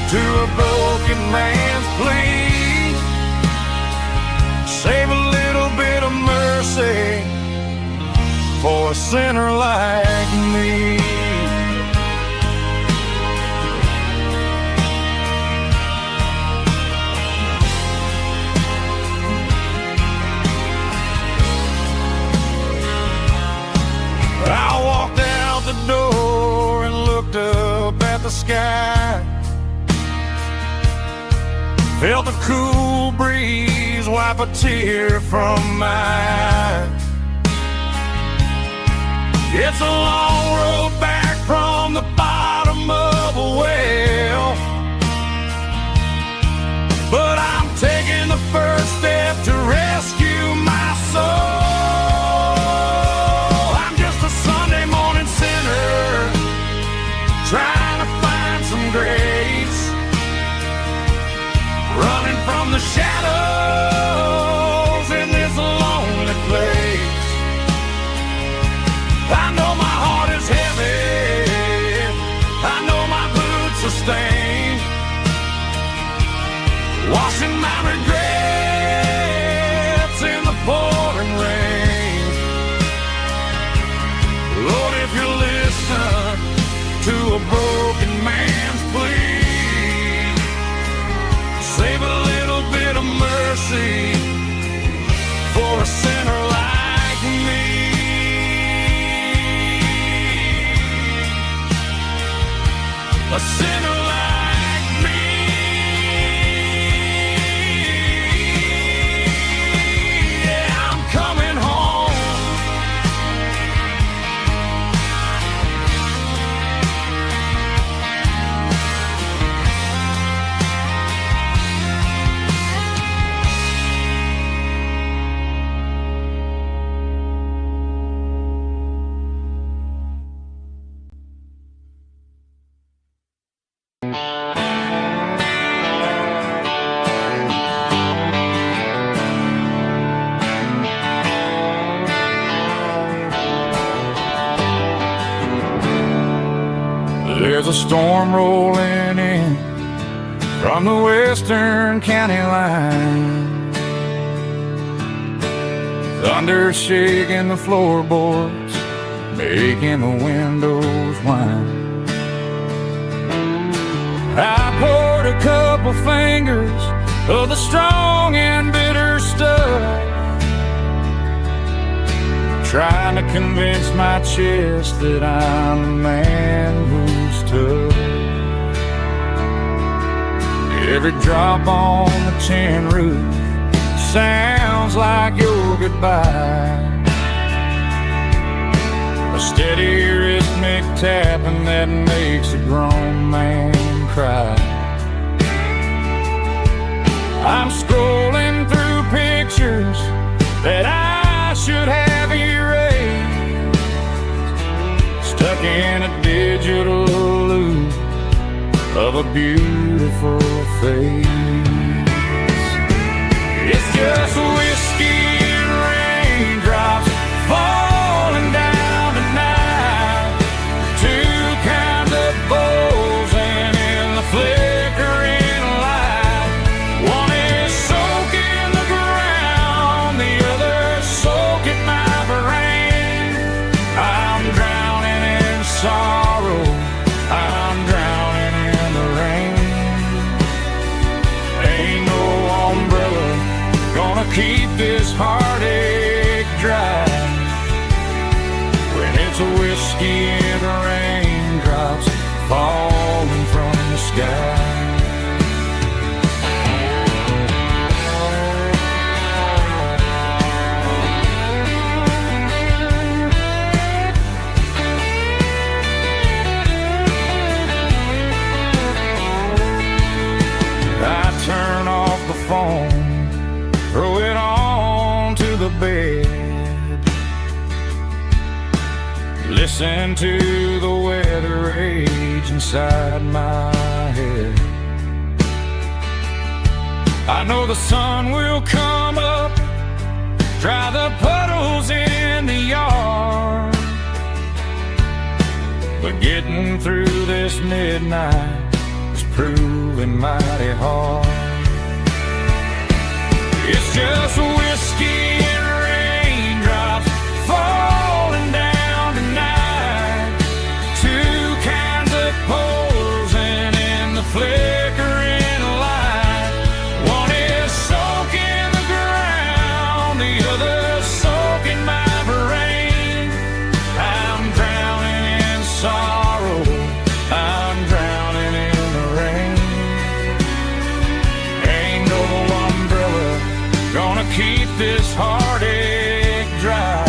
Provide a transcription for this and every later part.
to a broken man's plea. Save a little bit of mercy for a sinner like me. I walked out the door and looked up at the sky. Felt the cool breeze wipe a tear from my eye. It's a long road back from the bottom of a well, but I'm taking the first step to rescue my soul. Trying to find some grace, running from the shadows in this lonely place. I know my heart is heavy, I know my boots are stained, washing my regrets in the pouring rain. Lord, if you listen to a broken man's plea, save a little bit of mercy for a sinner like me. A sinner like me. Yeah, I'm coming home. There's a storm rolling in from the western county line. Thunder shaking the floorboards, making the windows whine. I poured a couple fingers of the strong and bitter stuff, trying to convince my chest that I'm a man who's tough. Every drop on the tin roof sounds like your goodbye, a steady rhythmic tapping that makes a grown man cry. I'm scrolling through pictures that I should have erased, stuck in a digital loop of a beautiful face. It's just whiskey and raindrops falling down tonight, two kinds of bowls and in the flickering light. One is soaking the ground, the other soaking my brain. I'm drowning in sorrow, I'm drowning in the rain. Ain't no umbrella gonna keep this heartache dry when it's a whiskey and the raindrops falling from the sky. I turn off the phone, throw it on to the bed, listen to the weather rage inside my head. I know the sun will come up, dry the puddles in the yard, but getting through this midnight is proving moving mighty hard. It's just whiskey and raindrops falling down tonight. Two kinds of posing in the flickering light. One is soaking the ground, the other soaking my brain. I'm drowning in sorrow, I'm drowning in the rain. Ain't no umbrella gonna keep this heartache dry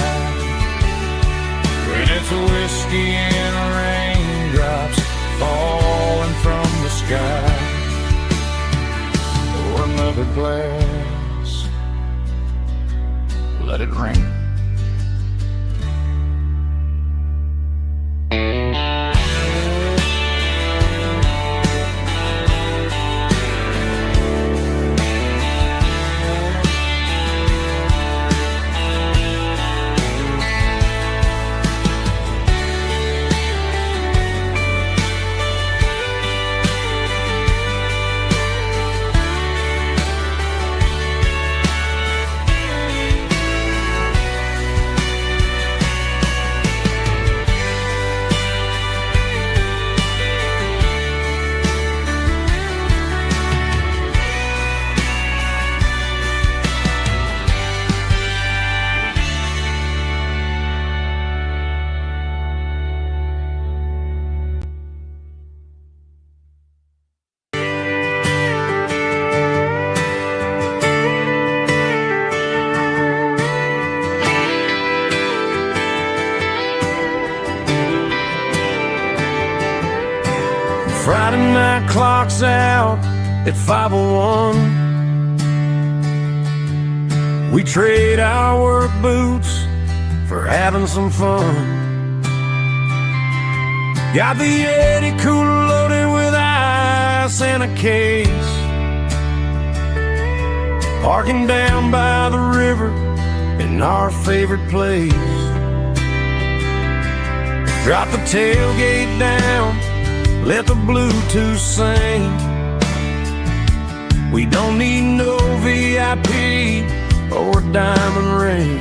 when it's whiskey and raindrops falling from the sky. Pour another glass, let it rain. Friday night clock's out at 5:01. We trade our work boots for having some fun. Got the Yeti cooler loaded with ice and a case. Parking down by the river in our favorite place. Drop the tailgate down, let the Bluetooth sing. We don't need no VIP or diamond ring.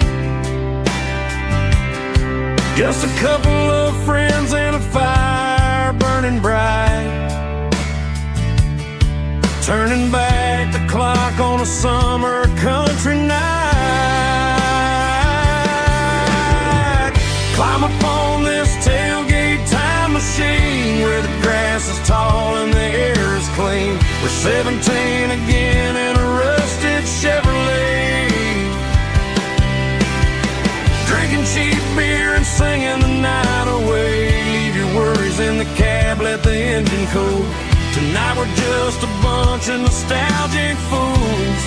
Just a couple of friends and a fire burning bright, turning back the clock on a summer country night. Climb up on this tailgate time machine where the grass is tall and the air is clean. We're 17 again in a rusted Chevrolet, drinking cheap beer and singing the night away. Leave your worries in the cab, let the engine cool. Tonight we're just a bunch of nostalgic fools,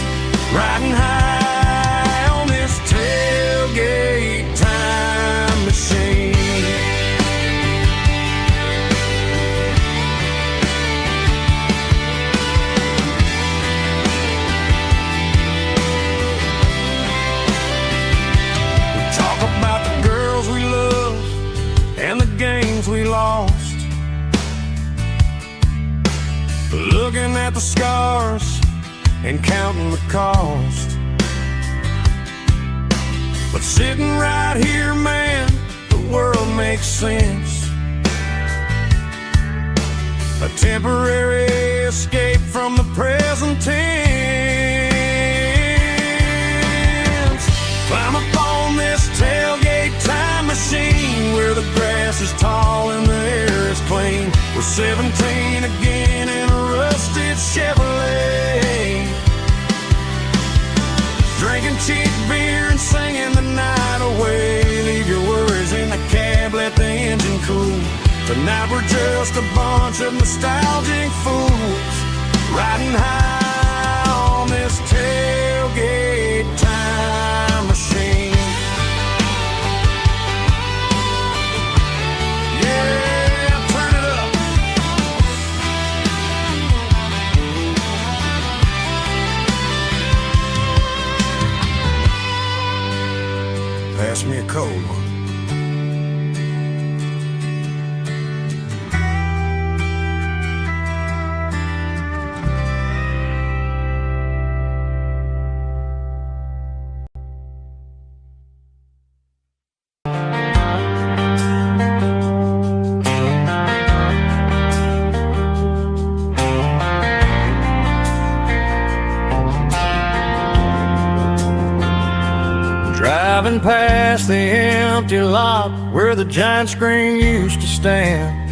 riding high on this tailgate time machine. We lost, looking at the scars and counting the cost. But sitting right here, man, the world makes sense. A temporary escape from the present tense. Climb up on this tailgate time machine where the grass is tall and the air is clean. We're 17 again in a rusted Chevrolet, drinking cheap beer and singing the night away. Leave your worries in the cab, let the engine cool. Tonight we're just a bunch of nostalgic fools, riding high on this tailgate time machine. Pass me a cold one. Driving past the empty lot where the giant screen used to stand.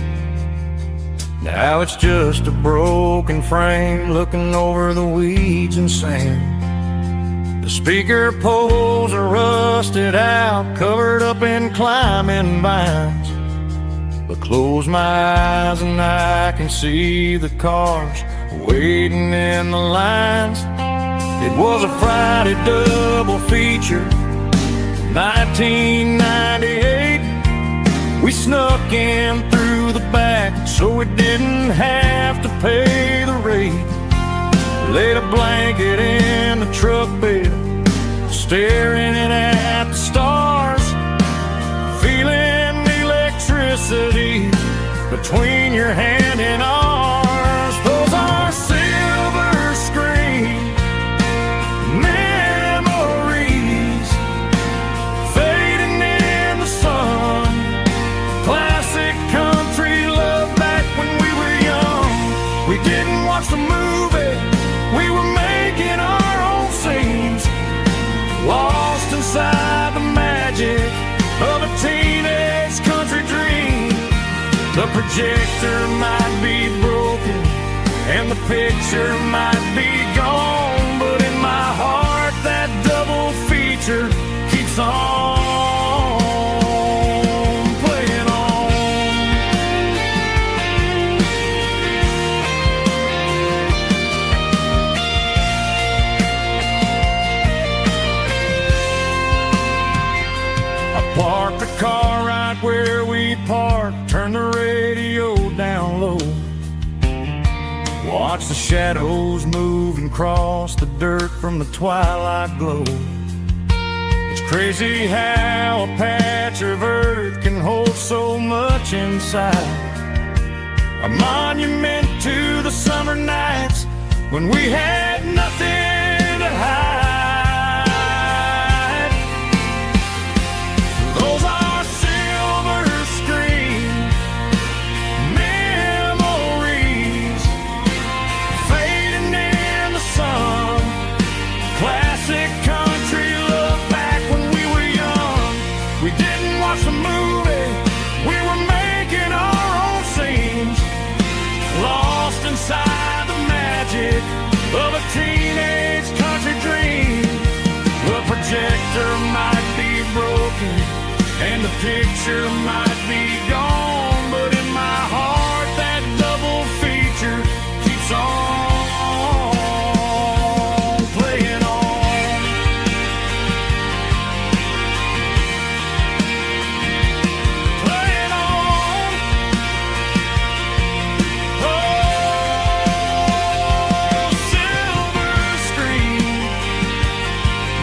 Now it's just a broken frame looking over the weeds and sand. The speaker poles are rusted out, covered up in climbing vines. But close my eyes and I can see the cars waiting in the lines. It was a Friday double feature, 1998. We snuck in through the back so we didn't have to pay the rate. Laid a blanket in the truck bed, staring at the stars, feeling the electricity between your hand and ours. Those are silver screen memories fading in the sun. Classic country love back when we were young. We didn't watch the movie, we were making our own scenes, lost inside the magic of a teenage country dream. The projector might be broken and the picture might be gone, but in my heart that double feature keeps on playing on. I parked the car right where we parked, turned the radio down low, watch the shadows move and cross the dirt from the twilight glow. It's crazy how a patch of earth can hold so much inside. A monument to the summer nights when we had nothing to hide. Those are silver screen memories fading in the sun. Classic country love back when we were young. We didn't watch the movie, we were making our own scenes, lost inside the magic of a teenage country dream. The projector might be broken and the picture might be gone, but in my heart that double feature keeps on playing on. Playing on. Oh, silver screen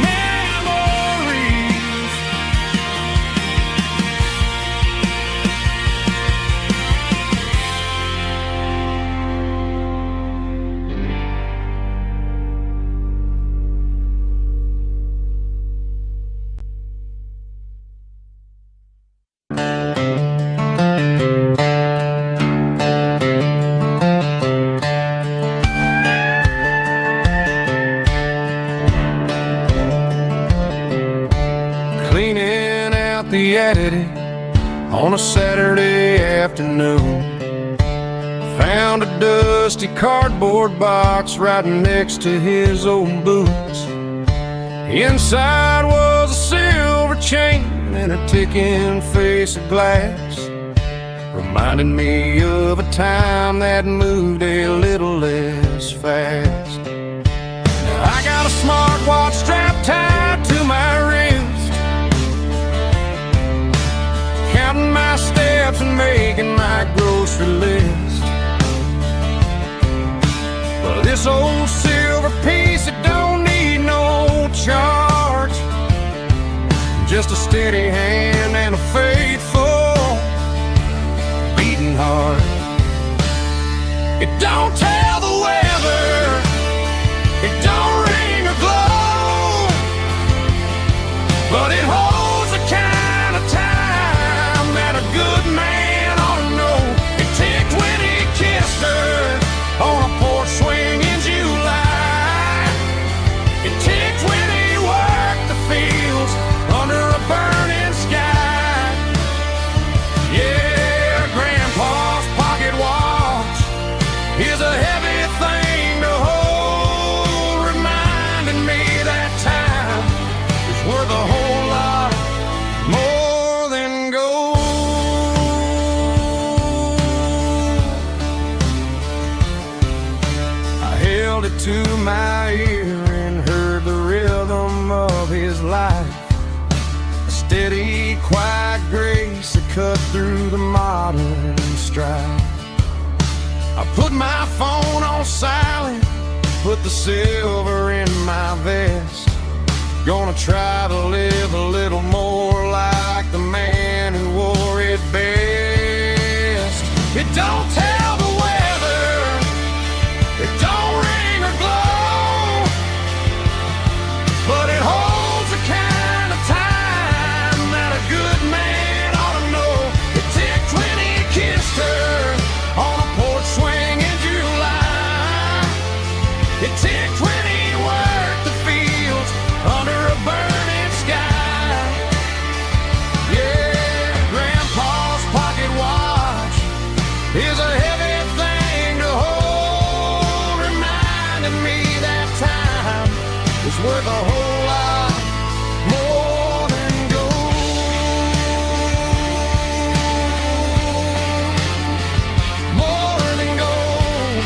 memories. Cleaning out the attic on a Saturday afternoon, found a dusty cardboard box right next to his old boots. Inside was a silver chain and a ticking face of glass, reminding me of a time that moved a little less fast. Now I got a smartwatch strapped tied to my wrist, counting my steps and making my grocery list. But this old silver piece, it don't need no charge, just a steady hand and a faithful beating heart. It don't tell the weather, it don't ring or glow, but it holds the kind of time that a good man ought to know. It ticked when he kissed her on a porch swing in July. It ticked when he worked the fields under is a heavy thing to hold, reminding me that time is worth a whole lot more than gold. I held it to my ear and heard the rhythm of his life, a steady, quiet grace that cut through the modern strife. I put my phone on silent, put the silver in my vest. Gonna try to live a little more like the man who wore it best. It don't tell the weather, it don't ring or glow, but it holds the kind of time that a good man ought to know. It ticked when he kissed her on a porch swing in July. It ticked when he worked the fields under a burning sky. Yeah, Grandpa's pocket watch is a heavy thing to hold, reminding me that time is worth a whole lot more than gold. More than gold.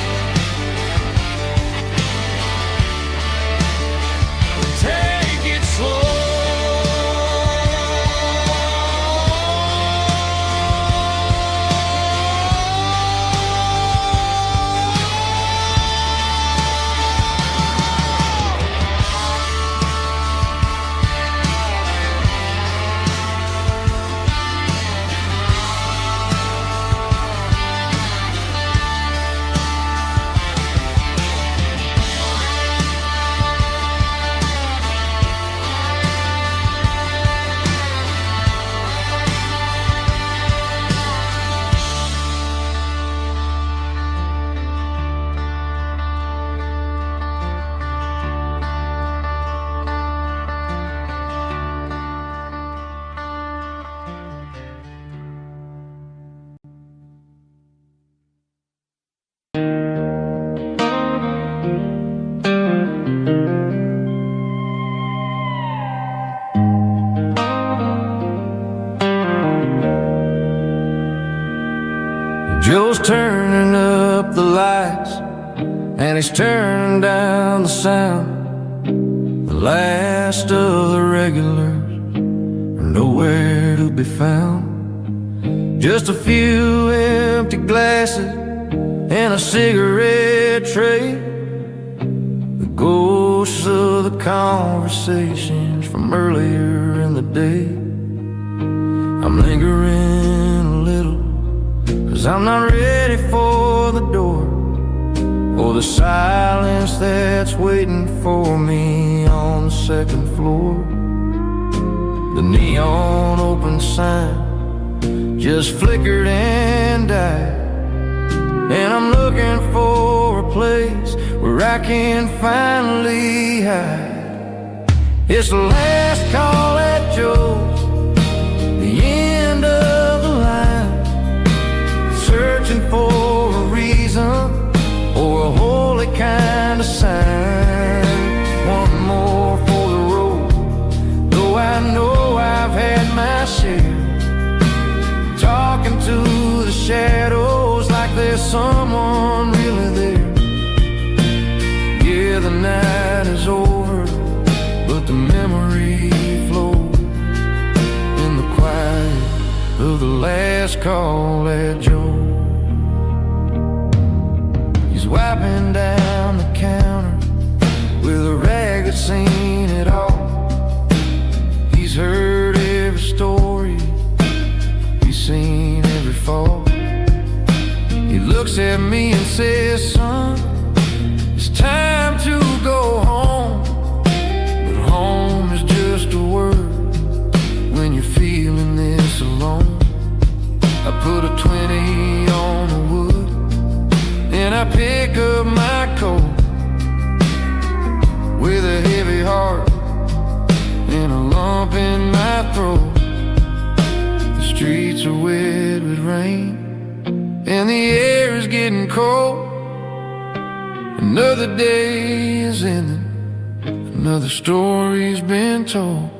Take it slow. Joe's turning up the lights and he's turning down the sound. The last of the regulars are nowhere to be found. Just a few empty glasses and a cigarette tray, the ghosts of the conversations from earlier in the day. I'm lingering a little, 'cause I'm not ready for the door, or the silence that's waiting for me on the second floor. The neon open sign just flickered and died, and I'm looking for a place where I can finally hide. It's the last call at Joe's, the end of the line, searching for a reason or a holy kind of sign. One more for the road, though I know I've had my share, talking to the shadows like there's someone really there. Yeah, the night is over, but the memory flows in the quiet of the last call at Joe. He's wiping down the counter with a rag that's seen it all. He's heard every story, he's seen every fall. He looks at me and says, son, it's time to go home. But home is just a word when you're feeling this alone. I put a 20 on the wood, and I pick up my coat with a heavy heart and a lump in my throat. The streets are wet with rain, and the air is getting cold. Another day is ending, another story's been told.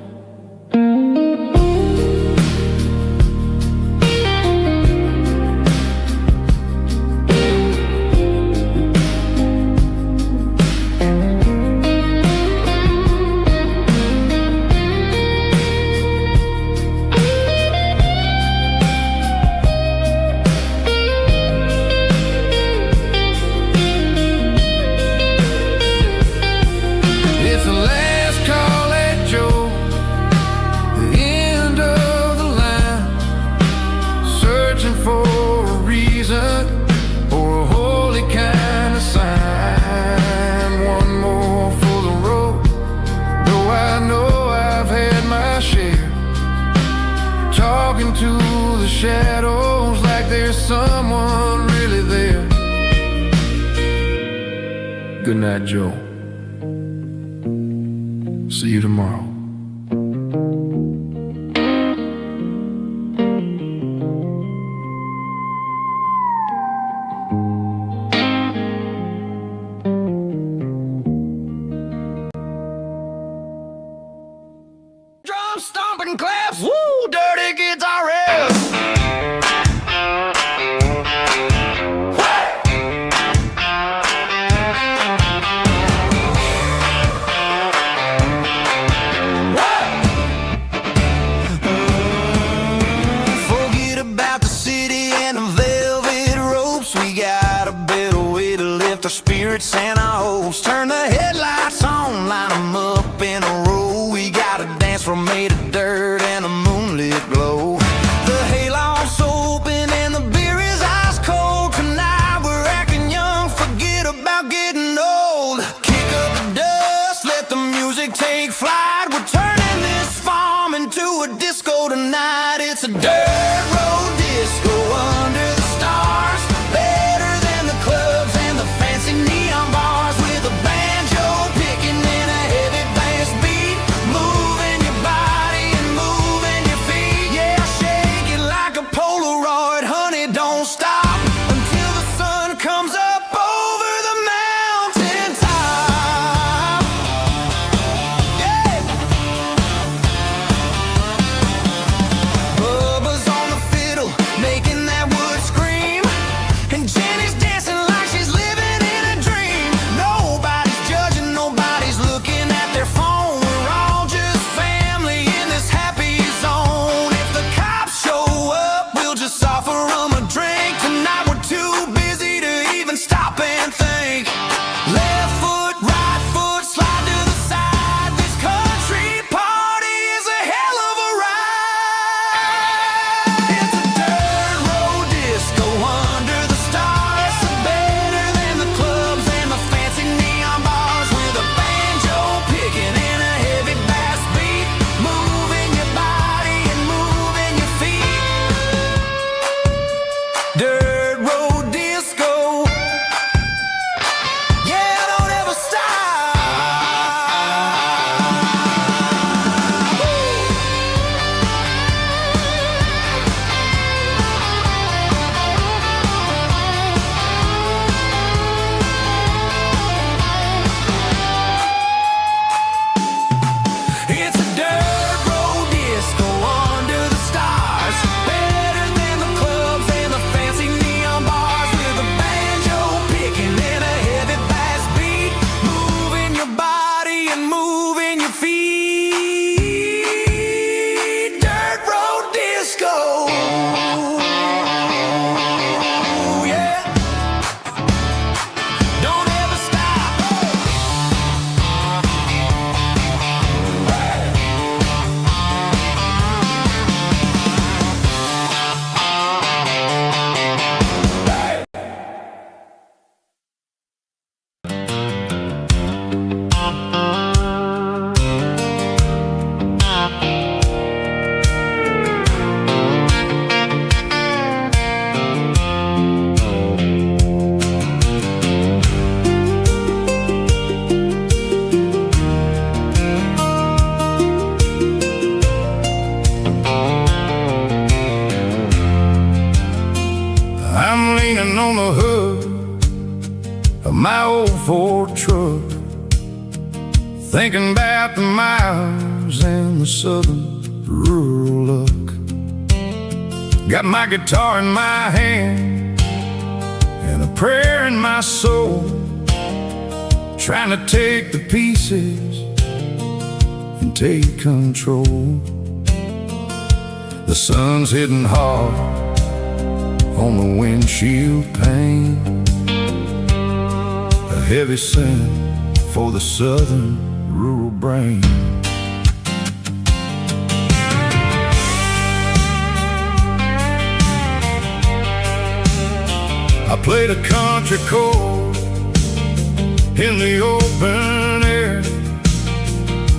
To the shadows like there's someone really there. Good night, Joe. See you tomorrow. Drum stomping claps, woo, dirty guitar riffs. Forget about the city and the velvet ropes. We got a better way to lift our spirits and our hopes. Turn the headlights on, line them up in a row. We got a dance floor made of dirt and a moonlit glow. The hayloft's open and the beer is ice cold. Tonight we're acting young, forget about getting old. Kick up the dust, let the music take flight. We're turning this farm into a disco tonight. It's a dirt road disco under the stars. Better than the clubs and the fancy neon bars. With a banjo picking in a heavy bass beat. Moving your body and moving your feet. Yeah, shake it like a Polaroid, honey, don't stop until the sun comes up over the mountain top. Yeah. Bubba's on the fiddle, making that wood scream. And Jenny's dancing like she's living in a dream. Nobody's judging, nobody's looking at their phone. We're all just family in this happy zone. If the cops show up, we'll just offer them a drink. Tonight we're too busy to even stop and think. Left foot, right foot, slide to the side. This country party is a hell of a ride. It's a dirt road disco under the stars. Better than the clubs and the fancy neon bars. With a banjo picking in a heavy bass beat. Moving your body and moving your feet. Dirt road disco. of my old Ford truck, thinking about the miles and the southern rural luck. Got my guitar in my hand and a prayer in my soul, trying to take the pieces and take control. The sun's hitting hard on the windshield pane, a heavy scent for the southern rural brain. I played a country chord in the open air,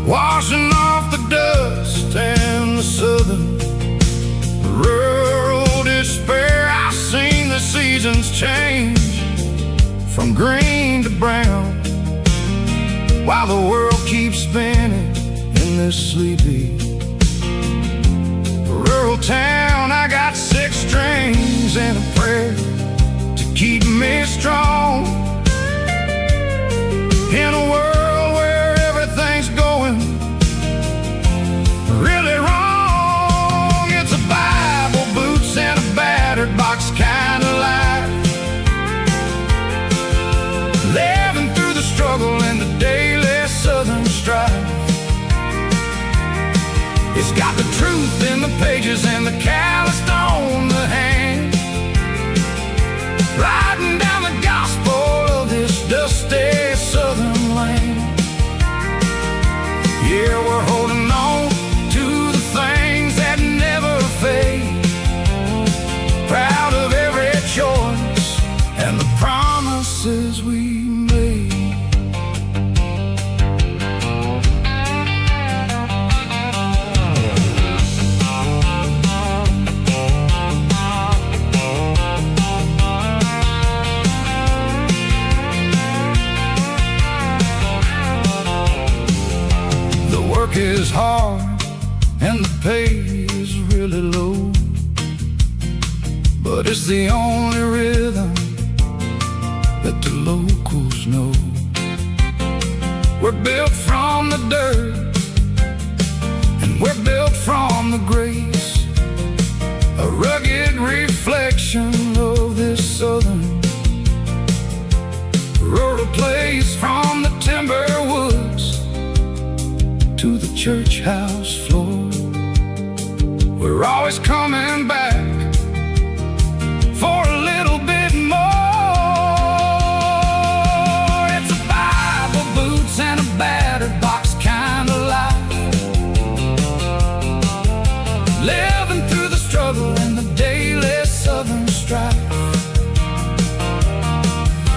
washing off the dust and the southern rural despair. I've seen the seasons change from green to brown, while the world keeps spinning in this sleepy rural town. I got 6 strings and a prayer to keep me strong in a world where everything's going really wrong. It's a Bible, boots, and a battered box kind of life, living through the struggle and the daily southern strife. It's got the truth in the pages and the calloused on the hand, riding down the gospel of this dusty southern land. Yeah, we're holding on to the things that never fade, proud of every choice and the promises we made. The work is hard and the pay is really low, but it's the only rhythm that the locals know. We're built from the dirt and we're built from the grace, a rugged reflection of this southern rural place. From the timber woods to the church house floor, we're always coming back for a little bit more. It's a Bible, boots, and a battered box kind of life, living through the struggle and the daily southern strife.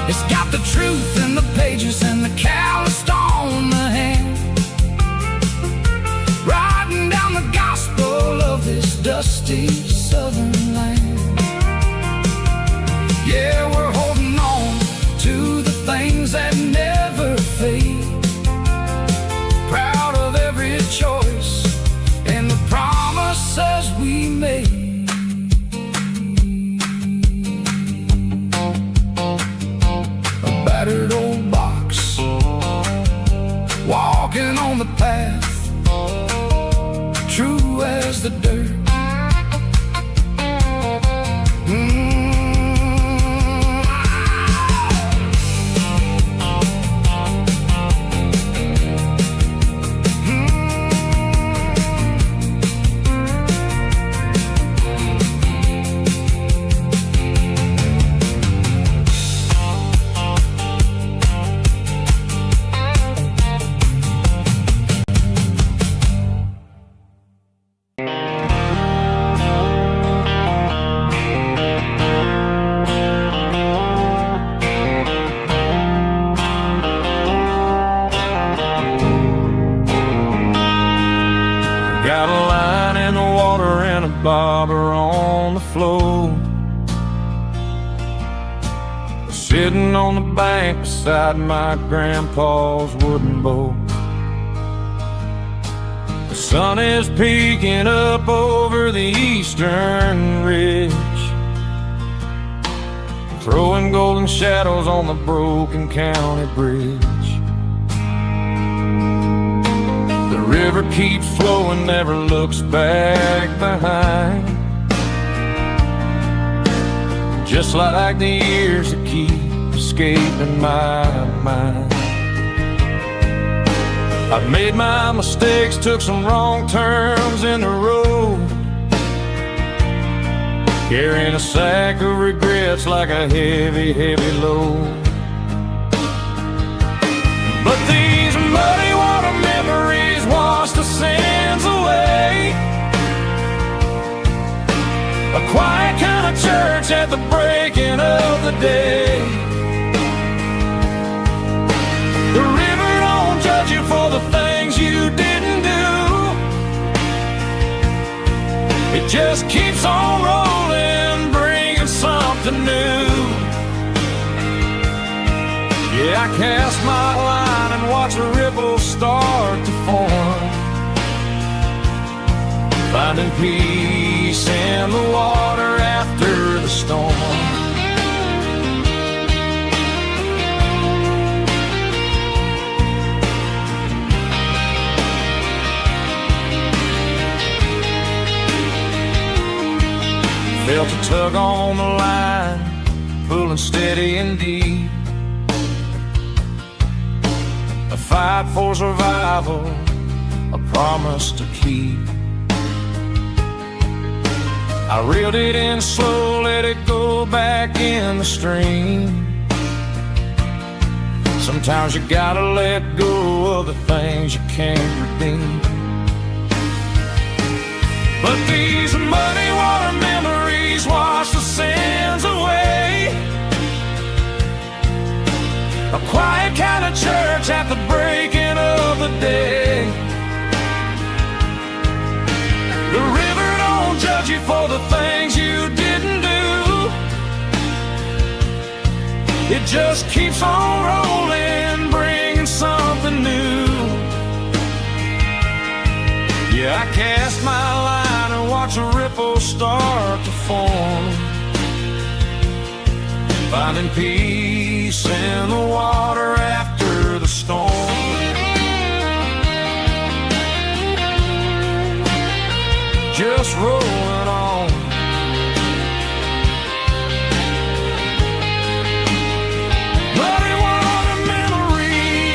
It's got the truth in the pages and the calloused on the hand, riding down the gospel of this dusty southern land. Yeah, we're holding on to the things that never fade, proud of every choice and the promises we made. A battered old box, walking on the path, true as the dirt. Got a line in the water and a bobber on the floor, sitting on the bank beside my grandpa's wooden boat. The sun is peeking up over the eastern ridge, throwing golden shadows on the broken county bridge. The river keeps flowing, never looks back behind, just like the years that keep escaping my mind. I've made my mistakes, took some wrong turns in the road, carrying a sack of regrets like a heavy, heavy load. But these muddy water memories wash the sins away. A quiet kind of church at the breaking of the day. The river don't judge you for the things you didn't do. It just keeps on rolling, bringing something new. Yeah, I cast my line and watch the ripples start to form, finding peace in the water after the storm. Felt a tug on the line, pulling steady and deep. A fight for survival, a promise to keep. I reeled it in slow, let it go back in the stream. Sometimes you gotta let go of the things you can't redeem. But these muddy water memories wash the sins away. A quiet kind of church at the breaking of the day. The river don't judge you for the things you didn't do. It just keeps on rolling, bringing something new. Yeah, I cast my line and watch a ripple start to form, finding peace in the water after the storm. Just rolling on. Muddy water memory.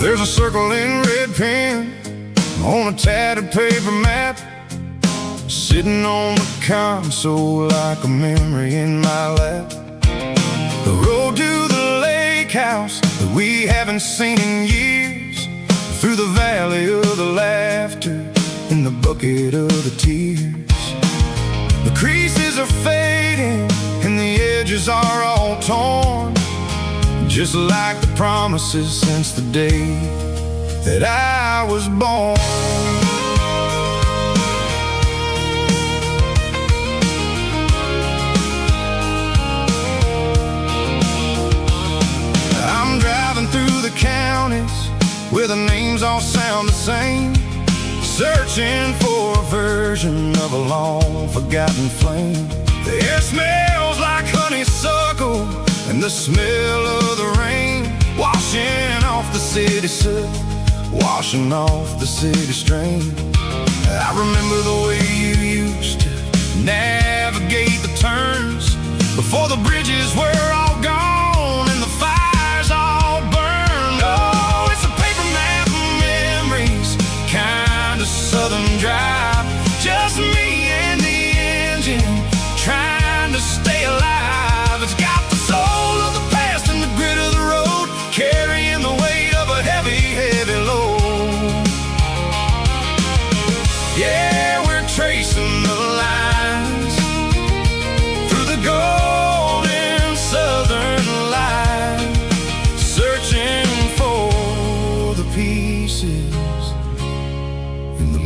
There's a circle in red pen on a tattered paper map, sitting on the console like a memory in my lap. The road to the lake house that we haven't seen in years, through the valley of the laughter in the bucket of the tears. The creases are fading and the edges are all torn, just like the promises since the day that I was born. I'm driving through the counties where the names all sound the same, searching for a version of a long forgotten flame. The air smells like honeysuckle and the smell of the rain, washing off the city soot, washing off the city strain. I remember the way you used to navigate the turns before the bridges were all gone and the fires all burned. Oh, it's a paper map of memories, kind of southern drive, just me and the engine trying to stay alive. It's got the soul of the past and the grit of the road, carrying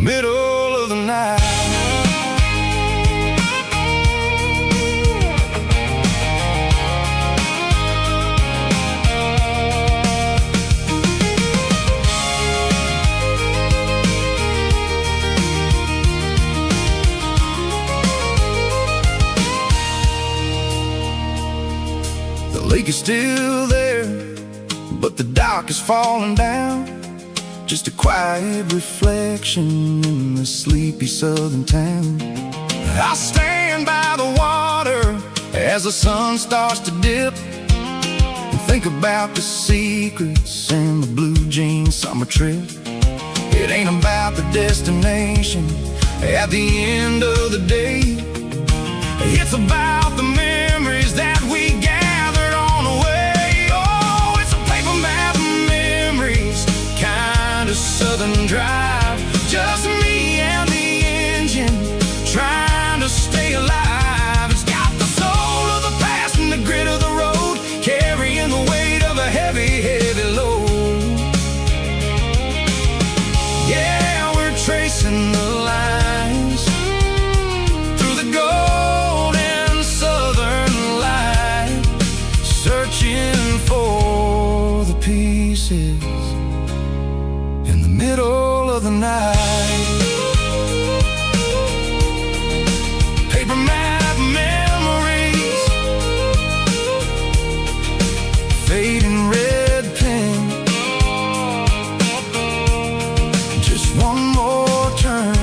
middle of the night. The lake is still there, but the dock is falling down. Just a quiet reflection in the sleepy southern town. I'll stand by the water as the sun starts to dip, and think about the secrets and the blue jean summer trip. It ain't about the destination at the end of the day. It's about the memories that we gathered on the way. Oh, it's a paper map of memories, kind of southern drive. Just me and the engine, trying to stay alive. It's got the soul of the past and the grit of the road, carrying the weight of a heavy, heavy load. Yeah, we're tracing the lines through the golden southern light, searching for the pieces in the middle of the night. Paper map memories, fading red pen, just one more turn.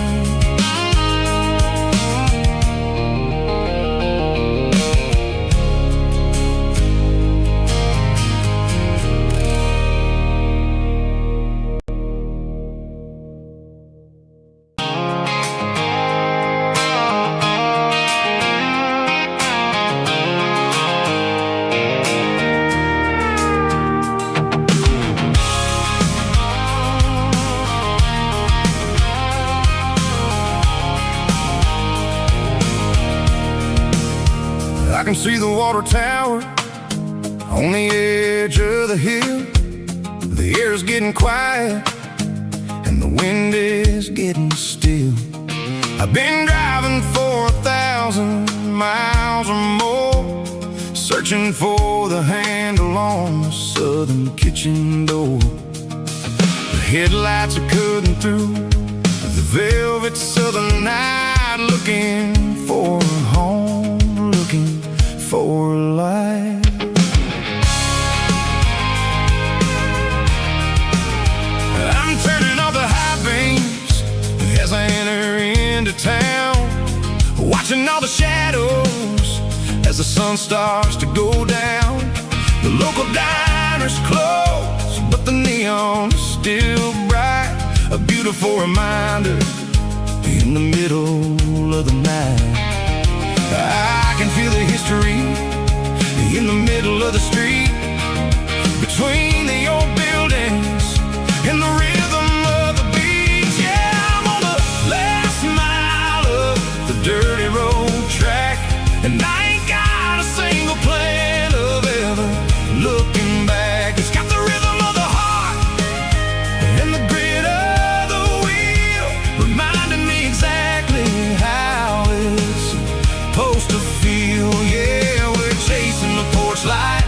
I can see the water tower on the edge of the hill. The air is getting quiet and the wind is getting still. I've been driving for 1,000 miles or more, searching for the handle on the southern kitchen door. The headlights are cutting through the velvet southern night, looking for a home, looking for life. I'm turning off the high beams as I enter into town, watching all the shadows as the sun starts to go down. The local diner's closed, but the neon is still bright, a beautiful reminder in the middle of the night. I can feel the history in the middle of the street, between the old buildings and the rhythm of the beats. Yeah, I'm on the last mile of the dirty road track, and I ain't got a single plan of ever looking back. It's got the rhythm of the heart and the grit of the wheel, reminding me exactly how it's supposed to feel. Yeah, we're chasing the porch light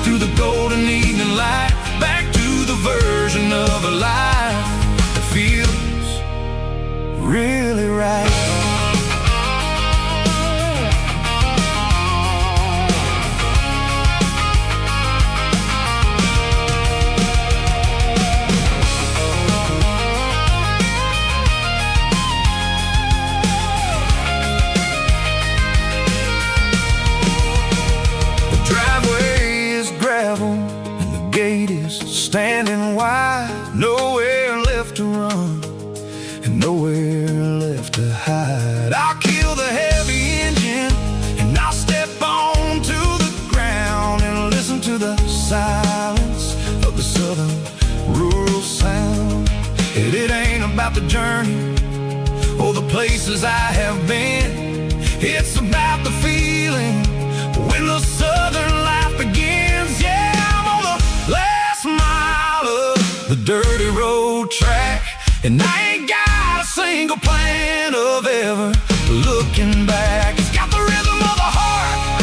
through the golden evening light, back to the version of a life that feels really right. And the gate is standing wide, nowhere left to run and nowhere left to hide. I'll kill the heavy engine and I'll step onto the ground and listen to the silence of the southern rural sound. It ain't about the journey or the places I have been, it's about the feeling when the southern life begins. Yeah, I'm on the last mile of the dirty road track, and I ain't got a single plan of ever looking back. It's got the rhythm of the heart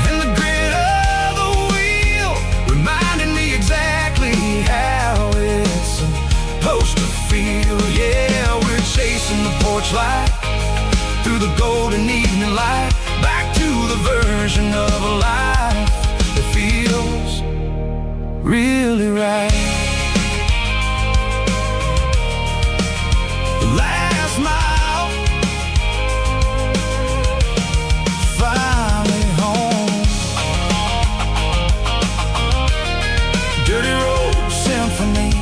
and the grit of the wheel, reminding me exactly how it's supposed to feel. Yeah, we're chasing the porch light through the golden evening light, back to the version of a life that feels really right. Last mile, finally home. Dirty road symphony.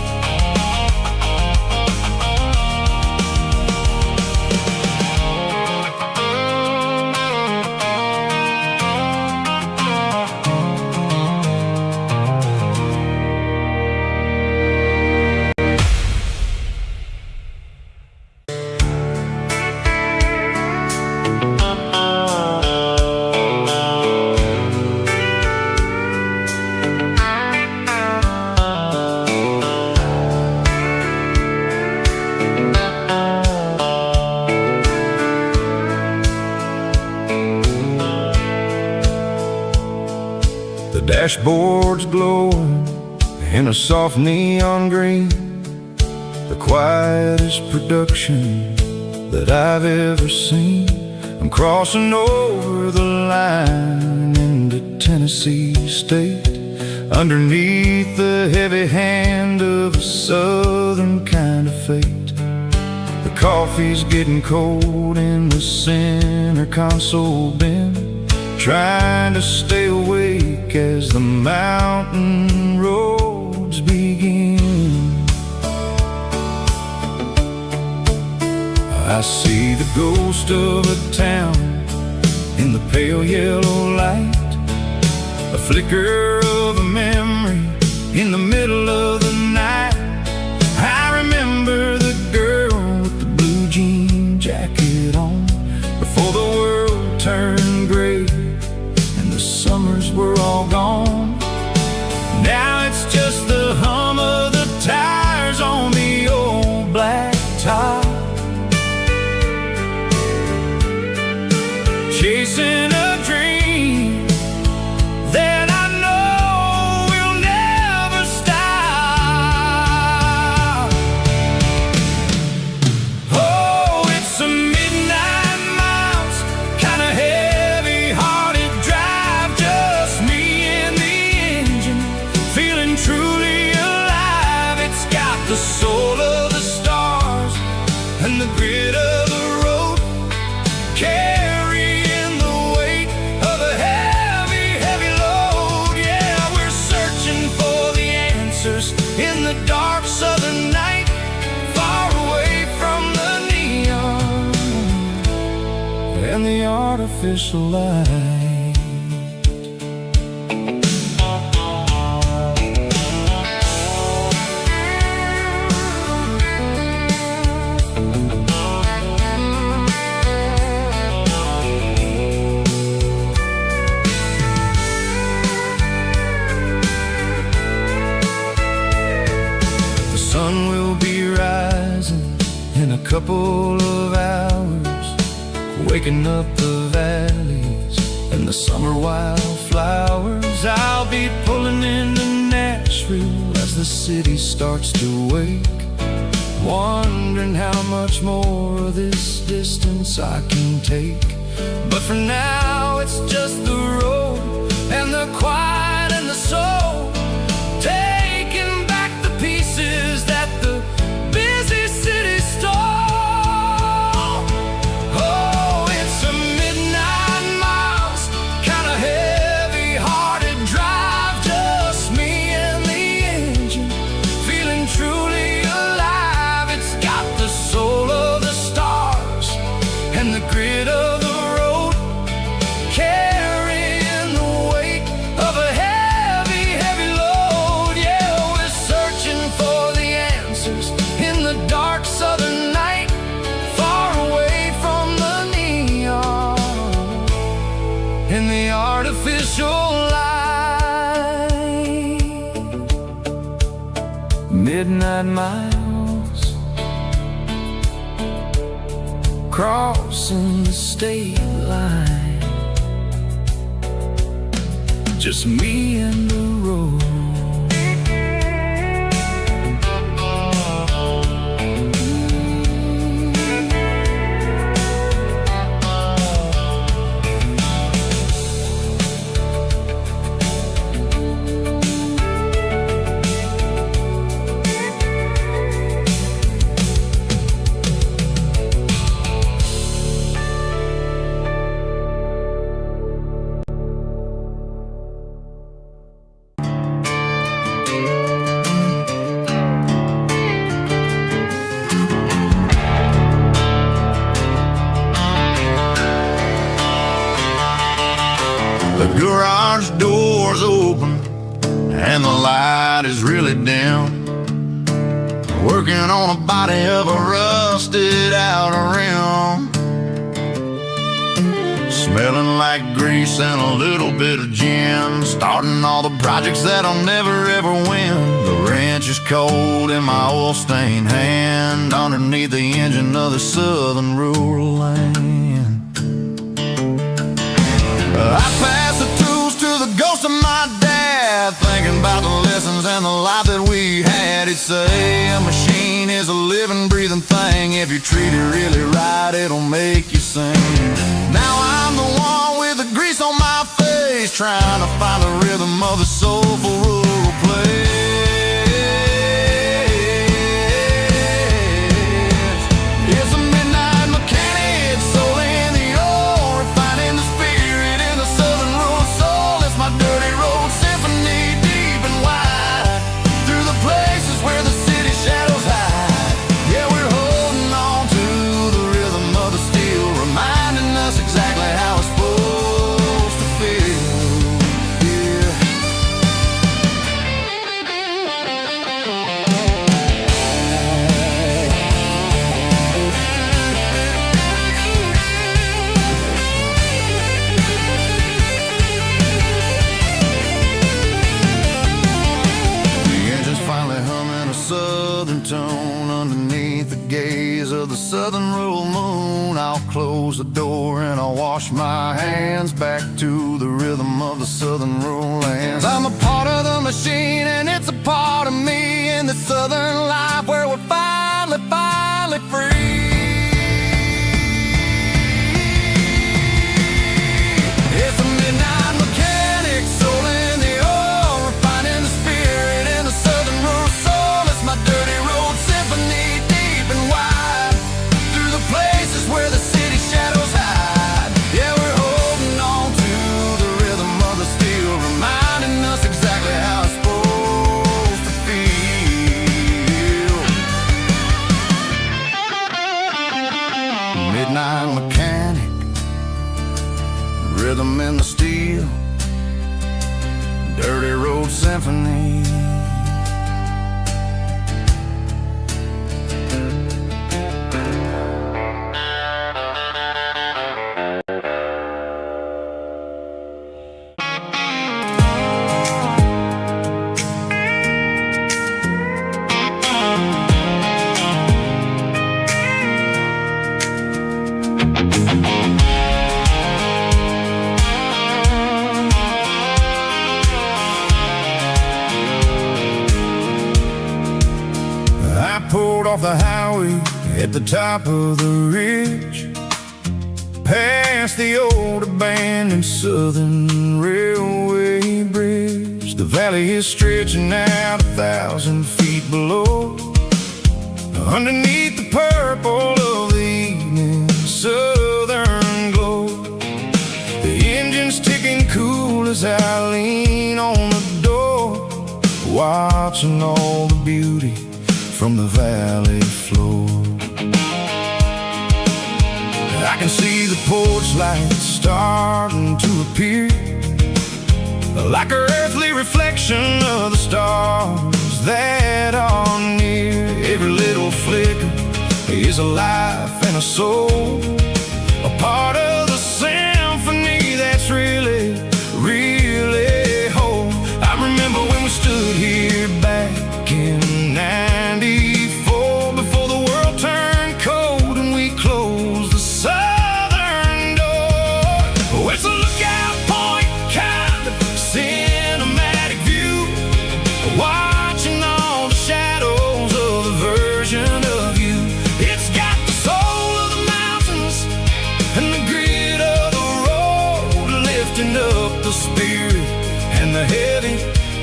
Dashboard's glowing in a soft neon green, the quietest production that I've ever seen. I'm crossing over the line into Tennessee State, underneath the heavy hand of a southern kind of fate. The coffee's getting cold in the center console bin, trying to stay awake as the mountain roads begin. I see the ghost of a town in the pale yellow light, a flicker of a memory in the middle of the night. I remember the girl with the blue jean jacket on, before the world turned gray and the summers were all gone. Now it's just the hum of the tires on the old black top, chasing a dream that I know will never stop. Oh, it's a midnight miles, kinda heavy-hearted drive, just me and the engine, feeling truly alive. It's got the soul of the stars and the grit of the road, carrying the weight of a heavy, heavy load. Yeah, we're searching for the answers in the dark southern night, far away from the neon and the artificial light. The sun will be rising in a couple of hours, waking up the valleys and the summer wildflowers. I'll be pulling into Nashville as the city starts to wake, wondering how much more of this distance I can take. But for now it's just the road and the quiet and the soul, taking back the pieces that the busy city stole. Oh, it's a midnight miles, kinda heavy-hearted drive, just me and the engine, feeling truly alive. It's got the soul of the stars and the grit of the road, carrying the weight of a heavy, heavy load. Yeah, we're searching for the answers in the dark southern night, far away from the neon and the artificial light. Midnight miles, crossing the state line. Just me and the road. The garage door's open and the light is really dim. Working on a body of a rusted out rim. Smelling like grease and a little bit of gin. Starting all the projects that I'll never ever win. The wrench is cold in my oil-stained hand underneath the engine of the southern rural land. I pass the tools to the ghost of my dad, thinking about the lessons and the life that we had. He'd say a machine is a living, breathing thing. If you treat it really right, it'll make you sing. Now I'm the one with the grease on my face, trying to find the rhythm of the soulful rural place. It's a midnight mechanic, soul in the ore, refining the spirit in the southern rural soul. It's my dirty road symphony, deep and wide, through the places where the city shadows hide. Yeah, we're holding on to the rhythm of the steel, reminding us exactly how it's supposed to feel. Yeah. The engine's finally humming a southern tone underneath the gaze of the southern rural moon. I'll close the door and I'll wash my hands back to the rhythm of the southern rural lands. I'm a part of the machine and it's a part of me in the southern life where we're finally free. It's a midnight mechanic, soul in the ore, refining the spirit in the southern rural soul. It's my dirty road symphony, deep and wide, through the places where the city shadows hide. Yeah, we're holding on to the rhythm of the steel, reminding us exactly how it's supposed to feel. Midnight mechanic, rhythm in the steel, dirty road symphony. I pulled off the highway at the top of the ridge, past the old abandoned southern railway bridge. The valley is stretching out 1,000 feet below, underneath the purple of the evening southern glow. The engine's ticking cool as I lean on the door, watching all the beauty from the valley floor. I can see the porch lights starting to appear, like an earthly reflection of the stars that are near. Every little flicker is a life and a soul, a part of the symphony that's really, really whole. I remember when we stood here back in '94, before the world turned cold and we closed the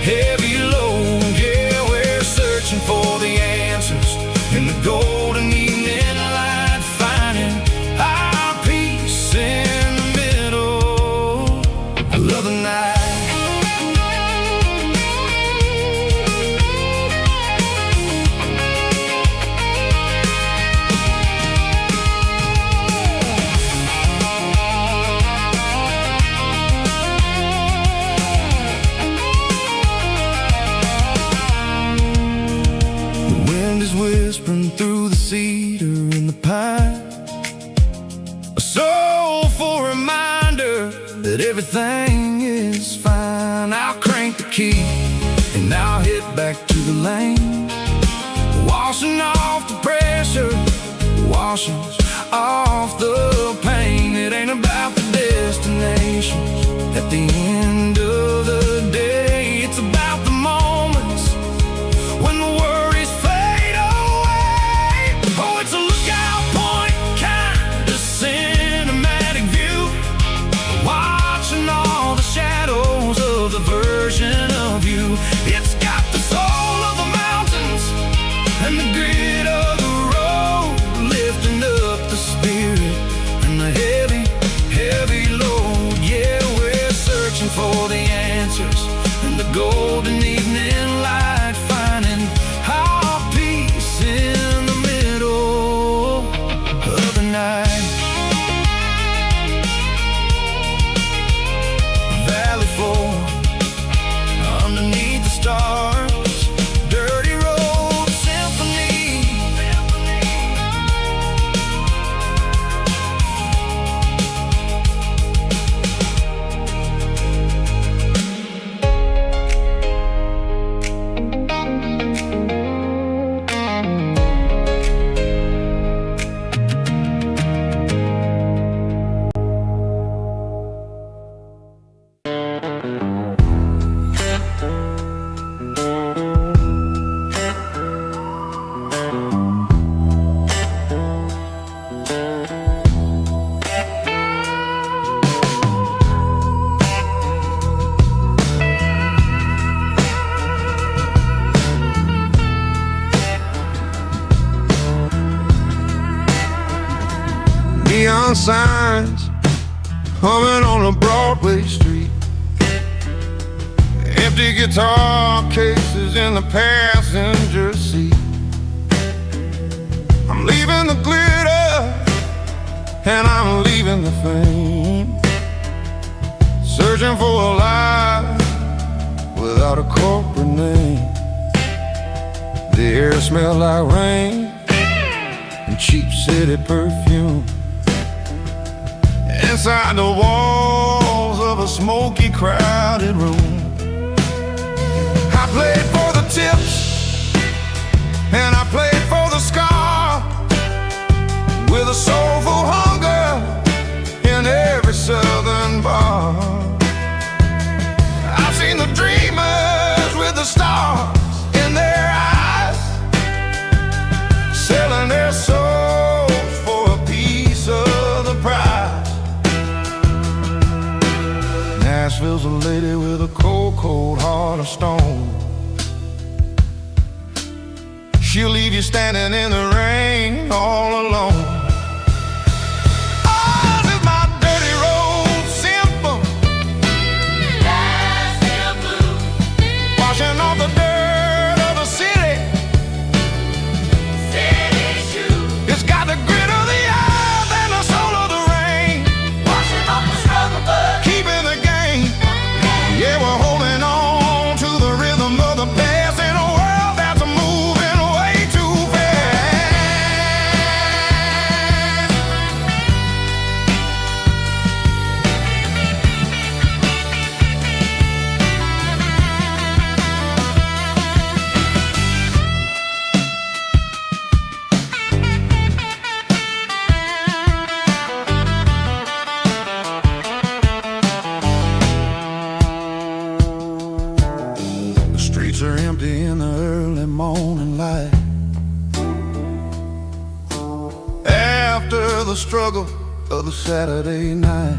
heavy load. Yeah, we're searching for the answers in the golden evening light, finding our peace in the middle of the night. Whispering through the cedar and the pine, a soulful reminder that everything is fine. I'll crank the key and I'll head back to the lane, washing off the pressure, washing off the pain. It ain't about the destination at the end of the day. It's about the moments when the worries fade away. Oh, it's a lookout point, kind of cinematic view, watching all the shadows of the version of you. It's got the soul of the mountains and the grit of the road, lifting up the spirit and the heavy, heavy load. Yeah, we're searching for the answers in the golden evening light, finding our peace in the middle of the night. Valley floor, underneath the stars, dirty road symphony. Neon signs humming on a Broadway street, empty guitar cases in the passenger seat. I'm leaving the glitter and I'm leaving the fame, searching for a life without a corporate name. The air smells like rain and cheap city perfume. Inside the walls of a smoky, crowded room, I played for the tips and I played for the scar, with a soulful hunger in every southern bar. I've seen the dreamers with the stars in their eyes, selling their souls for a piece of the prize. Nashville's a lady with a cold, cold heart of stone. She'll leave you standing in the rain all alone. Oh, this is my dirty road symphony, Nashville blues, washing off the dirt of the city, city shoes. It's got the grit of the earth and the soul of the rain, washing off the struggle, but keeping the game. Yeah, we're holding on to the rhythm of the past in a world that's moving way too fast. The streets are empty in the early morning light, after the struggle of the Saturday night.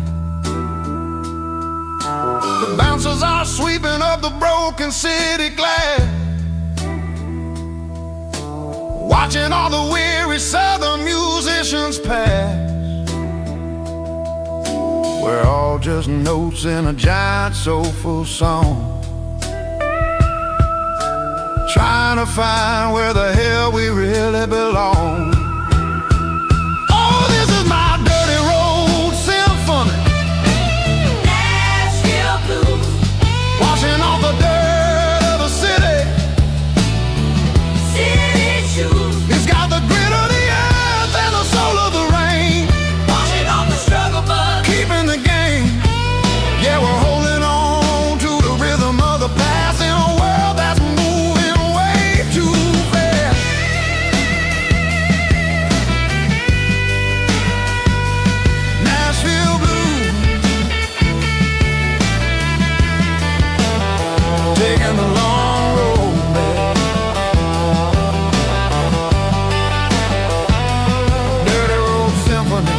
The bouncers are sweeping up the broken city glass, watching all the weary southern musicians pass. We're all just notes in a giant soulful song, trying to find where the hell we really belong. Oh, this is my dirty road symphony, Nashville blues, washing off the dirt of the city. city shoes, It's got the grit of the earth and the soul of the rain, washing off the struggle bug. keeping the game. Yeah, we're holding on to the rhythm of the past in a world that's moving way too fast. Nashville blues, taking the long road back. Dirty road symphony.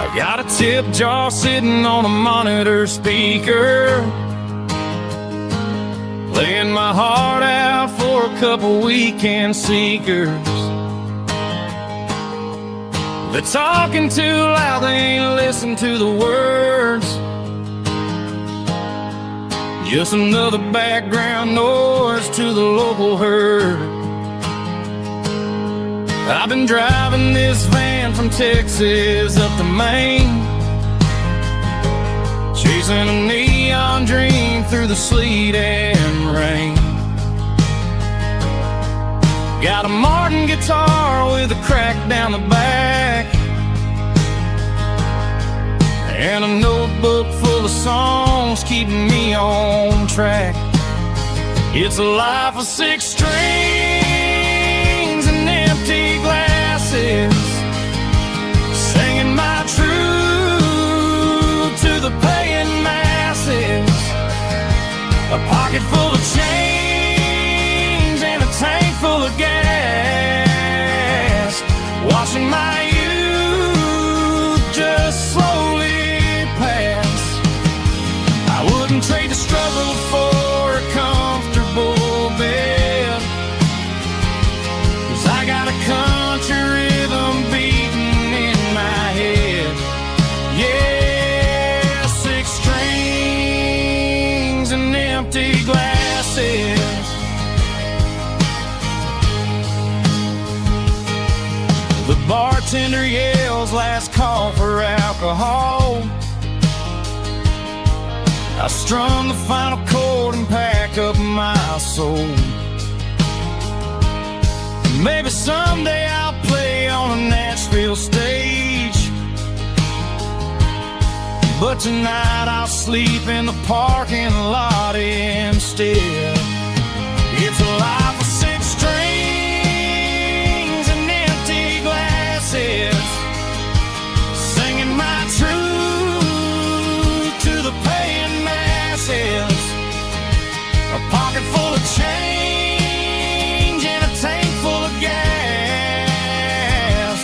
I got a tip jar sitting on a monitor speaker, playing my heart out for a couple weekend seekers. They're talking too loud, they ain't listen to the words. Just another background noise to the local herd. I've been driving this van from Texas up to Maine, chasing a neon dream through the sleet and rain. Got a Martin guitar with a crack down the back, and a notebook full of songs keeping me on track. It's a life of 6 strings and empty glasses, singing my truth to the paying masses. A pocket full of change and a tank full of gas, watching my youth just slowly pass. I wouldn't trade the struggle for a comfortable bed, 'cause I got a country rhythm beating in my head. Yeah, 6 strings and empty glasses. The bartender yells last call for alcohol. I strum the final chord and pack up my soul. Maybe someday I'll play on a Nashville stage, but tonight I'll sleep in the parking lot instead. It's a life of 6 strings and empty glasses, singing my truth to the paying masses. A pocket full of change and a tank full of gas,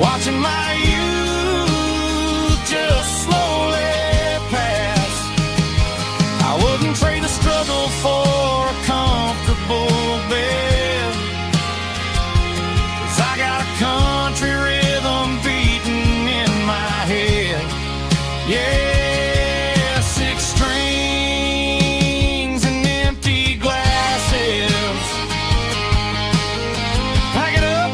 watching my youth just slowly pass. I wouldn't trade the struggle for a comfortable bed, 'cause I got a country rhythm beating in my head. Yeah, 6 strings and empty glasses. Pack it up.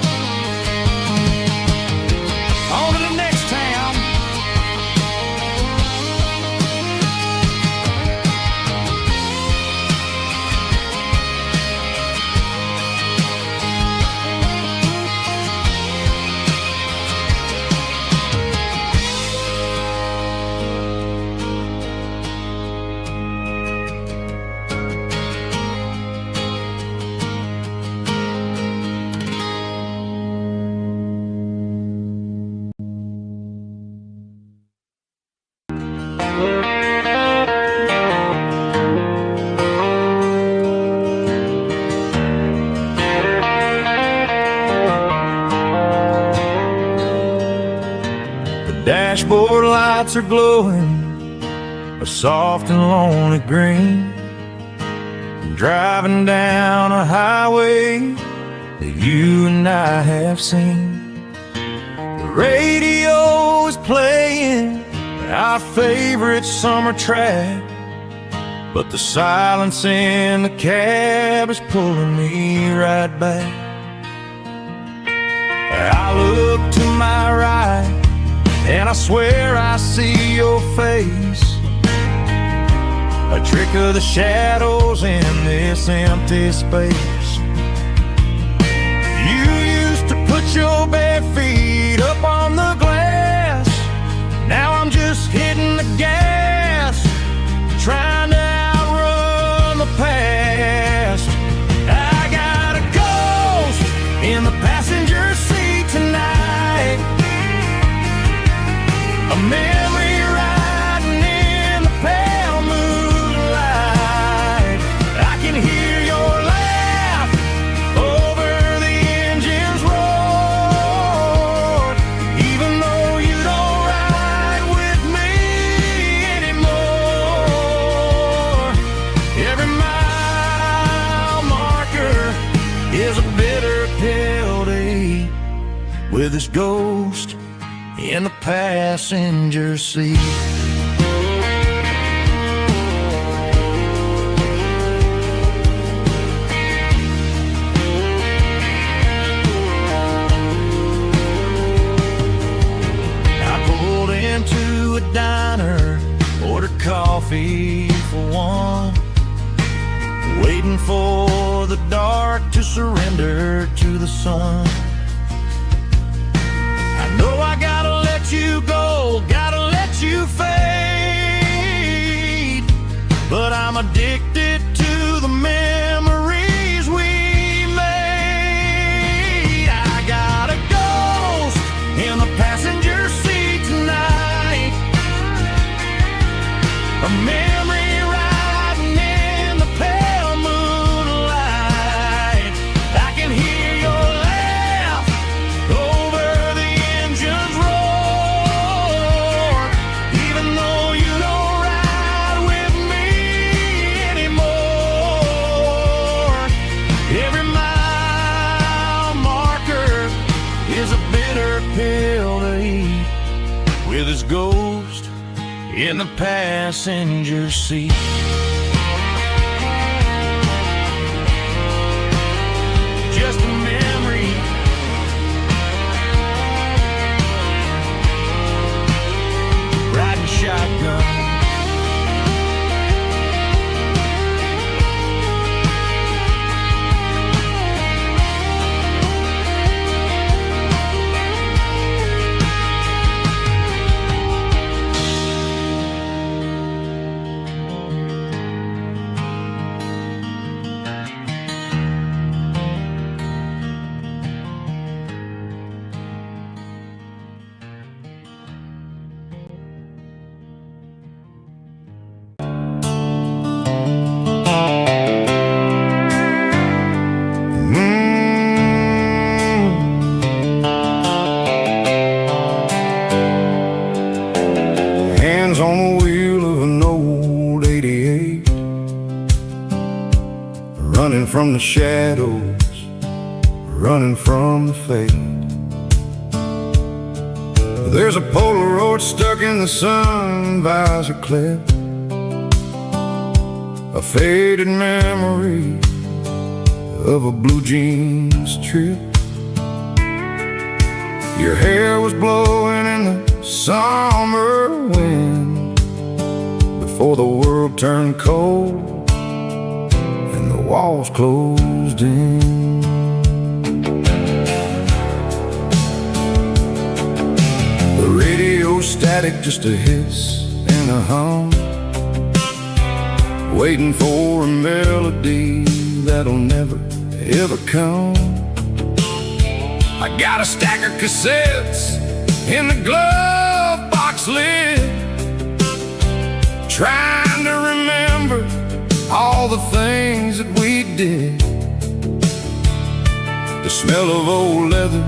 dashboard lights are glowing a soft and lonely green. Driving down a highway that you and I have seen. The radio is playing our favorite summer track, but the silence in the cab is pulling me right back. I look to my right and I swear I see your face, a trick of the shadows in this empty space. You used to put your bare feet up on the glass. Now I'm just hitting the gas, trying to outrun the past. I got a ghost in the passenger seat tonight, a memory riding in the pale moonlight. I can hear your laugh over the engine's roar, even though you don't ride with me anymore. Every mile marker is a bitter pill to eat, with this ghost in the passenger seat. I pulled into a diner, ordered coffee for one, waiting for the dark to surrender to the sun. I know I gotta let you go, gotta let you fade, but I'm addicted to the memories we made. I got a ghost in the passenger seat tonight, a memory riding in the pale moonlight. I can hear your laugh over the engine's roar, even though you don't ride with me anymore. Every mile marker is a bitter pill to eat, with his ghost in the passenger seat. Just a memory, riding shotgun. Hands on the wheel of an old 88, running from the shadows, running from the fate. There's a Polaroid stuck in the sun visor clip, a faded memory of a blue jeans trip. Your hair was blowing in the summer wind before the world turned cold and the walls closed in. The radio static, just a hiss and a hum, waiting for a melody that'll never ever come. I got a stack of cassettes in the glove box lid, trying to remember all the things that we did. The smell of old leather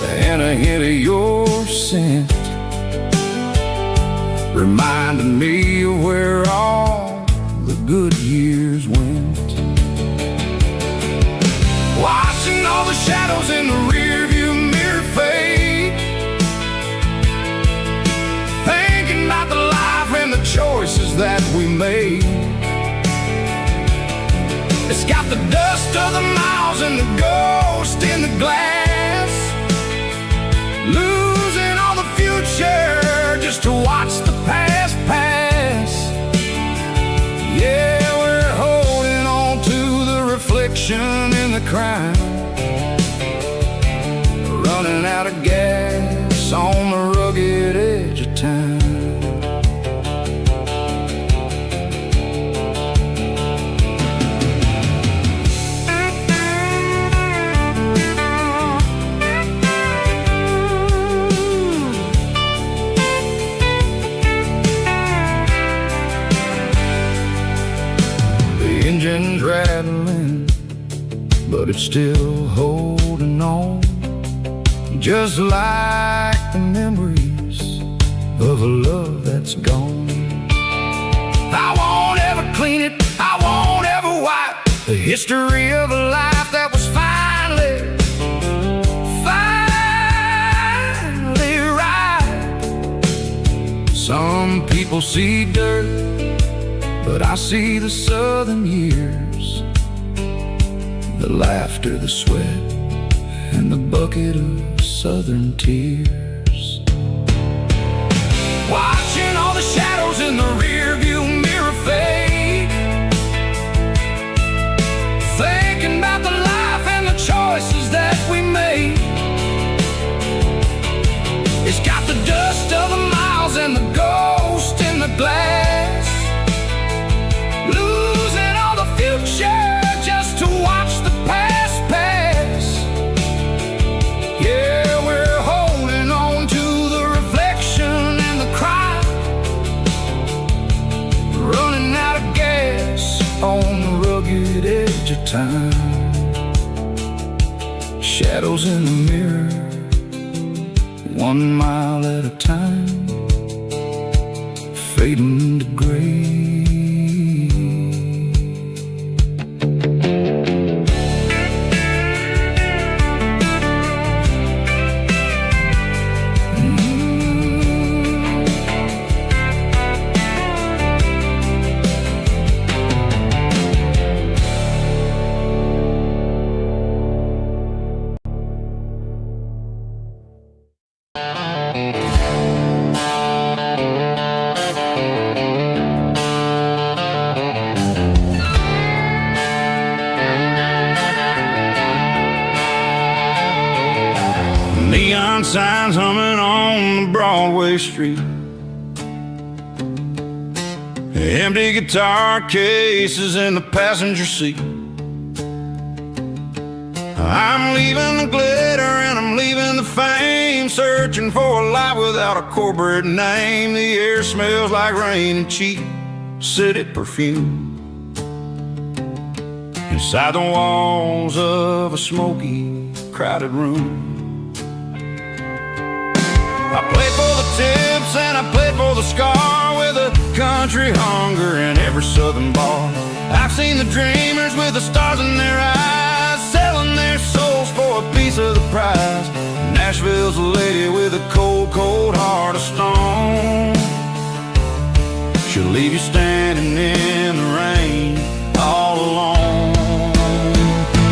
and a hint of your scent, reminding me of where all the good years went. Watching all the shadows in the rearview mirror fade, thinking about the life and the choices that we made. It's got the dust of the miles and the ghost in the glass, losing all the future just to watch the past pass. Yeah, we're holding on to the reflection in the crowd, running out of gas on the rugged edge of time. Engine's rattling, but it's still holding on, just like the memories of a love that's gone. I won't ever clean it, I won't ever wipe the history of a life that was finally right. Some people see dirt, but I see the southern years, the laughter, the sweat, and the bucket of southern tears. Watching all the shadows in the rearview mirror fade, thinking about the life and the choices that we made. It's got the dust of the miles and the ghost in the glass, losing all the future just to watch the past pass. Yeah, we're holding on to the reflection and the crowd, running out of gas on the rugged edge of time. Shadows in the mirror, 1 mile at a time, fading to gray. Neon signs humming on the Broadway street, empty guitar cases in the passenger seat. I'm leaving the glitter and I'm leaving the fame, searching for a life without a corporate name. The air smells like rain and cheap city perfume, inside the walls of a smoky, crowded room. I played for the tips and I played for the scar, with a country hunger in every southern bar. I've seen the dreamers with the stars in their eyes, selling their souls for a piece of the prize. Nashville's a lady with a cold, cold heart of stone. She'll leave you standing in the rain all alone.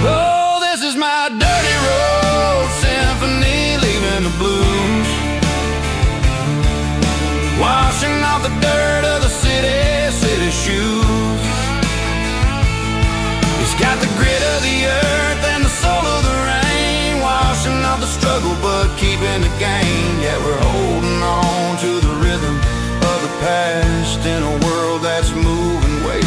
Oh, this is my dirty road symphony, leaving the blues, washing off the dirt of the city shoes. It's got the grit of the earth and the soul of the rain, washing off the struggle but keeping the gain. Yeah, we're holding on to the rhythm of the past in a world that's moving way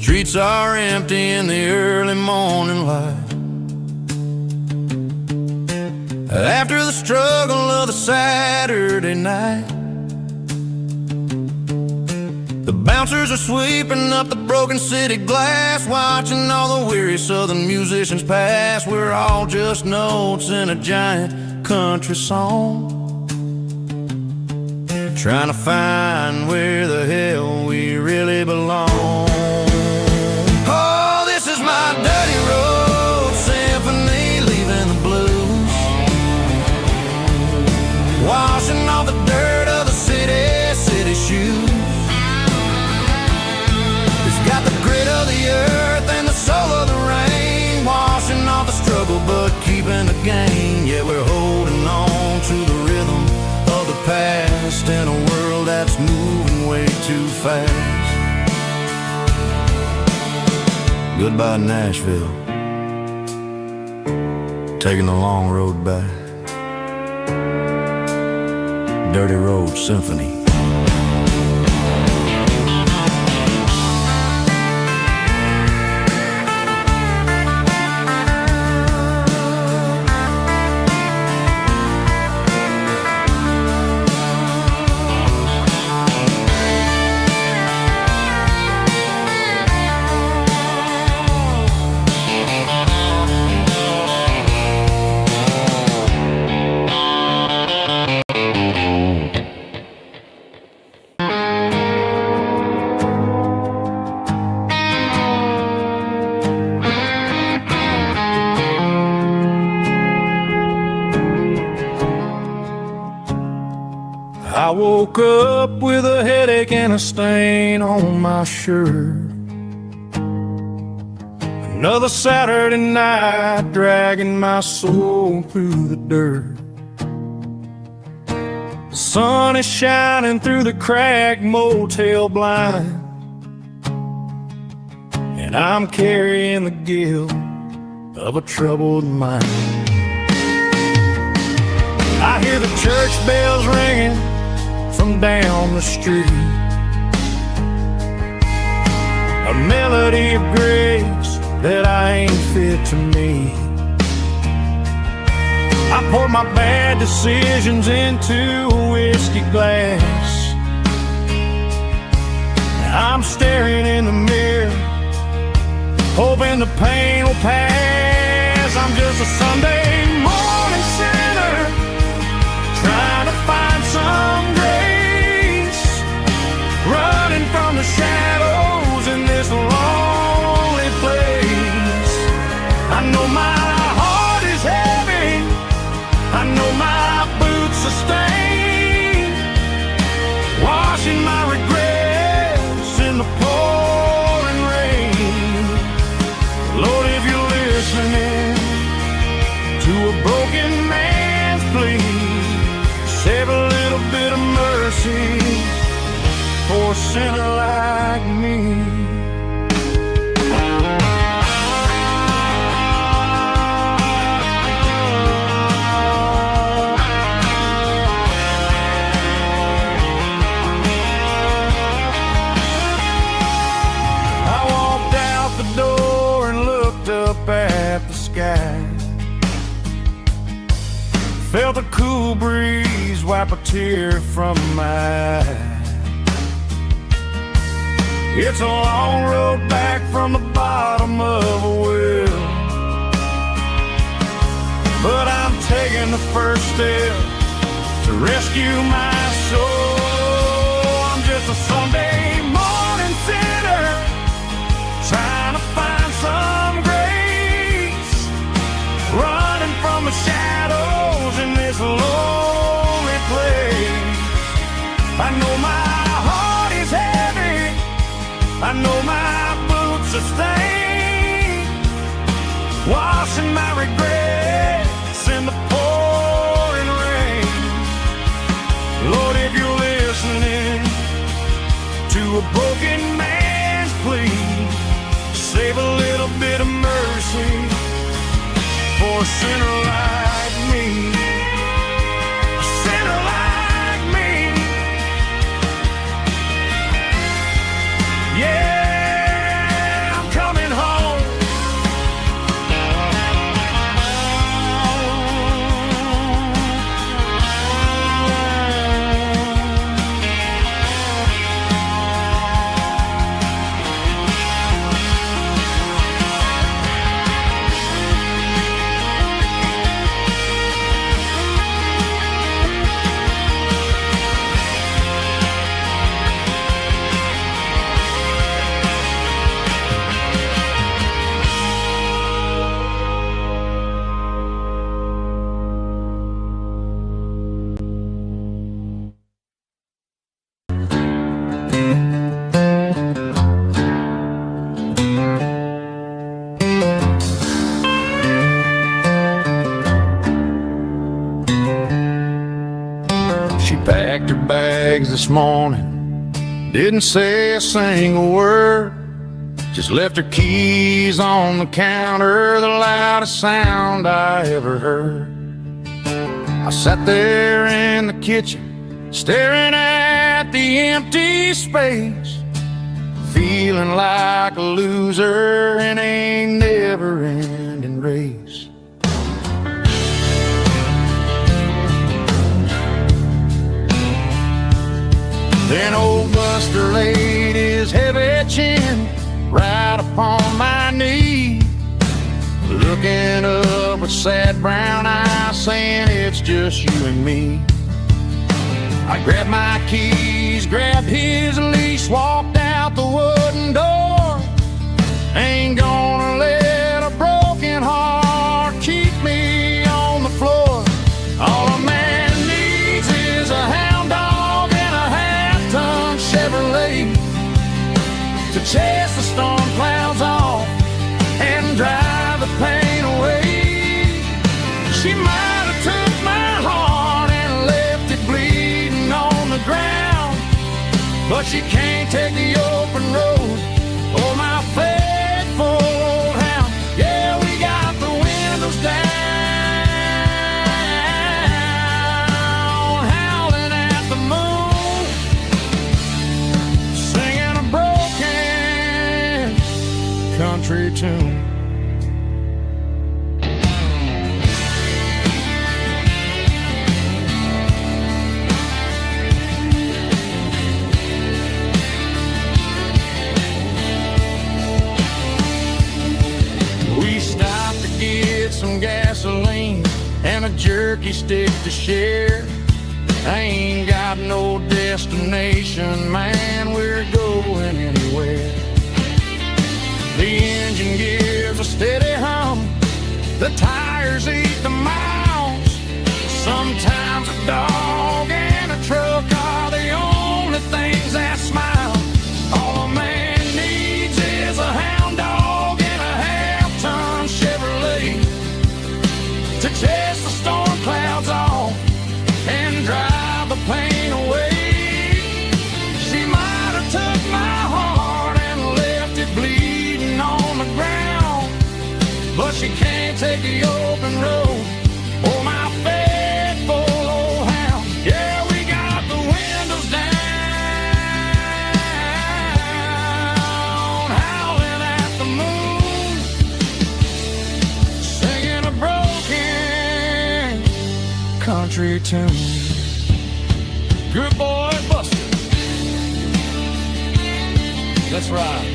streets are empty in the early morning light. After the struggle of the Saturday night, the bouncers are sweeping up the broken city glass, watching all the weary southern musicians pass. We're all just notes in a giant country song, trying to find where the hell we really belong. Oh, this is my dirty road symphony, leaving the blues, washing off the dirt of the city shoes. It's got the grit of the earth and the soul of the rain, washing off the struggle but keeping the gain. Yeah, we're holding on to the rhythm of the past in a world that's moving way too fast. Goodbye Nashville, taking the long road back. Dirty Road Symphony. I woke up with a headache and a stain on my shirt. Another Saturday night, dragging my soul through the dirt. The sun is shining through the cracked motel blind, and I'm carrying the guilt of a troubled mind. I hear the church bells ringing from down the street, a melody of grace that I ain't fit to meet. I poured my bad decisions into a whiskey glass. I'm staring in the mirror, hoping the pain will pass. I'm just a Sunday morning sinner, trying to find some grace, running from the shadows in this lonely place. I know my heart is heavy, I know my boots are stained, washing my regrets in the pouring rain. Lord, if you're listening to a broken man's plea, save a little bit of mercy for a sinner like me. I walked out the door and looked up at the sky, felt a cool breeze wipe a tear from my eye. It's a long road back from the bottom of a well, but I'm taking the first step to rescue my soul. I'm just a Sunday morning sinner, trying to find some grace, running from the shadows in this lonely place. I know my heart is heavy, I know my boots are stained, washing my regrets in the pouring rain. Lord, if you're listening to a broken man's plea, save a little bit of mercy for a sinner like me. A sinner like me. Yeah. bags this morning. Didn't say a single word, just left her keys on the counter, the loudest sound I ever heard. I sat there in the kitchen, staring at the empty space, feeling like a loser in a never-ending race. Then old Buster laid his heavy chin right upon my knee, looking up with sad brown eyes, saying it's just you and me. I grabbed my keys, grabbed his leash, walked out the wooden door. Ain't gonna let a broken heart keep me on the floor. All a man needs is a hound dog and a half-ton Chevrolet to chase the storm clouds off and drive the pain away. She might have took my heart and left it bleeding on the ground, but she can't take the open road or my faithful old hound. Yeah, we got the windows down, howling at the moon, singing a broken country tune. We stopped to get some gasoline and a jerky stick to share. I ain't got no destination, man, we're going anywhere. The engine gives a steady hum, the tires eat the miles. Sometimes a dog and a truck are the only things that smile. All a man needs is a hound dog and a half-ton Chevrolet to chase the storm clouds off and drive the pain away. She might have took my heart and left it bleeding on the ground, but she can't take the open road or my faithful old hound. Yeah, we got the windows down, howling at the moon, singing a broken country tune. Good boy, Buster. Let's ride.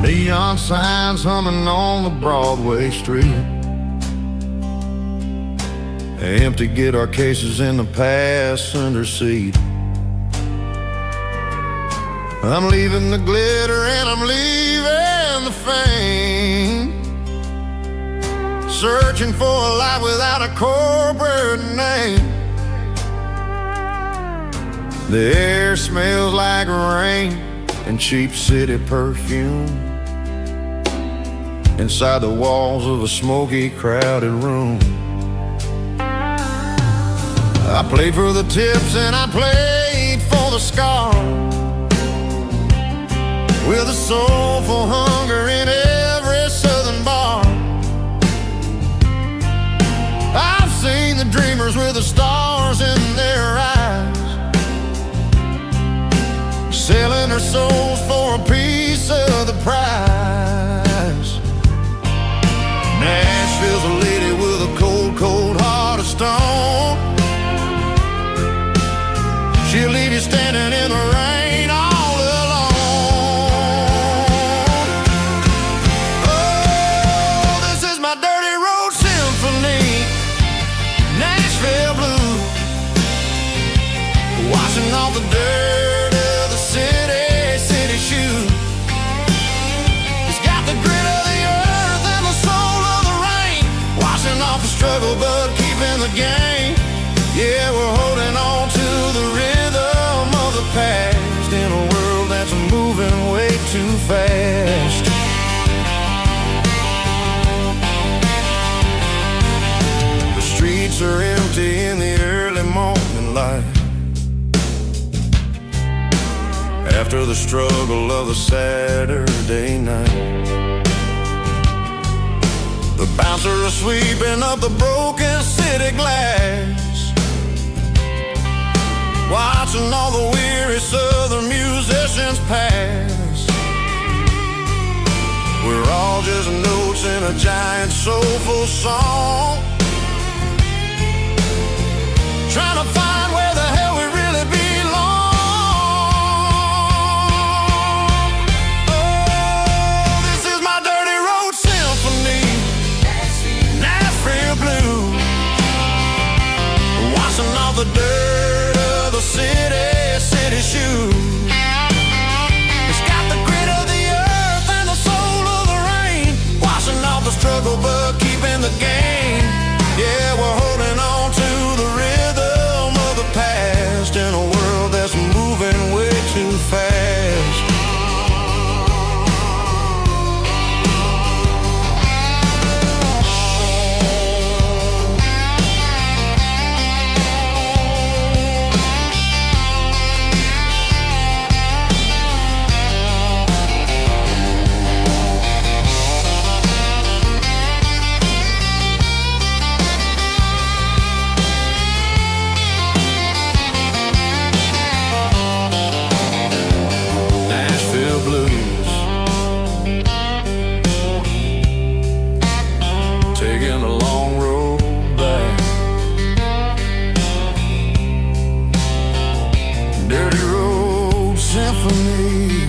Neon signs humming on the Broadway street, empty guitar cases in the passenger seat. I'm leaving the glitter and I'm leaving the fame, searching for a life without a corporate name. The air smells like rain and cheap city perfume inside the walls of a smoky, crowded room. I played for the tips and I played for the scars, with a soulful hunger in every southern bar. I've seen the dreamers with the stars in their eyes, selling their souls for a piece of the prize. Nashville's a lady with a cold, cold heart of stone. She'll leave you standing in the game. Yeah, we're holding on to the rhythm of the past in a world that's moving way too fast. The streets are empty in the early morning light, after the struggle of the Saturday night. The bouncer is sweeping up the broken city glass, watching all the weary southern musicians pass. We're all just notes in a giant soulful song, trying to find where the hell we really belong. Oh, this is my dirty road symphony, Nashville blues, washing off the dirt of the city shoes. It's got the grit of the earth and the soul of the rain, washing off the struggle but keeping the game. Yeah, we're holding on to the rhythm of the past in a world that's moving way too fast. Taking a long road back, dirty road symphony.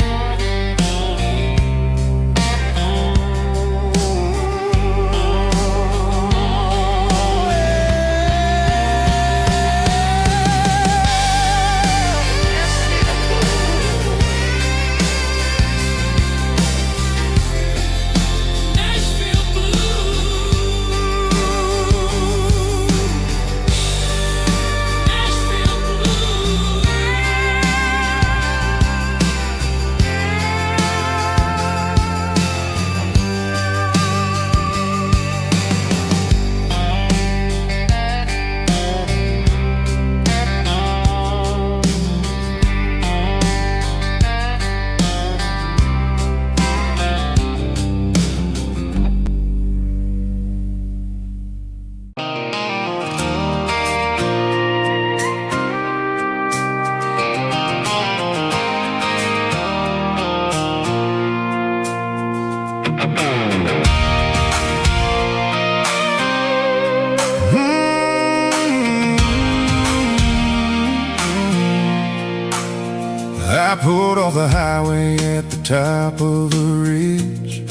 I pulled off the highway at the top of the ridge,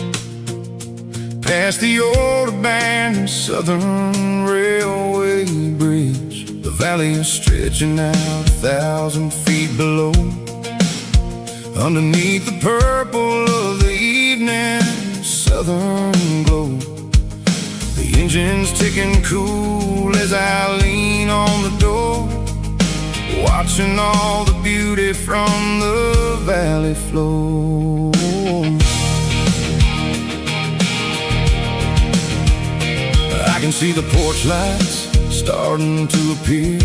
past the old abandoned southern railway bridge. The valley is stretching out 1,000 feet below, underneath the purple of the evening southern glow. The engine's ticking cool as I lean on the door, watching all the beauty from the valley flow. I can see the porch lights starting to appear,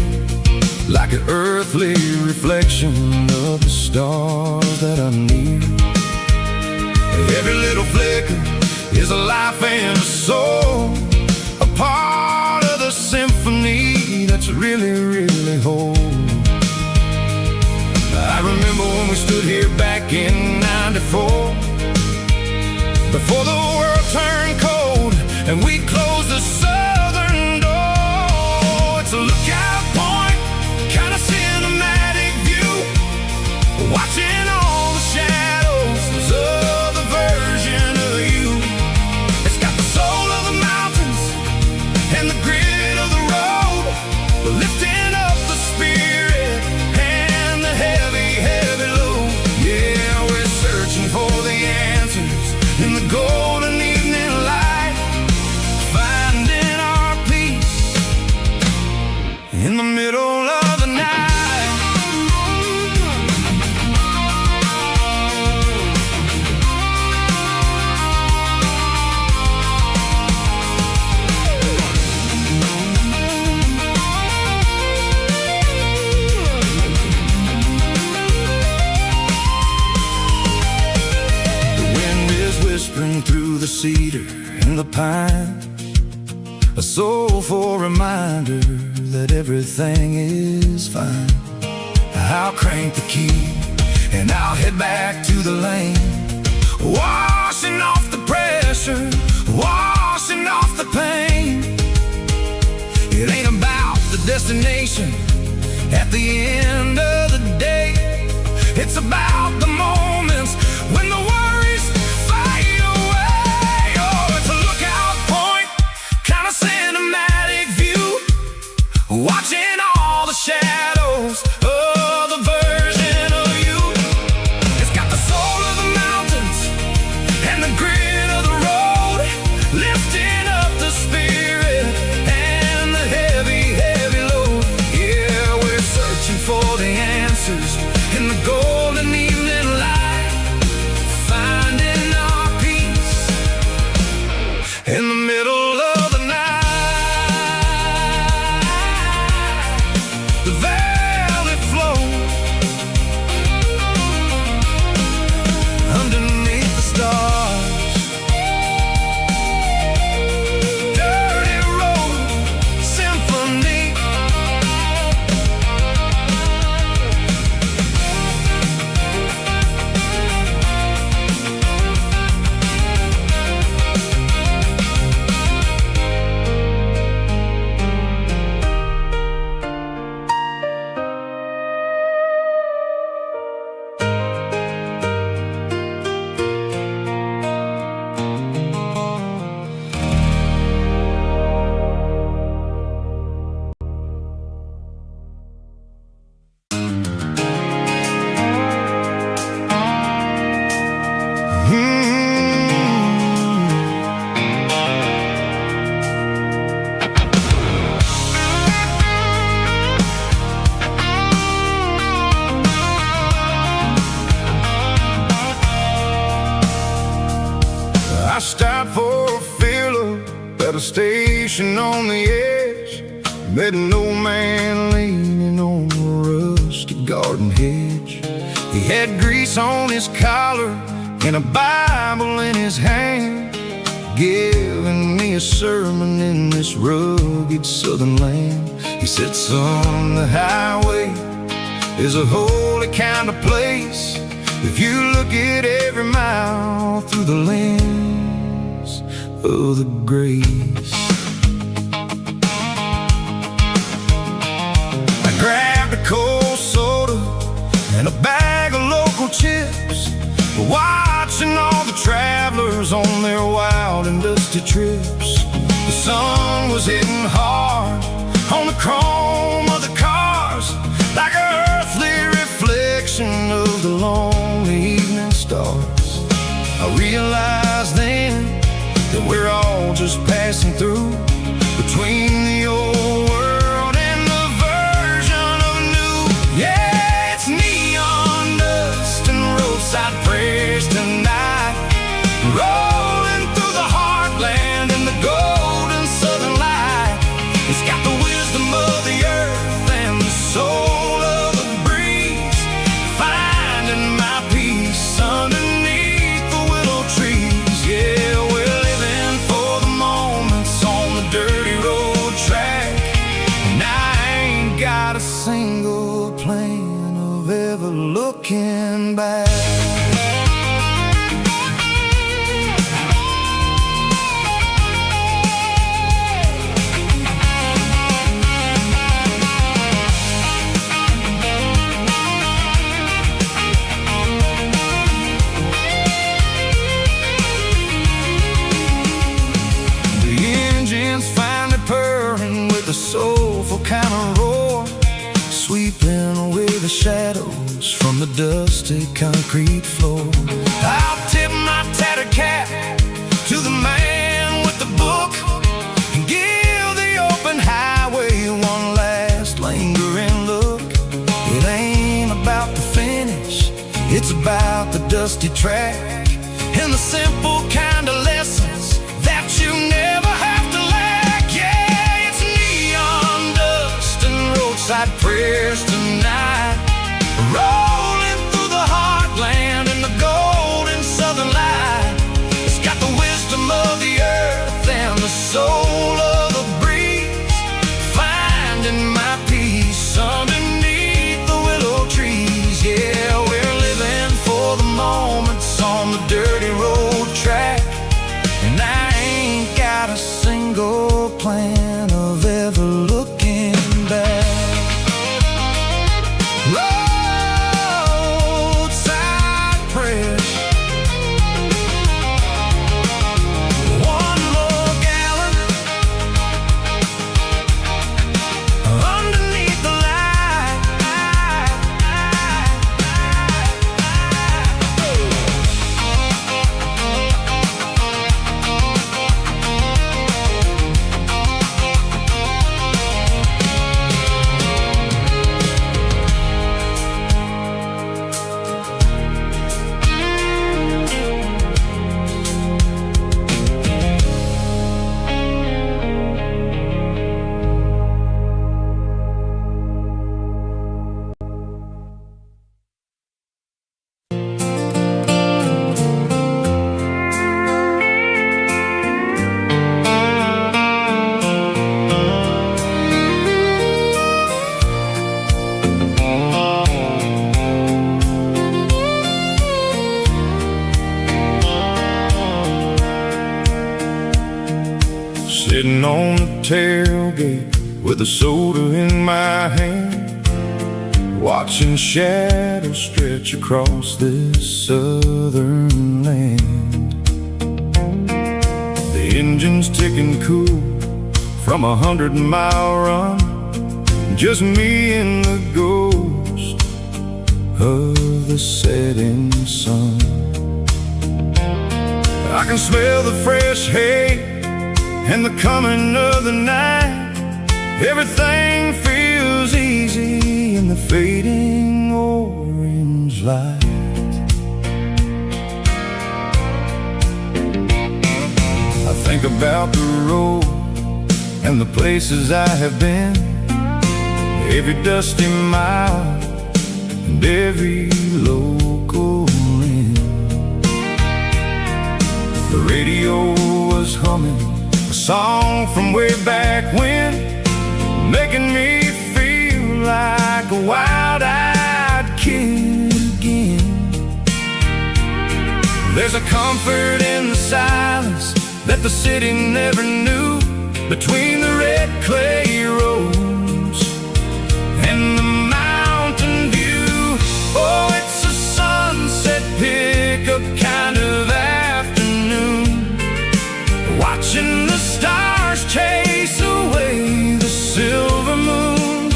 like an earthly reflection of the stars that are near. Every little flicker is a life and a soul, a part of the symphony that's really, really whole. I remember when we stood here back in '94, before the world turned cold and we closed the southern door. It's a lookout point, kind of cinematic view, watching all the shadows of the version of you. It's got the soul of the mountains and the grit of the road, lifting up the spirit and the heavy, heavy load. the cedar and the pine, a soulful reminder that everything is fine. I'll crank the key and I'll head back to the lane, washing off the pressure, washing off the pain. It ain't about the destination at the end of the day. It's about the moments when the worries fade away. Oh, it's a lookout point, kind of cinematic view, watching all the shadows of the version of you. It's got the soul of the mountains and the grit of the road, lifting up the spirit and the heavy, heavy load. Yeah, we're searching for the answers in the golden evening light, finding our peace in the middle of the night. The valley flows underneath the stars. Dirty road symphony. I stopped for a fill-up at a station on the edge. Met an old man leaning on a rusty garden hedge. He had grease on his collar and a Bible in his hand, giving me a sermon in this rugged southern land. He said, son, the highway is a holy kind of place if you look at every mile through the lens of the grace. I grabbed a cold soda and a bag of local chips, watching all the travelers on their wild and dusty trips. The sun was hitting hard on the chrome of the cars, like an earthly reflection of the lonely evening stars. I realized then that we're all just passing through, between the old world and the version of new. Yeah, it's neon dust and roadside prayers tonight, rolling through the heartland in the golden southern light. It's got the wisdom of the earth and the soul of the breeze, finding my peace underneath the willow trees. Yeah, we're living for the moments on the dirty road track, and I ain't got a single plan of ever looking back. The soulful kind of roar, sweeping away the shadows from the dusty concrete floor. I'll tip my tattered cap to the man with the book and give the open highway one last lingering look. It ain't about the finish, it's about the dusty track and the simple kind of lessons that you never have to lack. Yeah, it's neon dust and roadside prayers tonight, rolling through the heartland in the golden southern light. It's got the wisdom the dirty road track, and I ain't got a single plan of ever looking back. Roadside press, one more gallon underneath the light. Sitting on the tailgate with a soda in my hand, watching shadows stretch across this southern land. The engine's ticking cool from 100-mile run, just me and the ghost of the setting sun. I can smell the fresh hay and the coming of the night. Everything feels easy in the fading orange light. I think about the road and the places I have been, every dusty mile and every local inn. The radio was humming a song from way back when, making me feel like a wild-eyed kid again. There's a comfort in the silence that the city never knew, between the red clay roads and the mountain view. Oh, it's a sunset pickup kind of afternoon, watching the stars chase away the silver moon.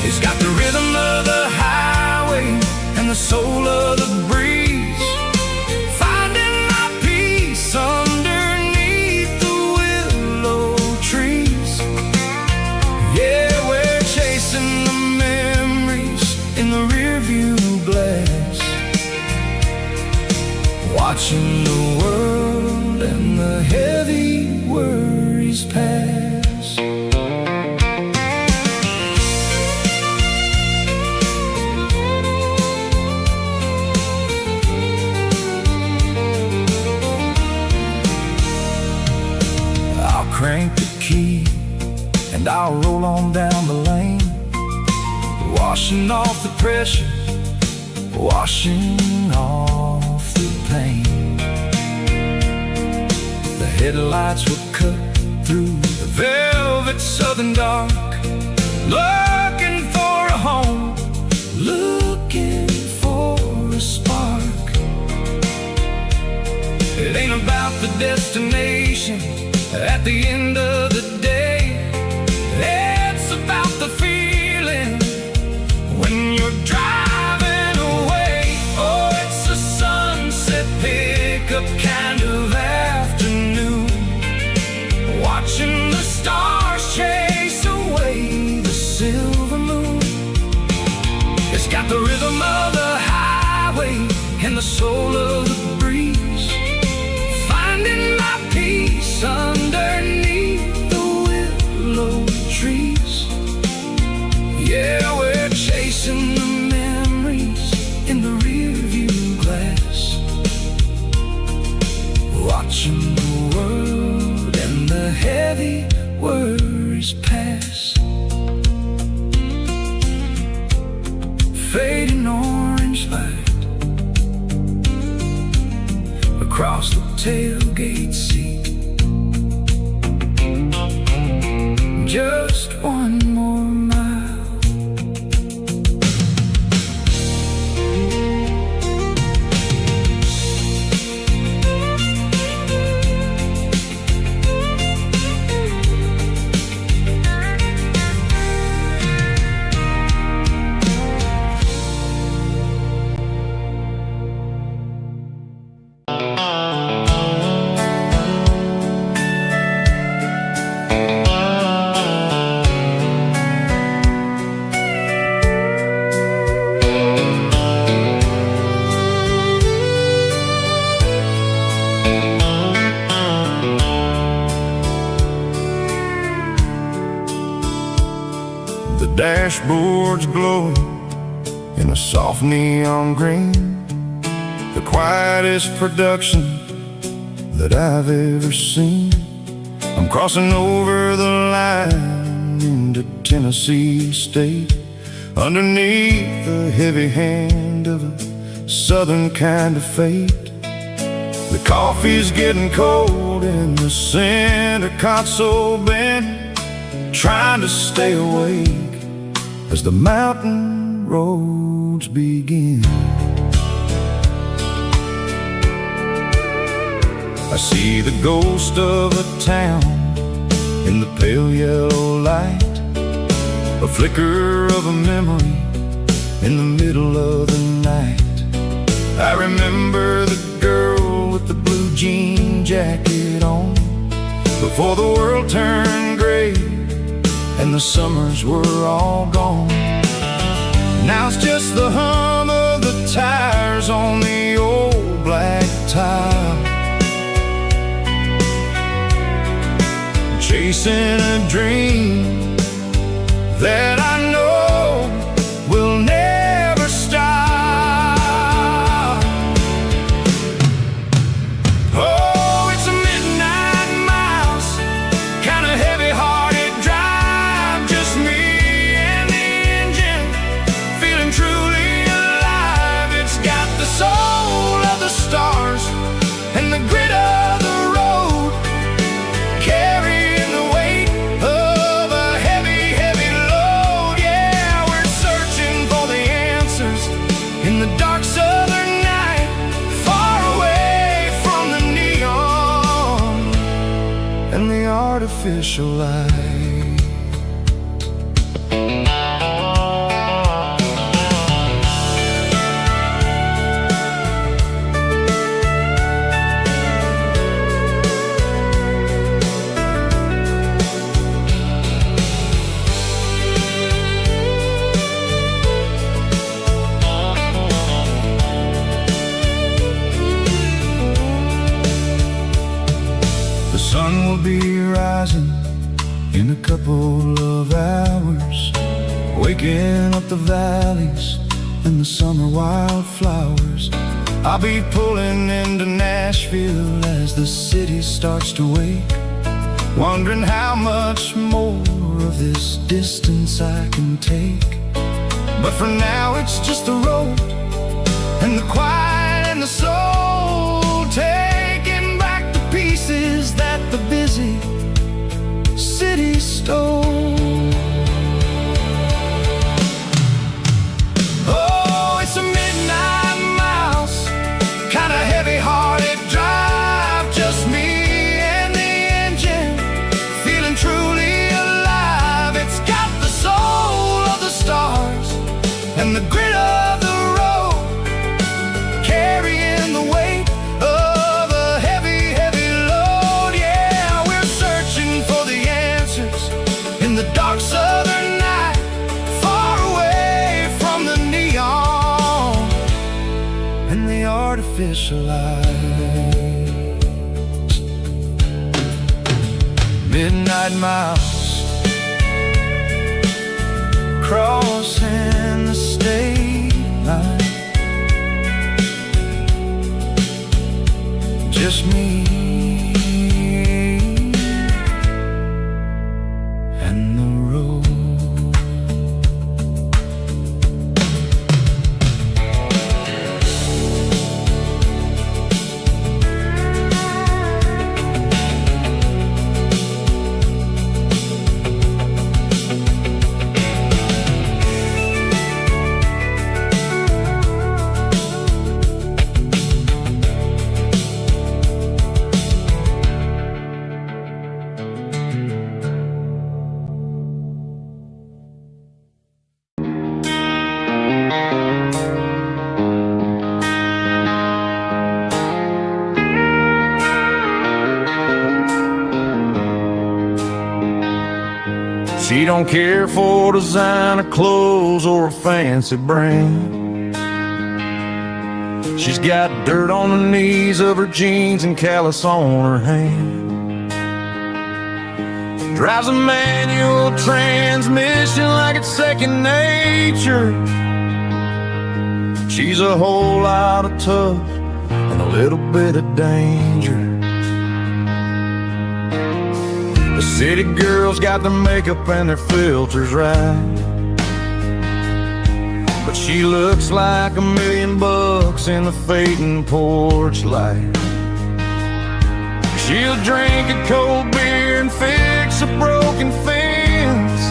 It's got the rhythm of the highway and the soul of the breeze, finding my peace underneath the willow trees. Yeah, we're chasing the memories in the rearview glass, watching the world and the heavy worries pass. I'll crank the key and I'll roll on down the lane, washing off the pressure, washing off the pain. The headlights will cut through the velvet southern dark, looking for a home, looking for a spark. It ain't about the destination at the end of the day, it's about the feeling when you're driving away. Oh, it's a sunset pickup kind of afternoon, watching the stars chase away the silver moon. It's got the rhythm of the highway and the soul of the breeze, finding my peace underneath the willow trees. Yeah, we're chasing the memories in the rearview glass, watching the world and the heavy worries pass. Fading orange light, across the tailgate seat. Just one more mile. The dashboard's glowing in a soft neon green, the quietest production that I've ever seen. I'm crossing over the line into Tennessee State, underneath the heavy hand of a southern kind of fate. The coffee's getting cold in the center console bin, trying to stay awake as the mountain roads begin. I see the ghost of a town in the pale yellow light, a flicker of a memory in the middle of the night. I remember the girl with the blue jean jacket on, before the world turned gray and the summers were all gone. Now it's just the hum of the tires on the old black tile, chasing a dream that I know will never stop. Oh, it's a midnight miles, kind of heavy-hearted drive, just me and the engine, feeling truly alive. It's got the soul of the stars and the grit of the road, carrying the weight of a heavy, heavy load. Yeah, we're searching for the answers in the dark southern night, far away from the neon and the artificial light. The sun will be rising in a couple of hours, waking up the valleys and the summer wildflowers. I'll be pulling into Nashville as the city starts to wake, wondering how much more of this distance I can take. But for now it's just the road and the quiet and the soul, taking back the pieces that the busy city stole. Oh, it's a midnight miles, kind of heavy-hearted drive, just me and the engine, feeling truly alive. It's got the soul of the stars and the grit of the road, carrying the weight of a heavy, heavy load. Yeah, we're searching for the answers in the dark southern night, far away from the neon and the artificial lights. Midnight miles, crossing the state line, just me and the road. She don't care for designer clothes or a fancy brand. She's got dirt on the knees of her jeans and callus on her hand. Drives a manual transmission like it's second nature. She's a whole lot of tough and a little bit of danger. The city girls got their makeup and their filters right, but she looks like $1,000,000 in the fading porch light. She'll drink a cold beer and fix a broken fence.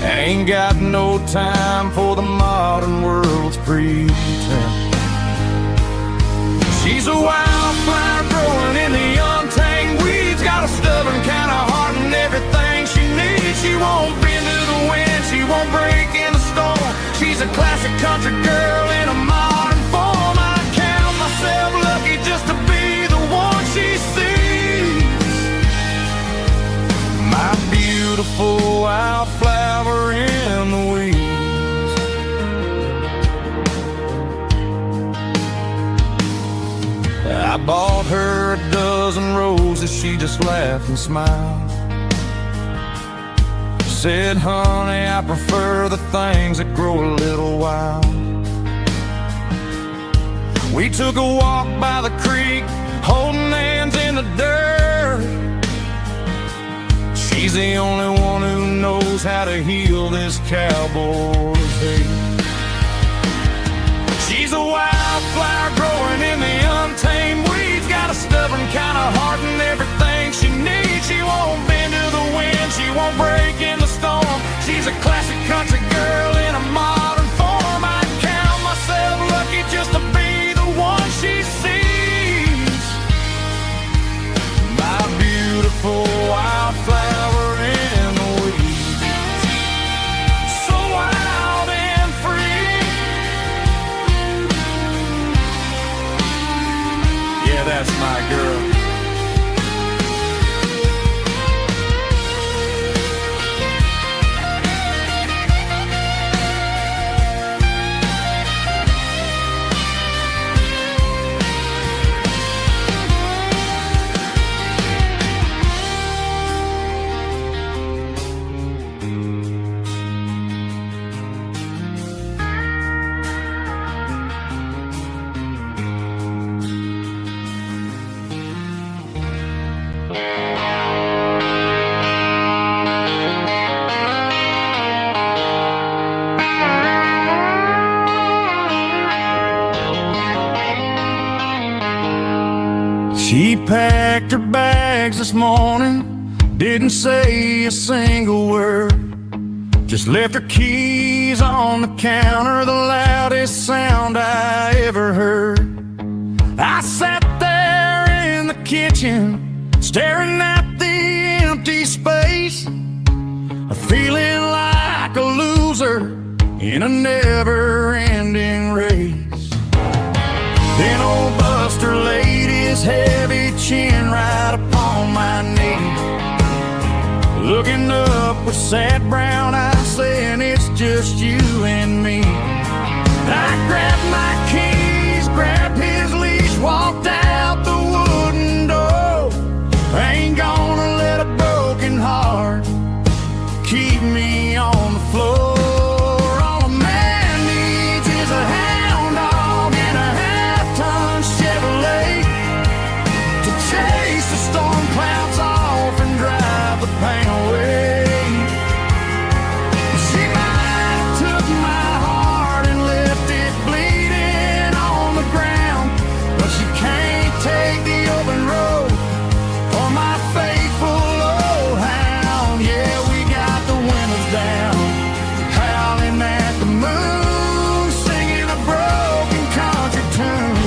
Ain't got no time for the modern world's pretense. She's a wildflower growing in the untamed weeds. Got a stubborn kind of heart and everything she needs. She won't bend to the wind, she won't break in the storm. She's a classic country girl in a modern form. I count myself lucky just to be the one she sees. My beautiful wildflower in the weeds. I bought her a dozen roses, she just laughed and smiled. Said, honey, I prefer the things that grow a little wild. We took a walk by the creek, holding hands in the dirt. She's the only one who knows how to heal this cowboy's hate. She's a wildflower growing in the untamed weeds. Got a stubborn kind of heart and everything she needs. She won't bend to the wind, she won't break in the storm. She's a classic country girl in a modern form. I count myself lucky just to be the one she sees. My beautiful wildflower in the weeds. So wild and free. Yeah, that's my girl. She packed her bags this morning, didn't say a single word. Just left her keys on the counter, the loudest sound I ever heard. I sat there in the kitchen, staring at the empty space, feeling like a loser in a never-ending race. Then old Buster laid his heavy chin right upon my knee, looking up with sad brown eyes, saying it's just you and me. I grabbed my keys, grabbed his leash, walked out the wooden door. I ain't gonna let a broken heart keep me on the floor. All a man needs is a hound dog and a half-ton Chevrolet to chase the storm clouds off and drive the pain away. She might have took my heart and left it bleeding on the ground, but she can't take the open road for my faithful old hound. Yeah, we got the windows down, howling at the moon, singing a broken country tune.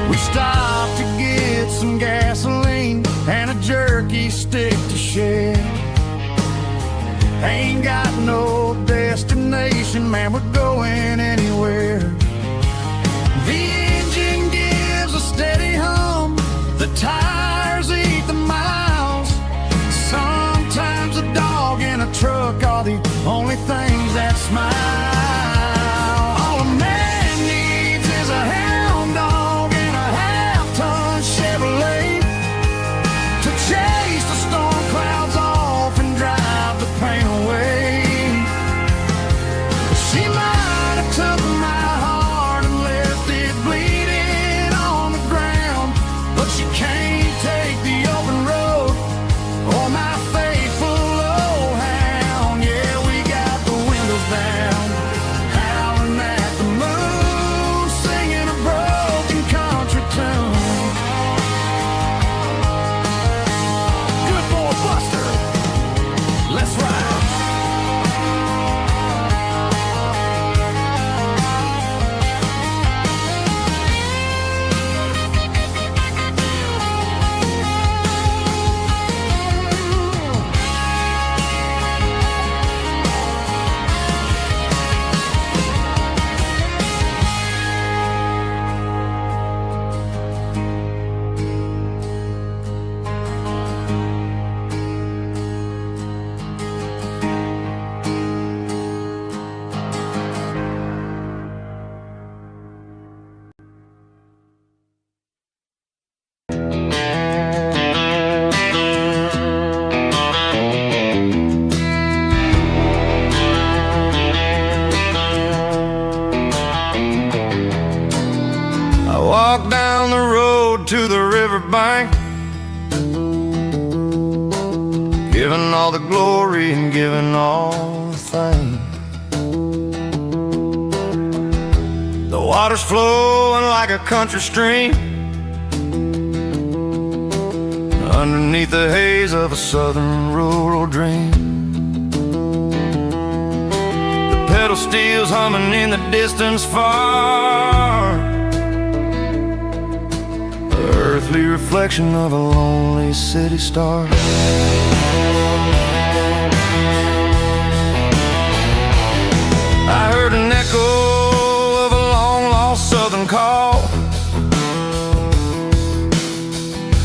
We stopped to get some gasoline and a jerky stick to share. Ain't got no destination, man, we're going anywhere. The engine gives a steady hum the only things that smile. All a man needs is a hound dog and a half-ton Chevrolet to chase the storm clouds off and drive the pain away. She might have took my heart and left it bleeding on the ground, but she can't take the open road or my faithful old hound. Yeah, we got the windows down, howling at the moon, singing a broken country tune. Good boy Buster, let's ride. I walk down the road to the riverbank, giving all the glory and giving all the thanks. The water's flowing like a country stream underneath the haze of a southern rural dream. The pedal steel's humming in the distance far, the earthly reflection of a lonely city star. I heard an echo of a long-lost southern call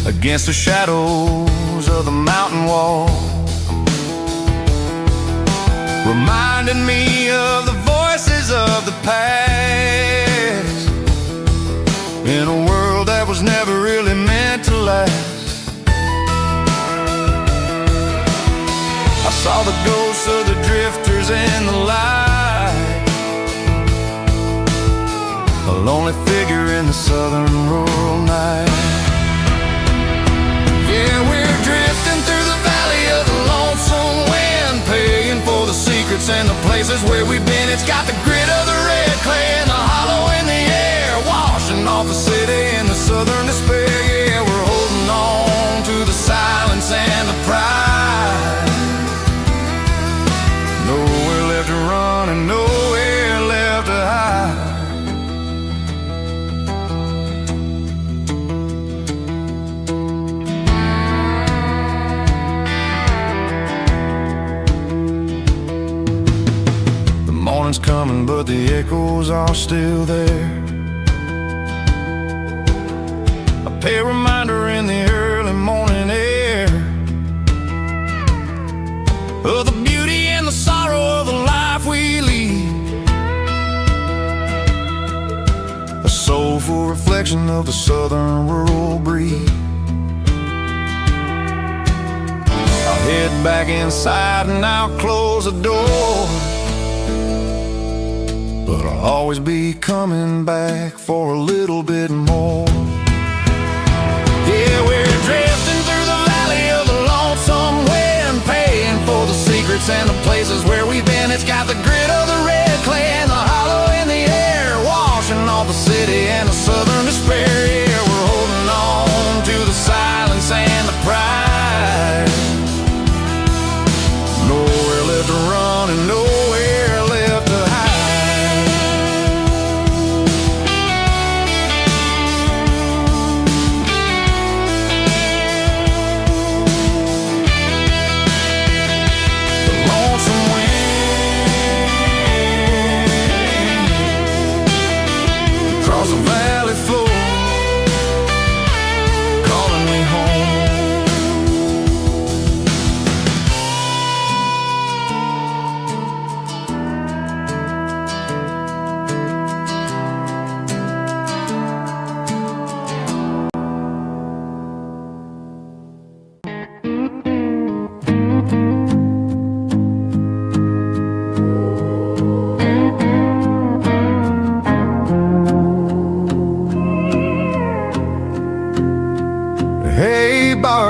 against the shadows of the mountain wall, reminding me of the voices of the past in a world that was never really meant to last. I saw the ghosts of the drifters in the light, a lonely figure in the southern rural night. Yeah, we're drifting through the valley of the lonesome wind, paying for the secrets and the places where we've been. It's got the grit of the red clay and the hollow in the air, washing off the city and the southern despair. Yeah, we're holding on to the silence and the pride. Nowhere left to run and nowhere left to hide. The morning's coming, but the echoes are still there. A pale reminder in the early morning air of the beauty and the sorrow of the life we lead, a soulful reflection of the southern rural breed. I'll head back inside and I'll close the door, but I'll always be coming back for a little bit more. Yeah, we're drifting through the valley of the lonesome wind, paying for the secrets and the places where we've been. It's got the grit of the red clay and the hollow in the air, washing off the city and the southern despair. Yeah, we're holding on to the silence and the pride. Nowhere left to run and nowhere left to hide. The lonesome wind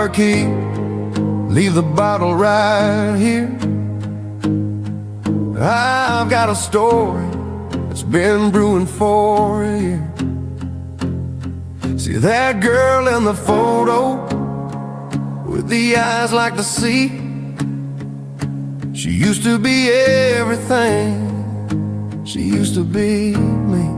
car key, leave the bottle right here. I've got a story that's been brewing for a year. See that girl in the photo with the eyes like the sea? She used to be everything, she used to be me.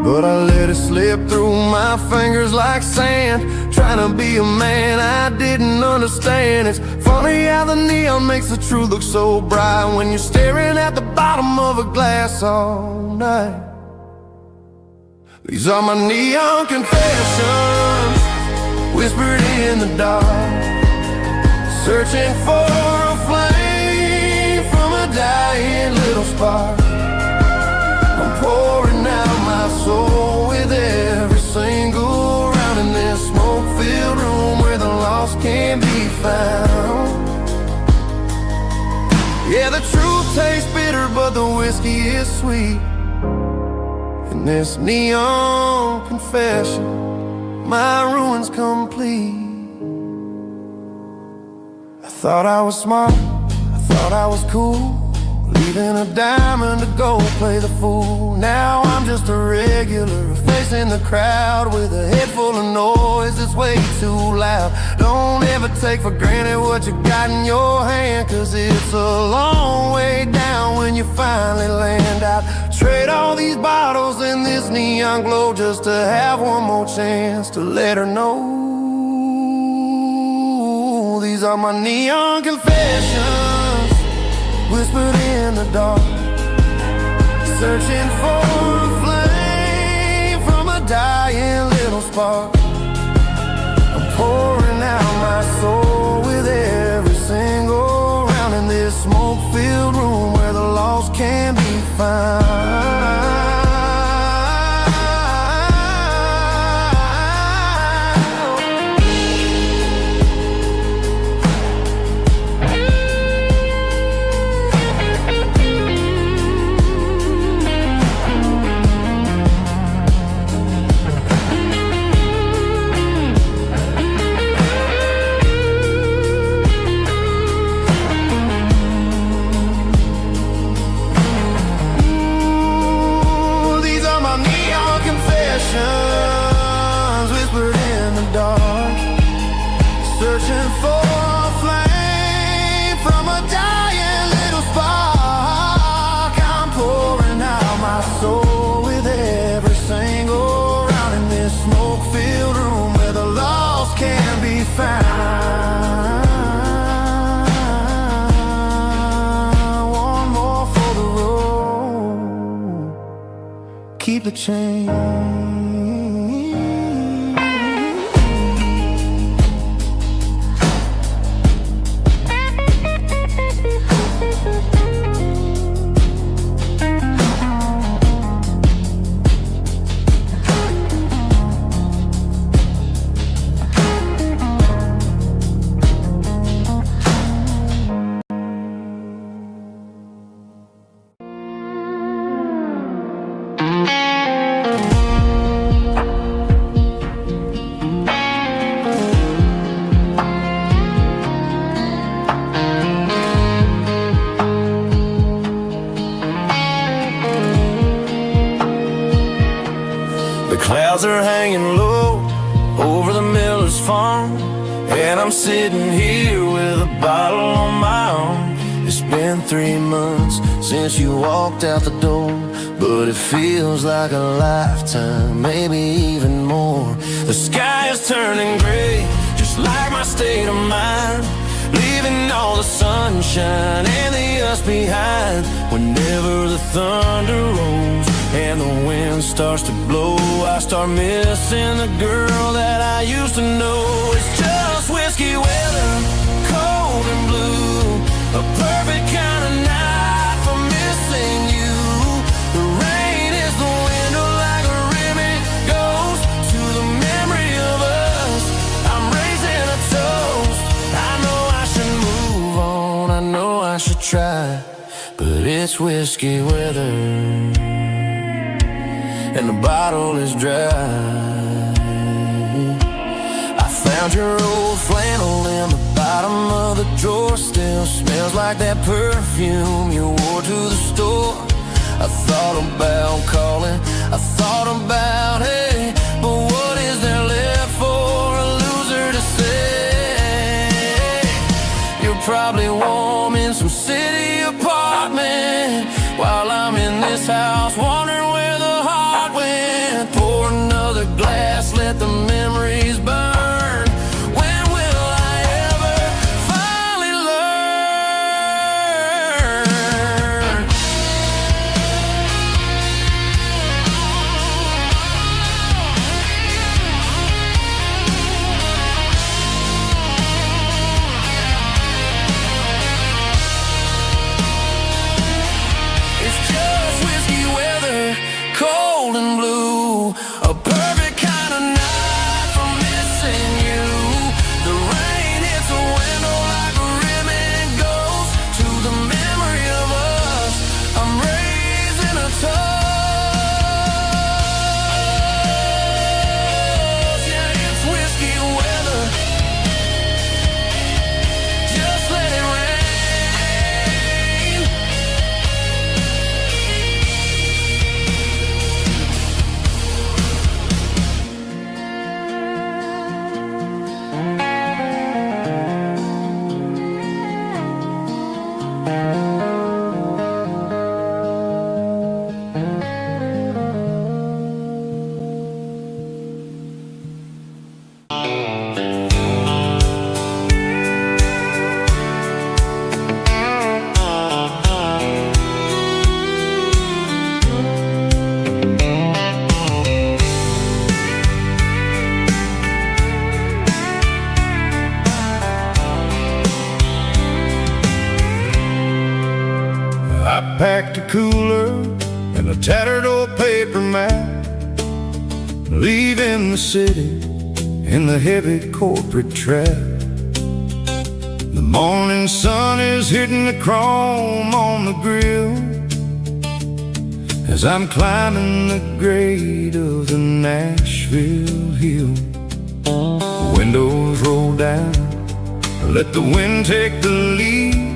But I let it slip through my fingers like sand, trying to be a man I didn't understand. It's funny how the neon makes the truth look so bright when you're staring at the bottom of a glass all night. These are my neon confessions, whispered in the dark, searching for a flame from a dying little spark. I'm pouring out my soul with every single round in this smoke-filled room where the lost can't be found. Yeah, the truth tastes bitter, but the whiskey is sweet. In this neon confession, my ruin's complete. I thought I was smart, I thought I was cool, leaving a diamond to go play the fool. Now I'm just a regular, facing the crowd with a head full of noise that's way too loud. Don't ever take for granted what you got in your hand, cause it's a long way down when you finally land out. Trade all these bottles and this neon glow just to have one more chance to let her know. These are my neon confessions, whispered in the dark, searching for a flame from a dying little spark. I'm pouring out my soul with every single round in this smoke-filled room where the lost can be found. Whispered in the dark, searching for a flame from a dying little spark. I'm pouring out my soul with every single round in this smoke-filled room where the lost can be found. One more for the road, keep the change. Clouds are hanging low over the miller's farm, and I'm sitting here with a bottle on my arm. It's been 3 months since you walked out the door, but it feels like a lifetime, maybe even more. The sky is turning gray, just like my state of mind, leaving all the sunshine and the us behind. Whenever the thunder rolls and the wind starts to blow, I start missing the girl that I used to know. It's just whiskey weather, cold and blue, a perfect kind of night for missing you. The rain is the window like a ribbon goes to the memory of us. I'm raising a toast. I know I should move on, I know I should try, but it's whiskey weather and the bottle is dry. I Found your old flannel in the bottom of the drawer. Still smells like that perfume you wore to the store. I thought about calling, I thought about, hey, but what is there left for a loser to say? You're probably warm in some city apartment, while I'm in this house wondering where the heart went. Pour another glass, let the memories burn. When will I ever finally learn? It's just whiskey weather, cold and blue, a perfect kind of night for missing you. The rain hits a window like a ribbon goes to the memory of us. I'm raising a toast. Yeah, it's whiskey weather. Just let it rain. I packed a cooler and a tattered old paper map, leaving the city in the heavy corporate trap. The morning sun is hitting the chrome on the grill as I'm climbing the grade of the Nashville hill. The windows roll down, let the wind take the lead,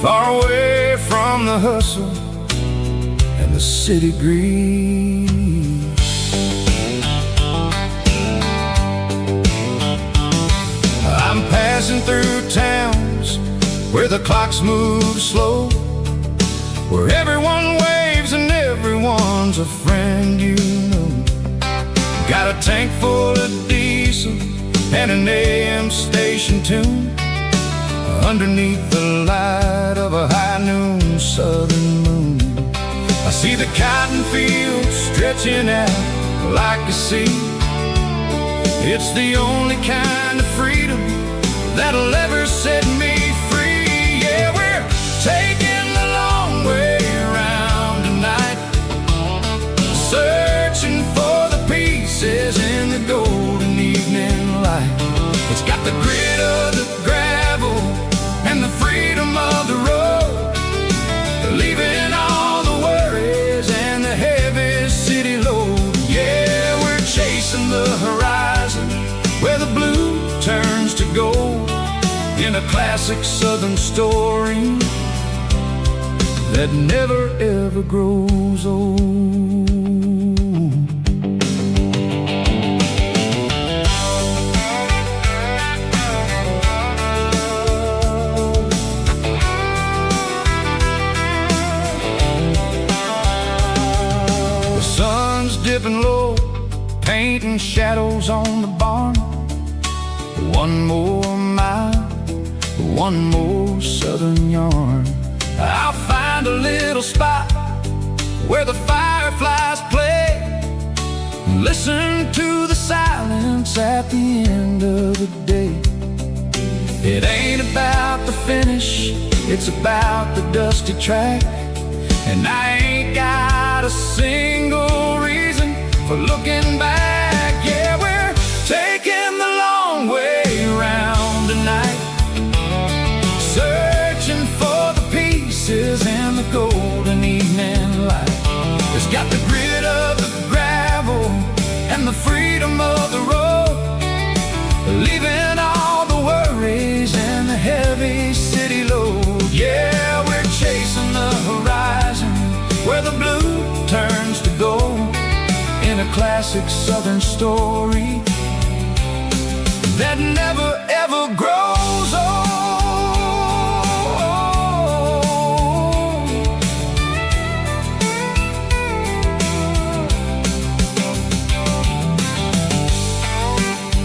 far away from the hustle and the city breeze. I'm passing through towns where the clocks move slow, where everyone waves and everyone's a friend you know. Got a tank full of diesel and an AM station tune underneath the light of a high noon southern moon. I see the cotton fields stretching out like a sea. It's the only kind of freedom that'll ever set me free. Yeah, we're taking the long way around tonight, searching for the pieces in the golden evening light. It's got the grit of the gravel and the freedom of the road, leaving all the worries and the heavy city load. Yeah, we're chasing the horizon where the blue turns to gold, in a classic southern story that never ever grows old. Dipping low, painting shadows on the barn. One more mile, one more southern yarn. I'll find a little spot where the fireflies play, listen to the silence at the end of the day. It ain't about the finish, it's about the dusty track. And I ain't got a single reason for looking back. Yeah, we're taking the long way around tonight, searching for the pieces in the golden evening light. It's got the grit of the gravel and the freedom of the road, leaving classic Southern story that never ever grows old.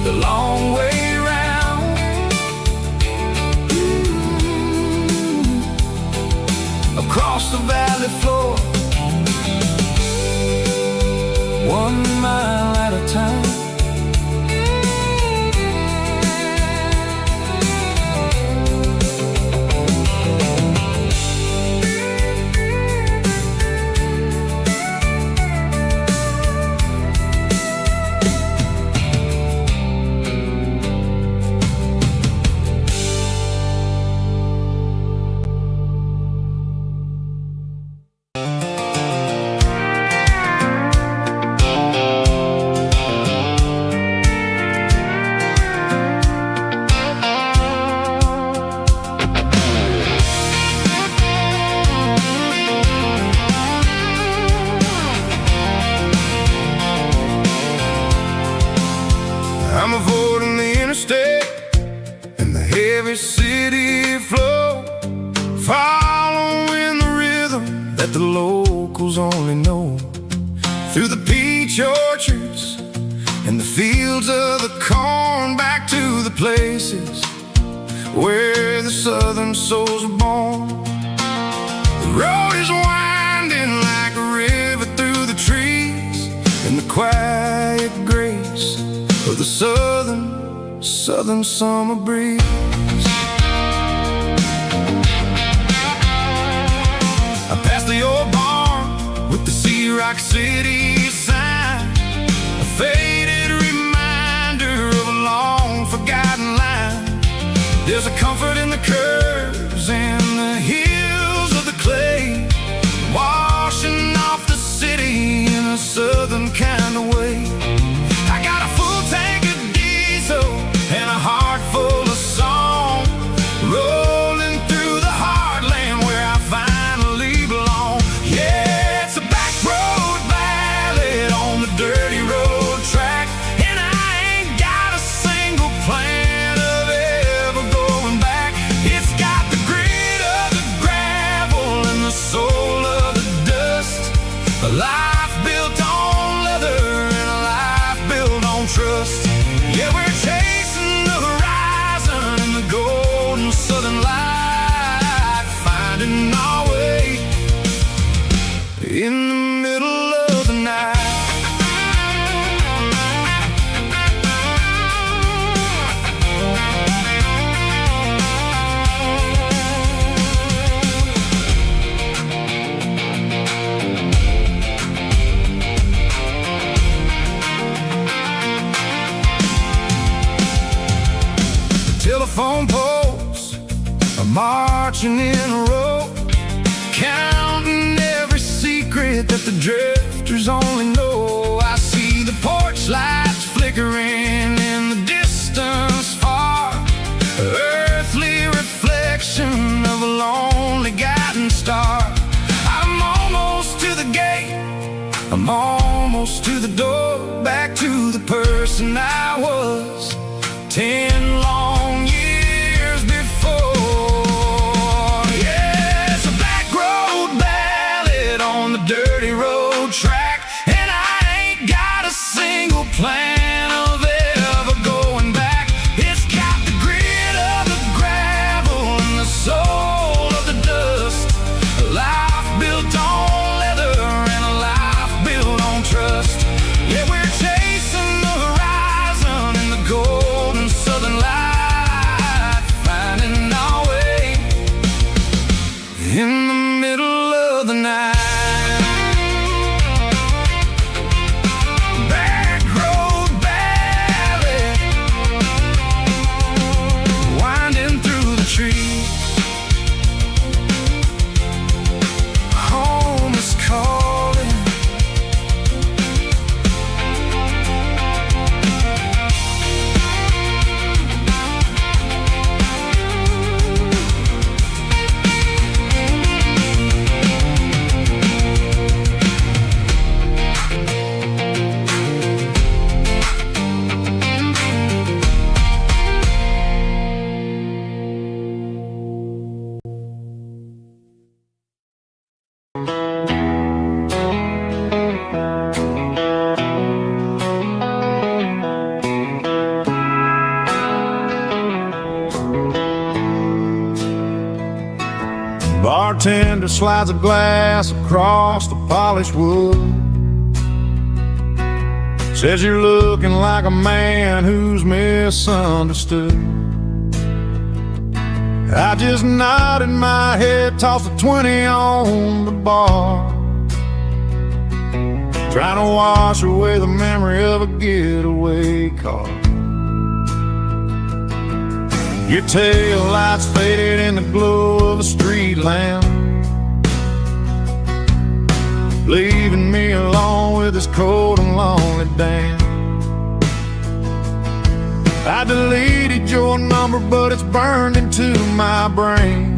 The long way round, across the valley floor, 1 mile at a time. I'm avoiding the interstate and the heavy city flow, following the rhythm that the locals only know. Through the peach orchards and the fields of the corn, back to the places where the southern souls are born. The road is winding like a river through the trees, and the quiet grace of the southern summer breeze. I passed the old barn with the Sea Rock City sign, a faded reminder of a long forgotten line. There's a comfort in the curves and the hills of the clay, washing off the city in a southern kind of way. I got a full tank of diesel and a heart full of song, rolling through the heartland where I finally belong. Yeah, it's a back road ballad on the dirty road track, and I ain't got a single plan of ever going back. It's got the grit of the gravel and the soul of the dust, a life built on leather and a life built on trust. Yeah, we're chasing the horizon in the golden southern light, finding our way in the middle of the night. Telephone poles are marching in a row, counting every secret that the drifters only know. I see the porch lights flickering in the distance far, earthly reflection of a lonely guiding star. I'm almost to the gate, I'm almost to the door, back to the person I was 10 long years before. Yeah, it's a back road ballad on the dirty road track, and I ain't got a single plan of ever going back. It's got the grit of the gravel and the soul of the dust, a life built on leather and a life built on trust. Yeah, we're chasing the horizon in the golden southern light, finding our way in the middle of the night. Back road ballad, winding through the trees. Home is calling. Bartender slides a glass across the polished wood. Says you're looking like a man who's misunderstood. I just nodded my head, tossed a 20 on the bar, trying to wash away the memory of a getaway car. Your tail lights faded in the glow of a street lamp, leaving me alone with this cold and lonely damn. I deleted your number, but it's burned into my brain.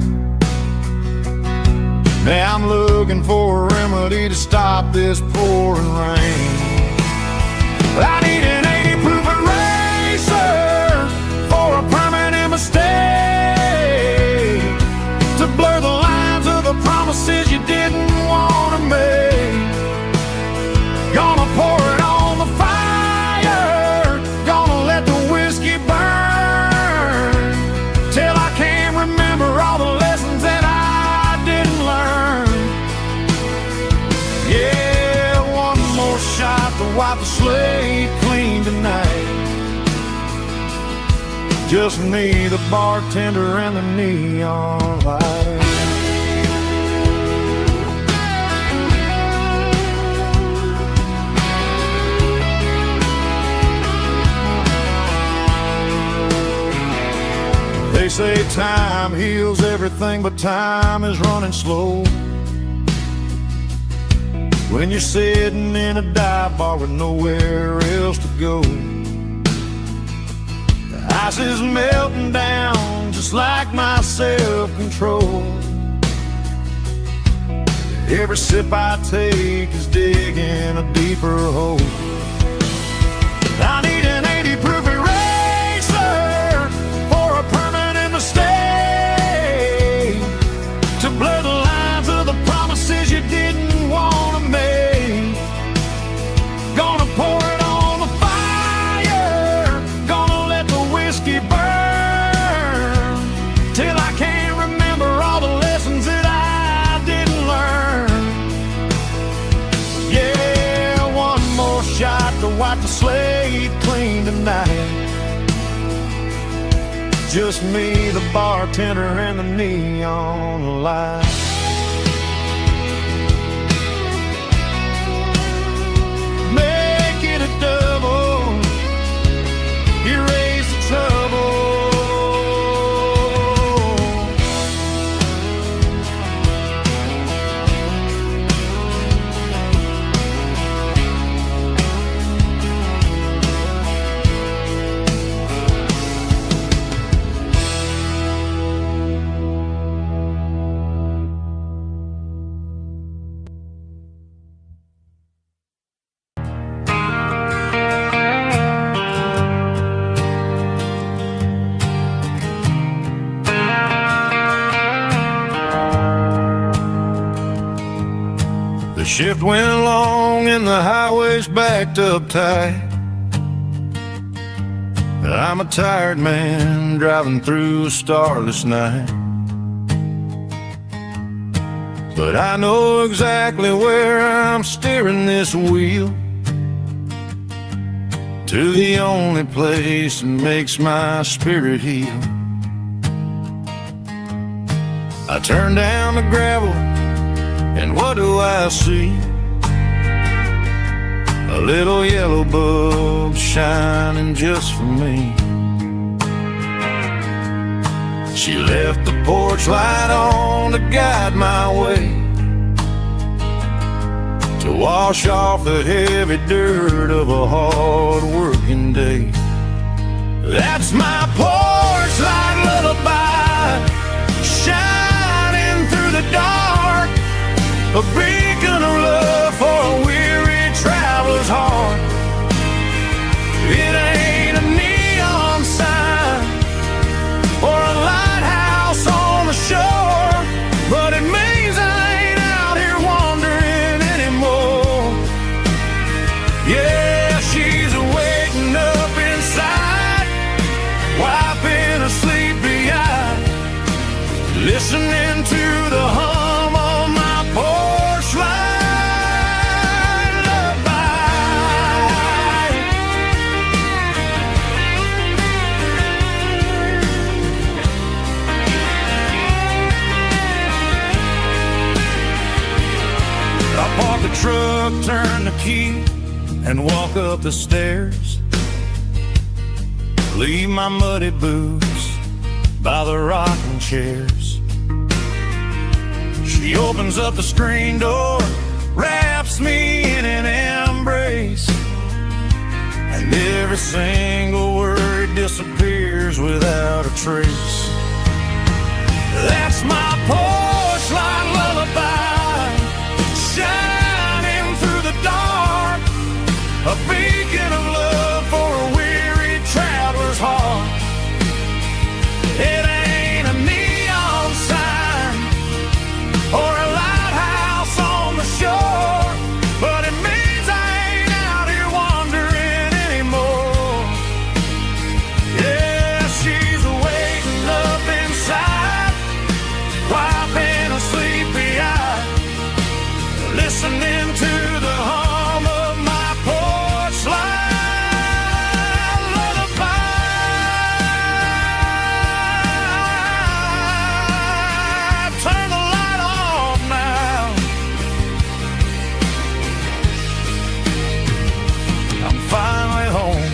Now I'm looking for a remedy to stop this pouring rain. I need an 80 proof eraser for a permanent mistake, to blur the lines of the promises you didn't want to make. Gonna pour it on the fire, gonna let the whiskey burn, till I can't remember all the lessons that I didn't learn. Yeah, one more shot to wipe the slate clean tonight. Just me, the bartender, and the neon light. They say time heals everything, but time is running slow when you're sitting in a dive bar with nowhere else to go. The ice is melting down just like my self-control. Every sip I take is digging a deeper hole. I need an 80 proof eraser for a permanent mistake, to blur the lines of the promises you didn't want to make. Gonna pour it on the fire, gonna let the whiskey burn, till I can't remember all the lessons that I didn't learn. Yeah, one more shot to wipe the slate clean tonight. Just me, the bartender, and the neon light. Make it a double, erase the trouble. The shift went long and the highway's backed up tight. I'm a tired man driving through a starless night, but I know exactly where I'm steering this wheel, to the only place that makes my spirit heal. I turn down the gravel, and what do I see? A little yellow bulb shining just for me. She left the porch light on to guide my way, to wash off the heavy dirt of a hard-working day. That's my porch light lullaby, shining through the dark, a beacon of love for a weary traveler's heart. It ain't a neon sign or a lighthouse on the shore, but it means I ain't out here Park the truck, turn the key, and walk up the stairs. Leave my muddy boots by the rocking chairs. She opens up the screen door, wraps me in an embrace, and every single word disappears without a trace. That's my porch light lullaby, shining through the dark, a beacon of love for a weary traveler's heart. It ain't a neon sign or a lighthouse on the shore, but it means I ain't out here wandering anymore. Yeah, she's waiting up inside, wiping a sleepy eye, listening to the hum of my porch light lullaby. Turn the light off now. I'm finally home.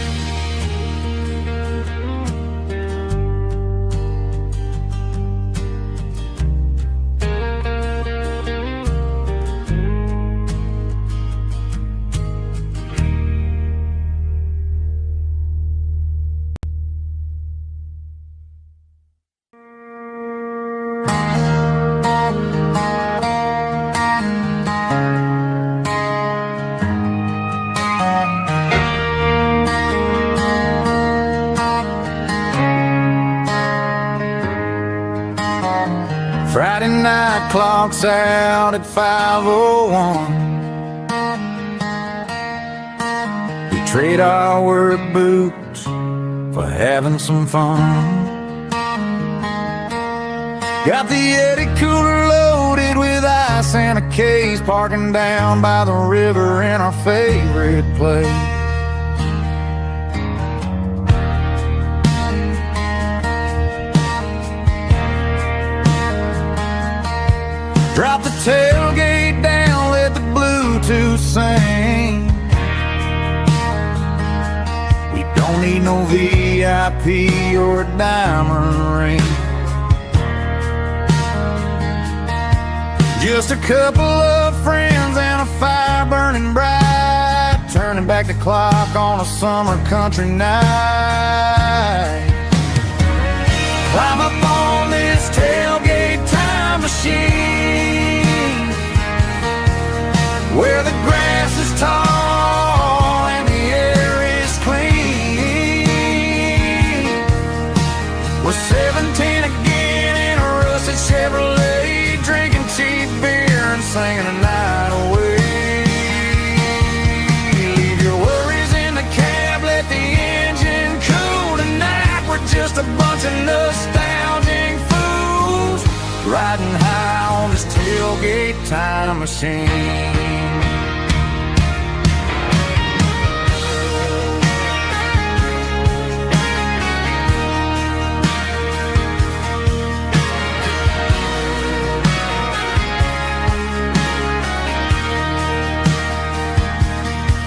Friday night clock's out at 5:01. We trade our work boots for having some fun. Got the Yeti cooler loaded with ice and a case, parking down by the river in our favorite place. Drop the tailgate down, let the Bluetooth sing. We don't need no VIP or a diamond ring. Just a couple of friends and a fire burning bright, turning back the clock on a summer country night. Climb up on this tailgate time machine, where the grass is tall and the air is clean. We're 17 again in a rusted Chevrolet, drinking cheap beer and singing the night away. Leave your worries in the cab, let the engine cool tonight. We're just a bunch of nostalgic fools, riding high on this tailgate time machine.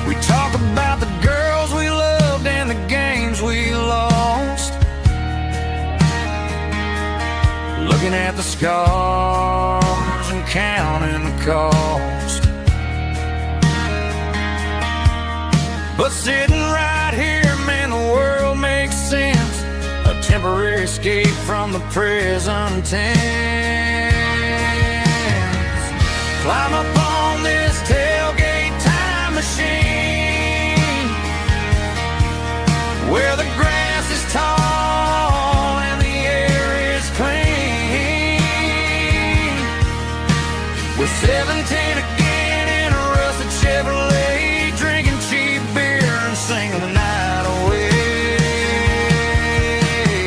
We talk about the girls we loved and the games we lost, looking at the scars and counting the cost. But sitting right here, man, the world makes sense, a temporary escape from the present tense. Climb up on this tailgate time machine, where the grass is tall and the air is clean. We're 17 again in a rusted Chevrolet, drinking cheap beer and singing the night away.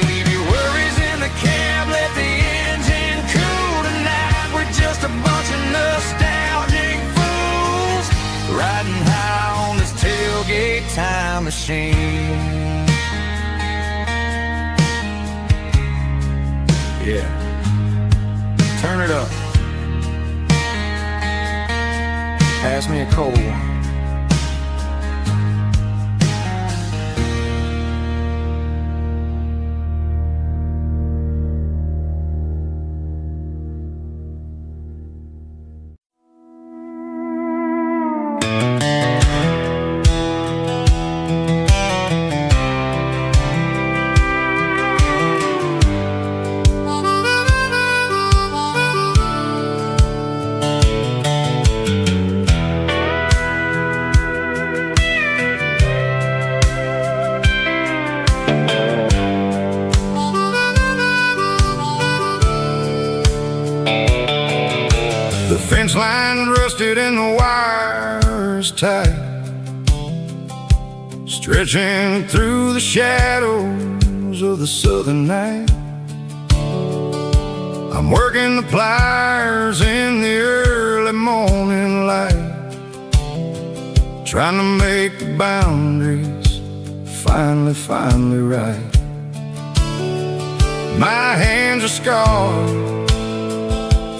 Leave your worries in the cab, let the engine cool tonight. We're just a bunch of nostalgic fools, riding high on this tailgate time machine. Yeah, turn it up. pass me a cold one. The fence line rusted and the wires tight, stretching through the shadows of the southern night. I'm working the pliers in the early morning light, trying to make the boundaries finally right. My hands are scarred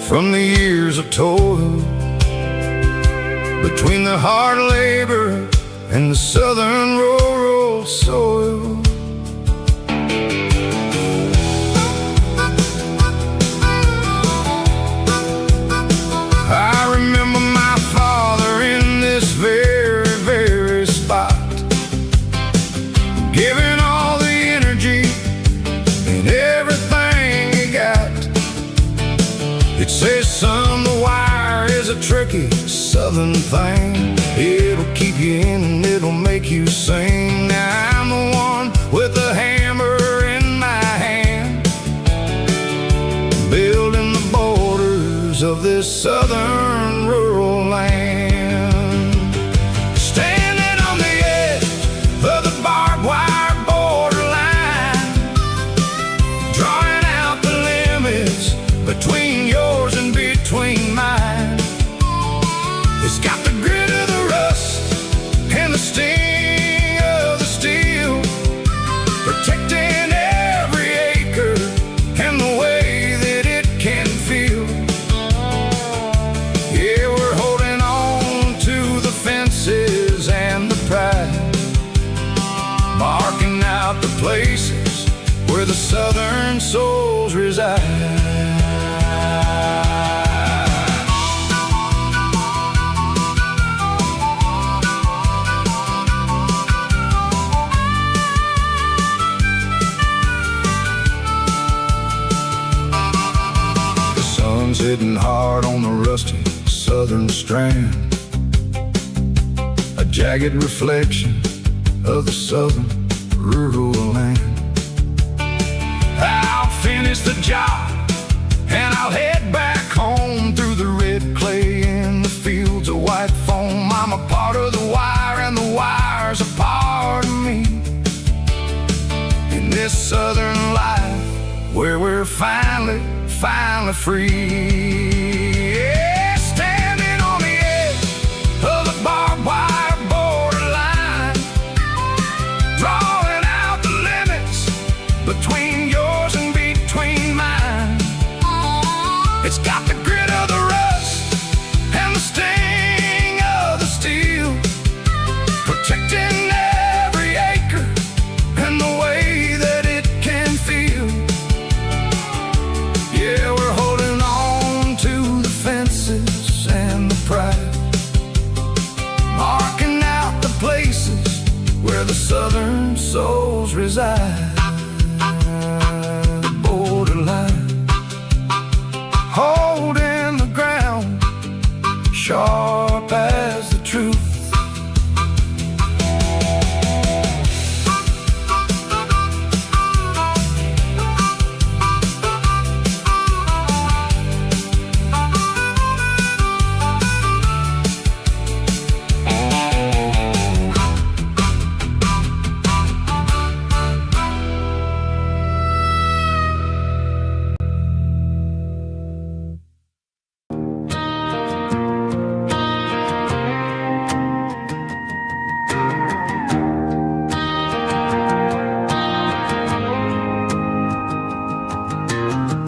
from the years of toil, between the hard labor and the southern rural soil. I remember my father in this very spot, giving all the energy and everything he got. It says, son, the wire is a tricky southern thing. It'll keep you in and it'll make you sing. Now I'm the one with the hammer in my hand, building the borders of this southern rural land. Standing on the edge of the barbed wire borderline, drawing out the limits between yours and between mine. It's got the grit of the rust and the sting of the steel, protecting every acre and the way that it can feel. Yeah, we're holding on to the fences and the pride, marking out the places where the southern souls reside. Hitting hard on the rusty southern strand, a jagged reflection of the southern rural land. I'll finish the job and I'll head back home through the red clay in the fields of white foam. I'm a part of the wire and the wire's a part of me, in this southern life where we're finally free. Yeah, standing on the edge of the barbed wire borderline, drawing out the limits between yours and between mine. It's got the grit of the rust and the sting of the steel, protecting every acre and the way that it can feel. Yeah, we're holding on to the fences and the pride, marking out the places where the southern souls reside. The borderline, holding the ground, sharp as the truth.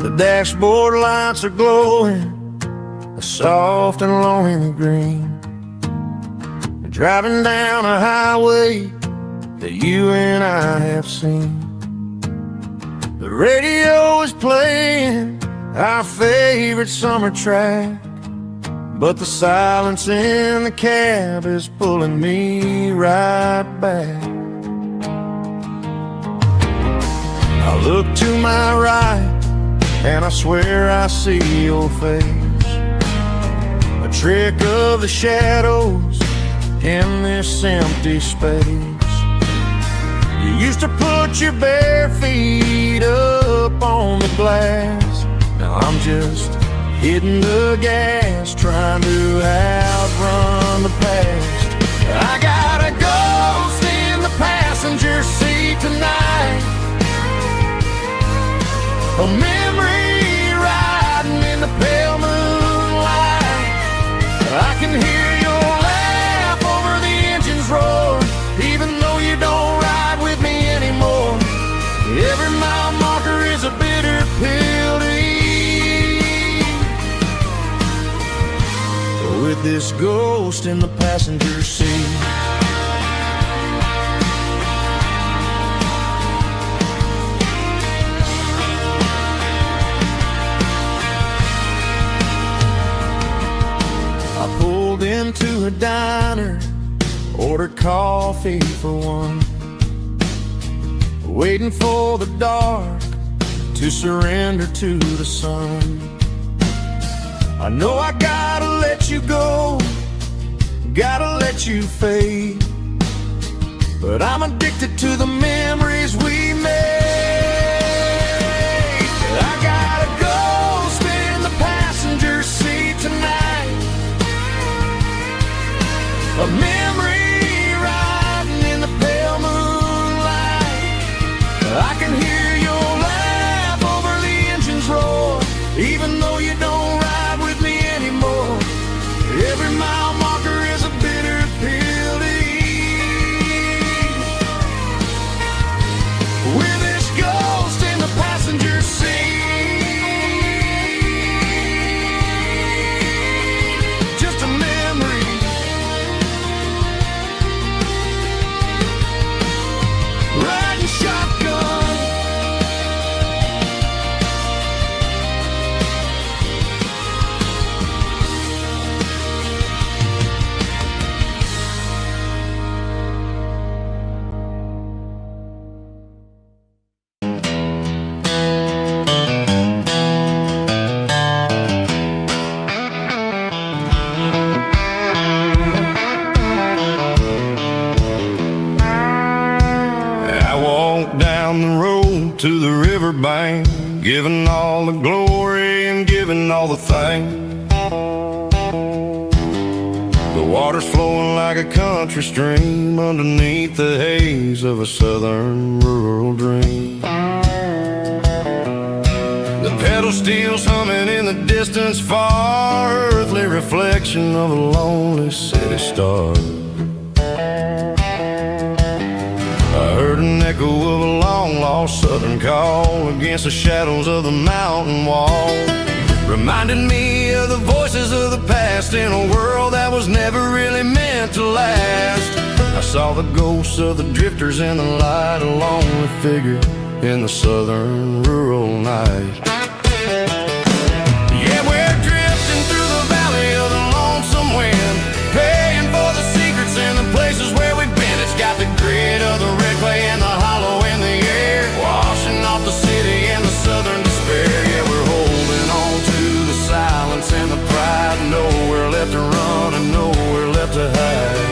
The dashboard lights are glowing a soft and lonely green. driving down a highway that you and I have seen. The radio is playing our favorite summer track, but the silence in the cab is pulling me right back. I look to my right and I swear I see your face, a trick of the shadows in this empty space. You used to put your bare feet up on the glass. Now I'm just hitting the gas, trying to outrun the past. I got a ghost in the passenger seat tonight, a memory riding in the pale moonlight. I can hear your laugh over the engine's roar, even though you don't ride with me anymore. Every mile marker is a bitter pill to eat, with this ghost in the passenger seat. I pulled into a diner, ordered coffee for one, waiting for the dark to surrender to the sun. I know I gotta let you go, gotta let you fade, but I'm addicted to the memories we made. I got a ghost in the passenger seat tonight, a memory riding in the pale moonlight. I can hear your laugh over the engine's roar, even though you don't ride with me anymore. Every mile marker is a bitter pill to eat, with this ghost in the passenger seat. Just a memory, riding shotgun. I walked down the road to the riverbank, giving all the glory and giving all the thanks. The water's flowing like a country stream underneath the haze of a southern rural dream. The pedal steel's humming in the distance far, earthly reflection of a lonely city star. I heard an echo of a long-lost southern call against the shadows of the mountain wall, reminding me of the voices of the past in a world that was never really meant to last. I saw the ghosts of the drifters in the light, a lonely figure in the southern rural night. Yeah, we're drifting through the valley of the lonesome wind, paying for the secrets and the places where we've been. It's got the grit of the red clay and the hollow in the air, washing off the city and the southern despair. Yeah, we're holding on to the silence and the pride, nowhere left to run and nowhere left to hide.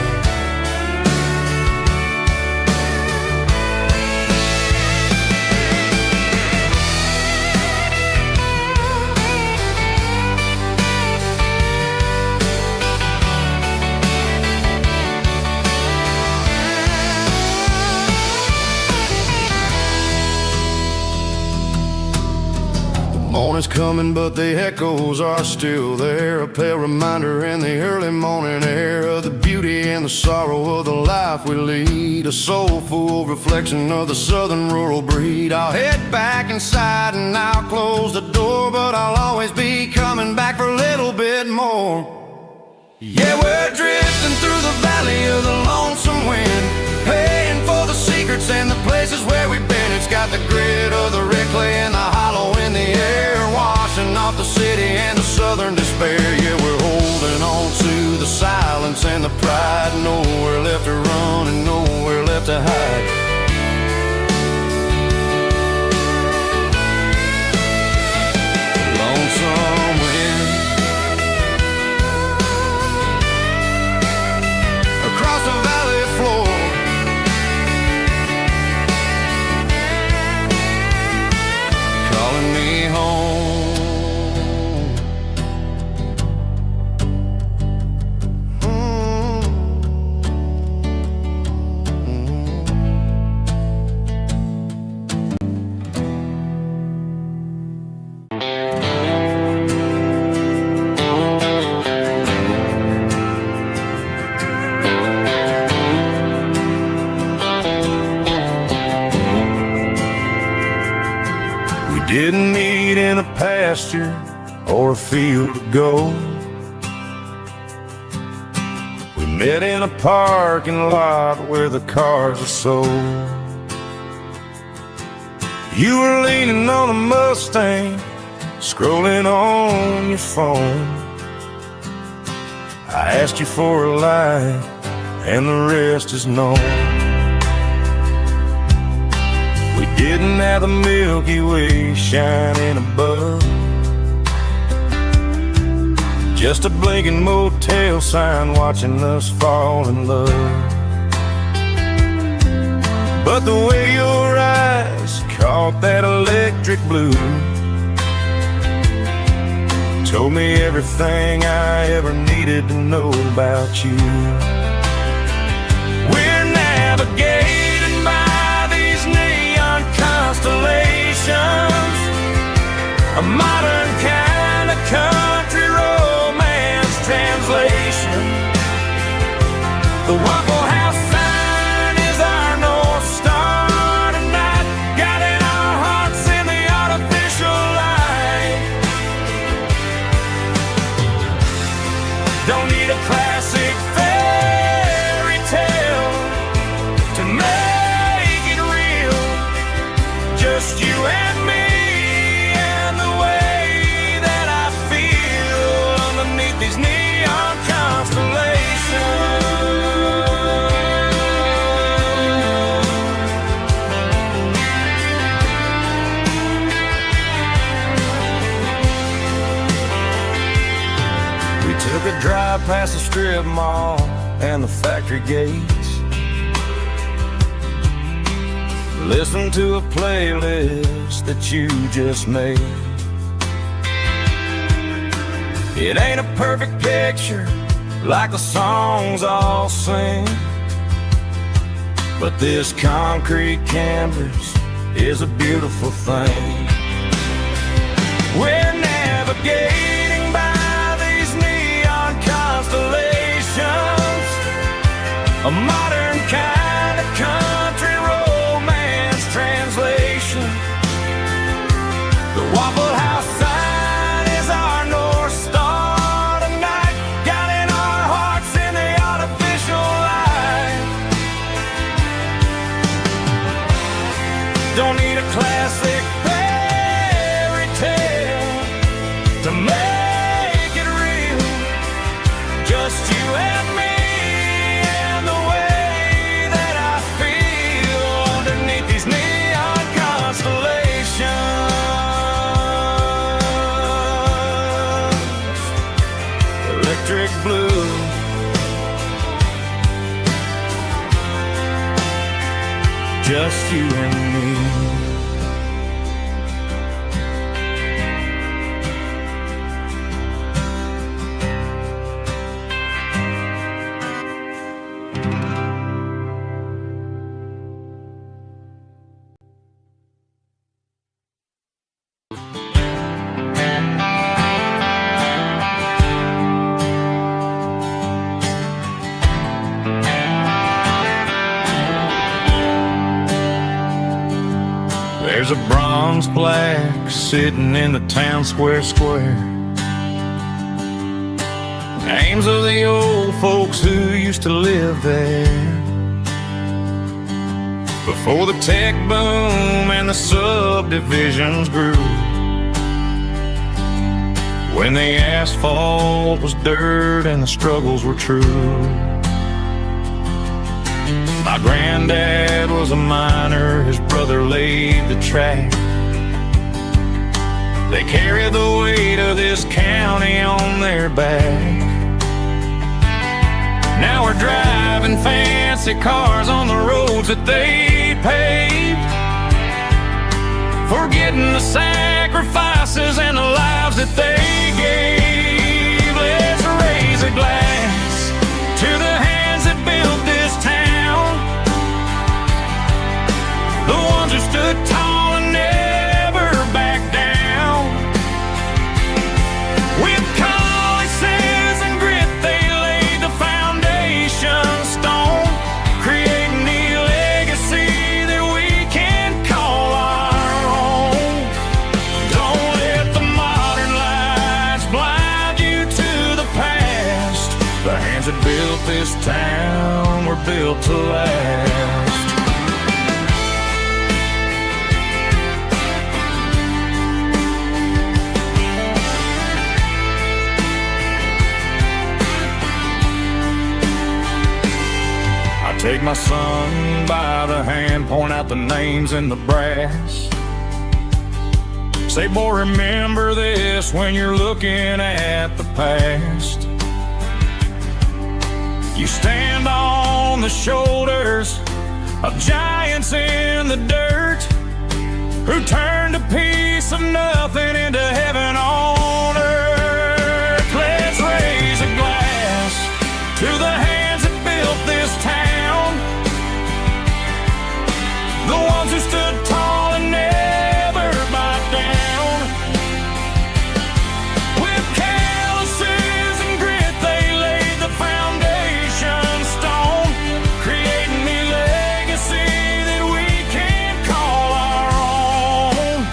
Morning's coming, but the echoes are still there, a pale reminder in the early morning air of the beauty and the sorrow of the life we lead, a soulful reflection of the southern rural breed. I'll head back inside and I'll close the door, but I'll always be coming back for a little bit more. Yeah, we're drifting through the valley of the lonesome wind, paying for the secrets and the places where we've been. It's got the grit of the red clay and the hollow in the air, washing off the city and the southern despair. Yeah, we're holding on to the silence and the pride, nowhere left to run and nowhere left to hide. Lonesome wind across the valley floor, calling me home. Didn't meet in a pasture or a field of gold. We met in a parking lot where the cars are sold. You were leaning on a Mustang, scrolling on your phone. I asked you for a light, and the rest is known. We didn't have the Milky Way shining above, just a blinking motel sign watching us fall in love. But the way your eyes caught that electric blue told me everything I ever needed to know about you. We're navigating by these neon constellations, a modern kind of country romance translation. The Waffle House sign is our North Star tonight, guiding our hearts in the artificial light. Don't need a classic fairy tale to make it real, just you and me and the way that I feel underneath these neon constellations. We took a drive past the strip mall and the factory gates, listen to a playlist that you just made. It ain't a perfect picture like the songs all sing, but this concrete canvas is a beautiful thing. We're navigating by these neon constellations, a modern kind of country romance translation. The Waffle House sign is our North Star tonight, guiding our hearts in the artificial light. Don't need a classic fairy tale to make it real, just you and me and the way that I feel underneath these neon constellations. Electric blue, just you and me. There's a bronze plaque sitting in the town square, names of the old folks who used to live there before the tech boom and the subdivisions grew. When the asphalt was dirt and the struggles were true. My granddad was a miner, his brother laid the track. They carried the weight of this county on their back. Now we're driving fancy cars on the roads that they paved, forgetting the sacrifices and the lives that they gave. Let's raise a glass to the hands that built this town, the ones who stood tall and never backed down. With calluses and grit they laid the foundation stone, creating the legacy that we can call our own. Don't let the modern lights blind you to the past. The hands that built this town were built to last. Take my son by the hand, point out the names in the brass. Say, boy, remember this when you're looking at the past. You stand on the shoulders of giants in the dirt, who turned a piece of nothing into heaven on earth. Let's raise a glass to the hands that built this town, the ones who stood tall and never backed down. With calluses and grit they laid the foundation stone, creating the legacy that we can call our own.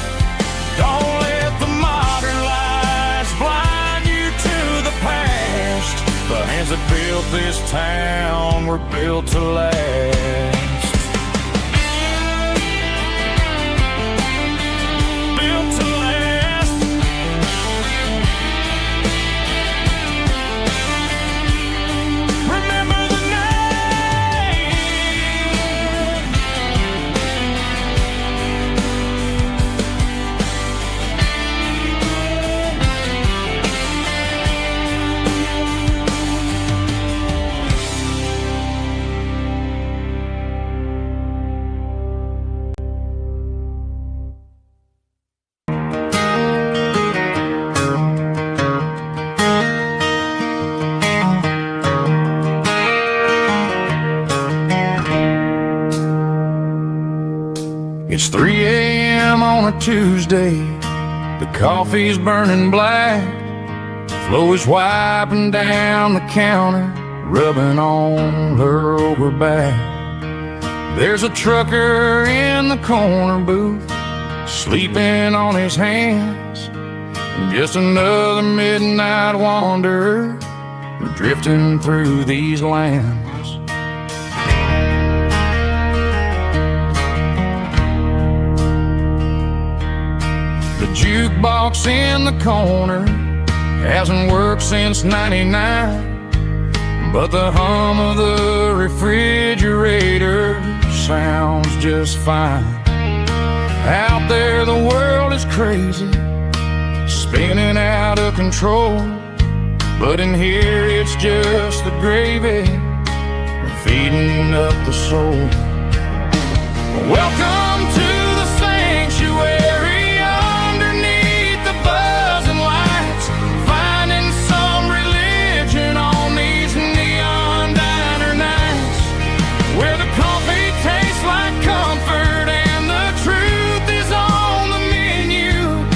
Don't let the modern lights blind you to the past. The hands that built this town were built to last. It's 3 a.m. on a Tuesday, the coffee's burning black, Flo is wiping down the counter, rubbing on her over back. There's a trucker in the corner booth, sleeping on his hands, just another midnight wanderer drifting through these lands. The jukebox in the corner hasn't worked since '99, but the hum of the refrigerator sounds just fine. Out there the world is crazy, spinning out of control, but in here it's just the gravy feeding up the soul. Welcome to the sanctuary, underneath the buzzing lights, finding some religion on these neon diner nights, where the coffee tastes like comfort and the truth is on the menu.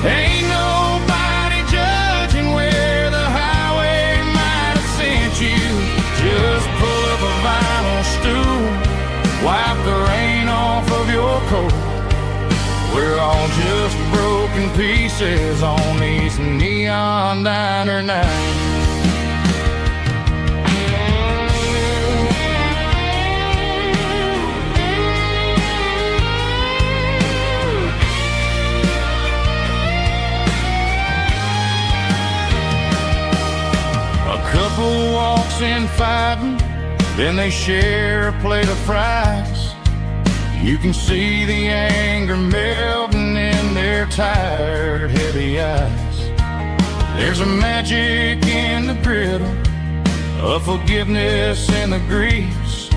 Ain't nobody judging where the highway might have sent you. Just pull up a vinyl stool, wipe the rain off of your coat. We're all just broken pieces on these neon diner nights. couple walks in fighting, then they share a plate of fries. You can see the anger melting in their tired, heavy eyes. There's a magic in the griddle of forgiveness and the grease,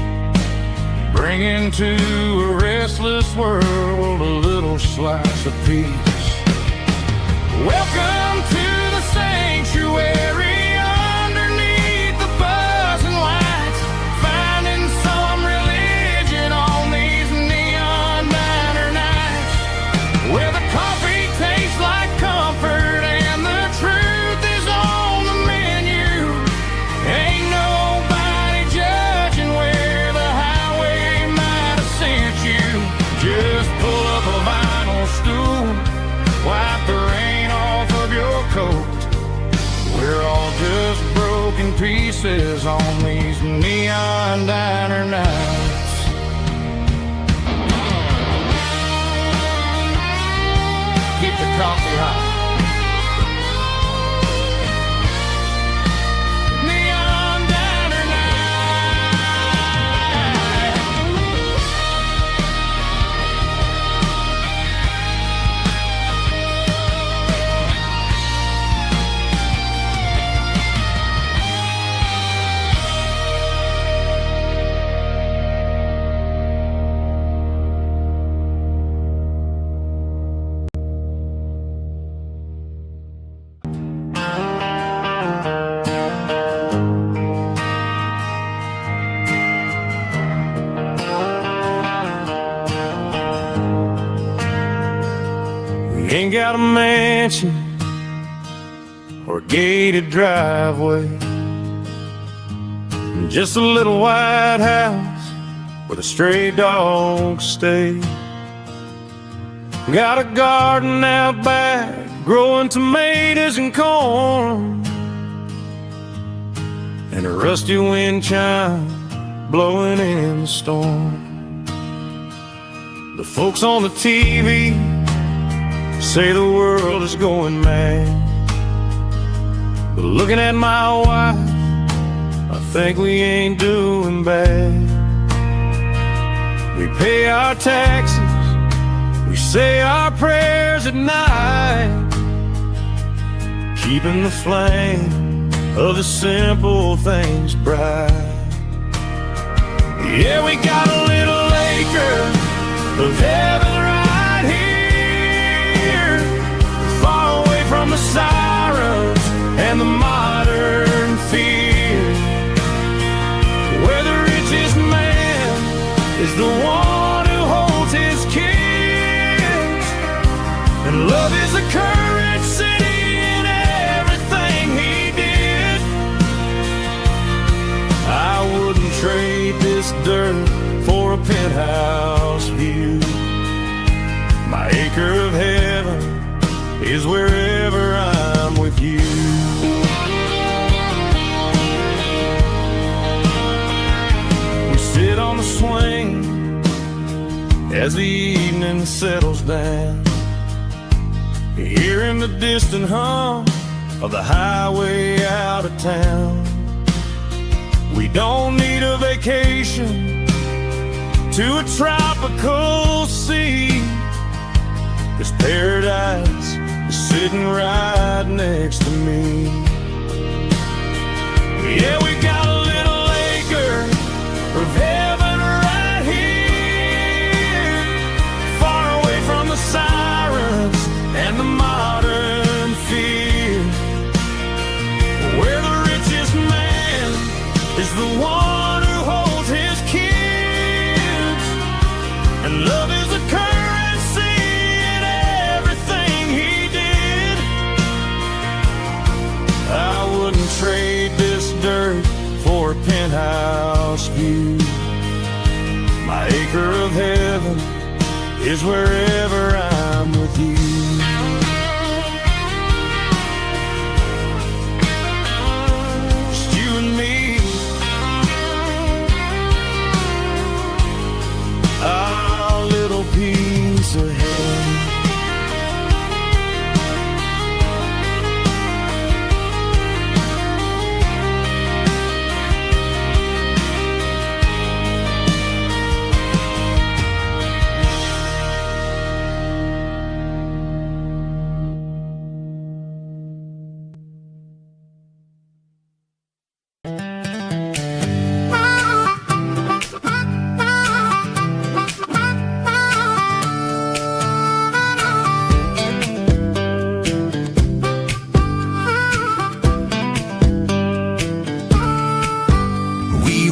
bringing to a restless world a little slice of peace. Welcome to the sanctuary. Underneath the buzzing lights, finding some religion on these neon diner nights, where the coffee tastes like comfort and the truth is on the menu. Ain't nobody judging where the highway might have sent you. Just pull up a vinyl stool, wipe the rain off of your coat. We're all just broken pieces on these neon diner nights. Keep the coffee hot. Neon diner Ain't got a mansion or a gated driveway, just a little white house where the stray dogs stay. Got a garden out back, growing tomatoes and corn, and a rusty wind chime blowing in the storm. The folks on the TV say the world is going mad, but looking at my wife, I think we ain't doing bad. We pay our taxes, we say our prayers at night, keeping the flame of the simple things bright. Yeah, we got a little acre of heaven right here, far away from the sirens and the modern fear, where the richest man is the one who holds his kids, and love is the currency in everything he did. I wouldn't trade this dirt for a penthouse view. My acre of heaven is wherever I'm with you. We sit on the swing as the evening settles down, hearing the distant hum of the highway out of town. We don't need a vacation to a tropical sea, 'cause paradise is sitting right next to me. Yeah, we got a little acre of heaven right here, far away from the sirens and the modern fear, where the richest man is the one who holds his kids, and love is a currency in everything he did. I wouldn't trade this dirt for a penthouse view. My acre of heaven is wherever I'm with you. Just you and me, our little piece of heaven.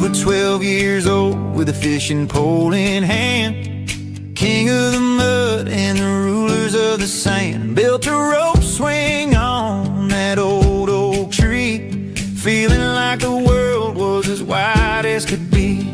were 12 years old with a fishing pole in hand. King of the mud and the rulers of the sand. Built a rope swing on that old oak tree, feeling like the world was as wide as could be.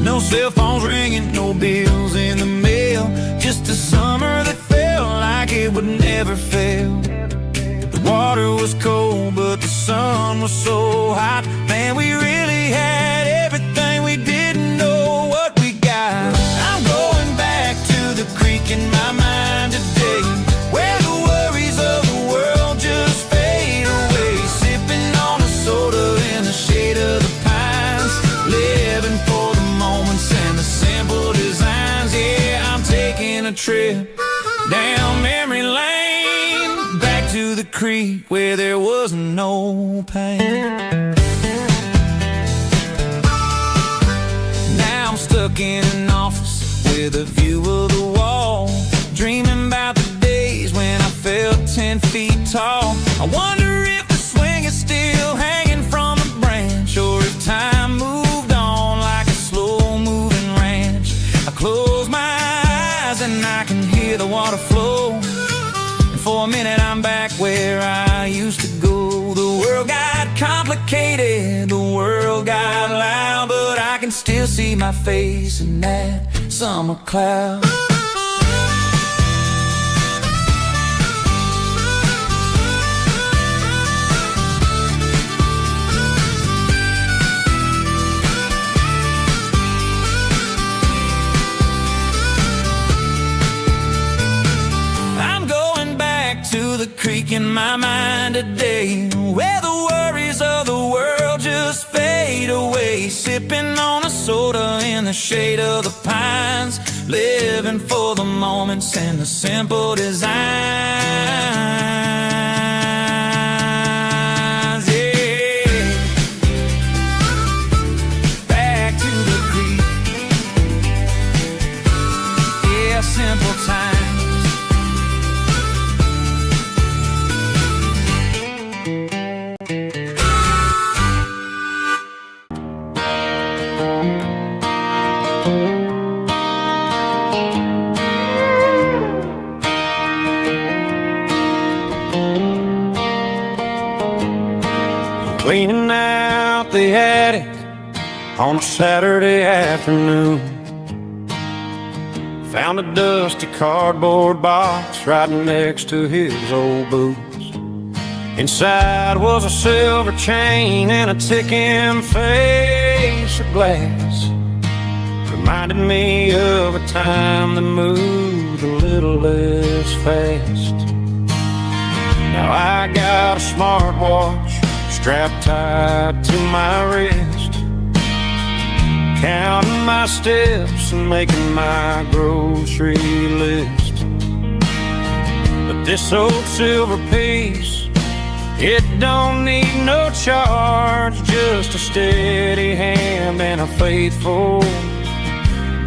No cell phones ringing, no bills in the mail, just a summer that felt like it would never fail. The water was cold, but the sun was so hot. Man, we really had everything, we didn't know what we got. I'm going back to the creek in my mind today, where the worries of the world just fade away. Sipping on a soda in the shade of the pines, living for the moments and the simple designs. Yeah, I'm taking a trip down memory lane, back to the creek where there was no pain. Now I'm stuck in an office with a view of the wall, dreaming about the days when I felt 10 feet tall. I wonder if the swing is still hanging from a branch, or if time moved on like a slow-moving ranch. I close my eyes and I can hear the water flow, and for a minute I'm back where I used to go. The world got complicated, the world got loud, but I can still see my face in that summer cloud. To the creek in my mind today, where the worries of the world just fade away. Sipping on a soda in the shade of the pines, living for the moments and the simple designs. Yeah, back to the creek. Yeah, simple times. Cleaning out the attic on a Saturday afternoon, found a dusty cardboard box right next to his old boots. Inside was a silver chain and a ticking face of glass. Reminded me of a time that moved a little less fast. Now I got a smartwatch strapped tight to my wrist, counting my steps and making my grocery list. But this old silver piece, it don't need no charge, just a steady hand and a faithful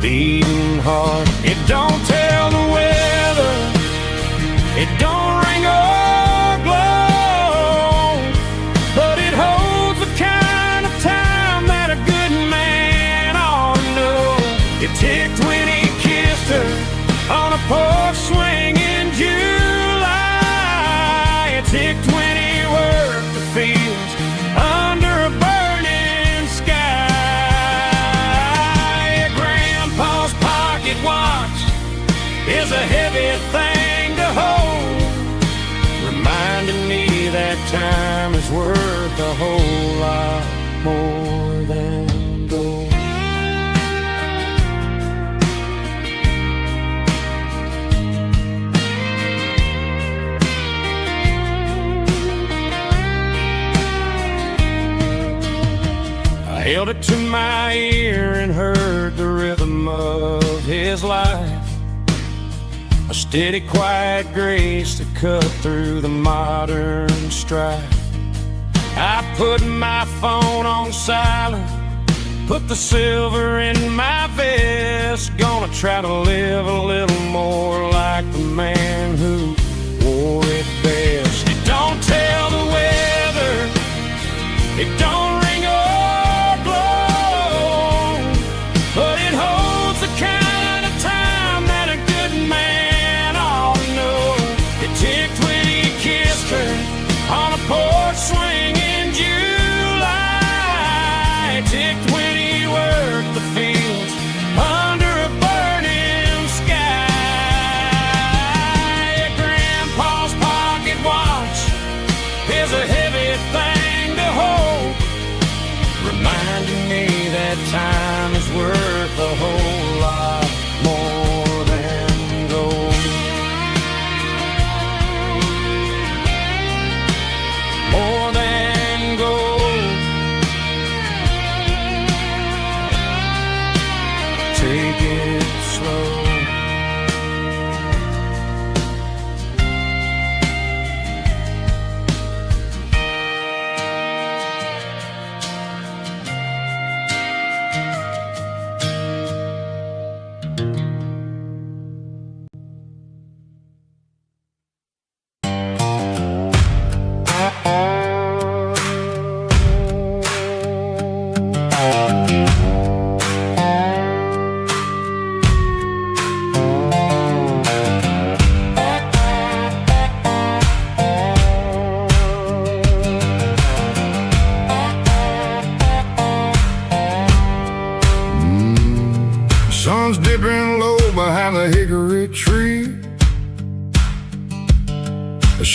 beating heart. It don't tell the weather, it don't ring or glow, but it holds the kind of time that a good man ought to know. It ticked when he kissed her on a porch swing in July. It ticked when he worked the fields under a burning sky. Grandpa's pocket watch is a heavy thing to hold, reminding me that time is worth a whole lot more than gold. I held it to my ear and heard the rhythm of his life, a steady, quiet grace that cut through the modern strife. I put my phone on silent, put the silver in my vest. Gonna try to live a little more like the man who wore it best. It don't tell the weather, it don't ring or blow,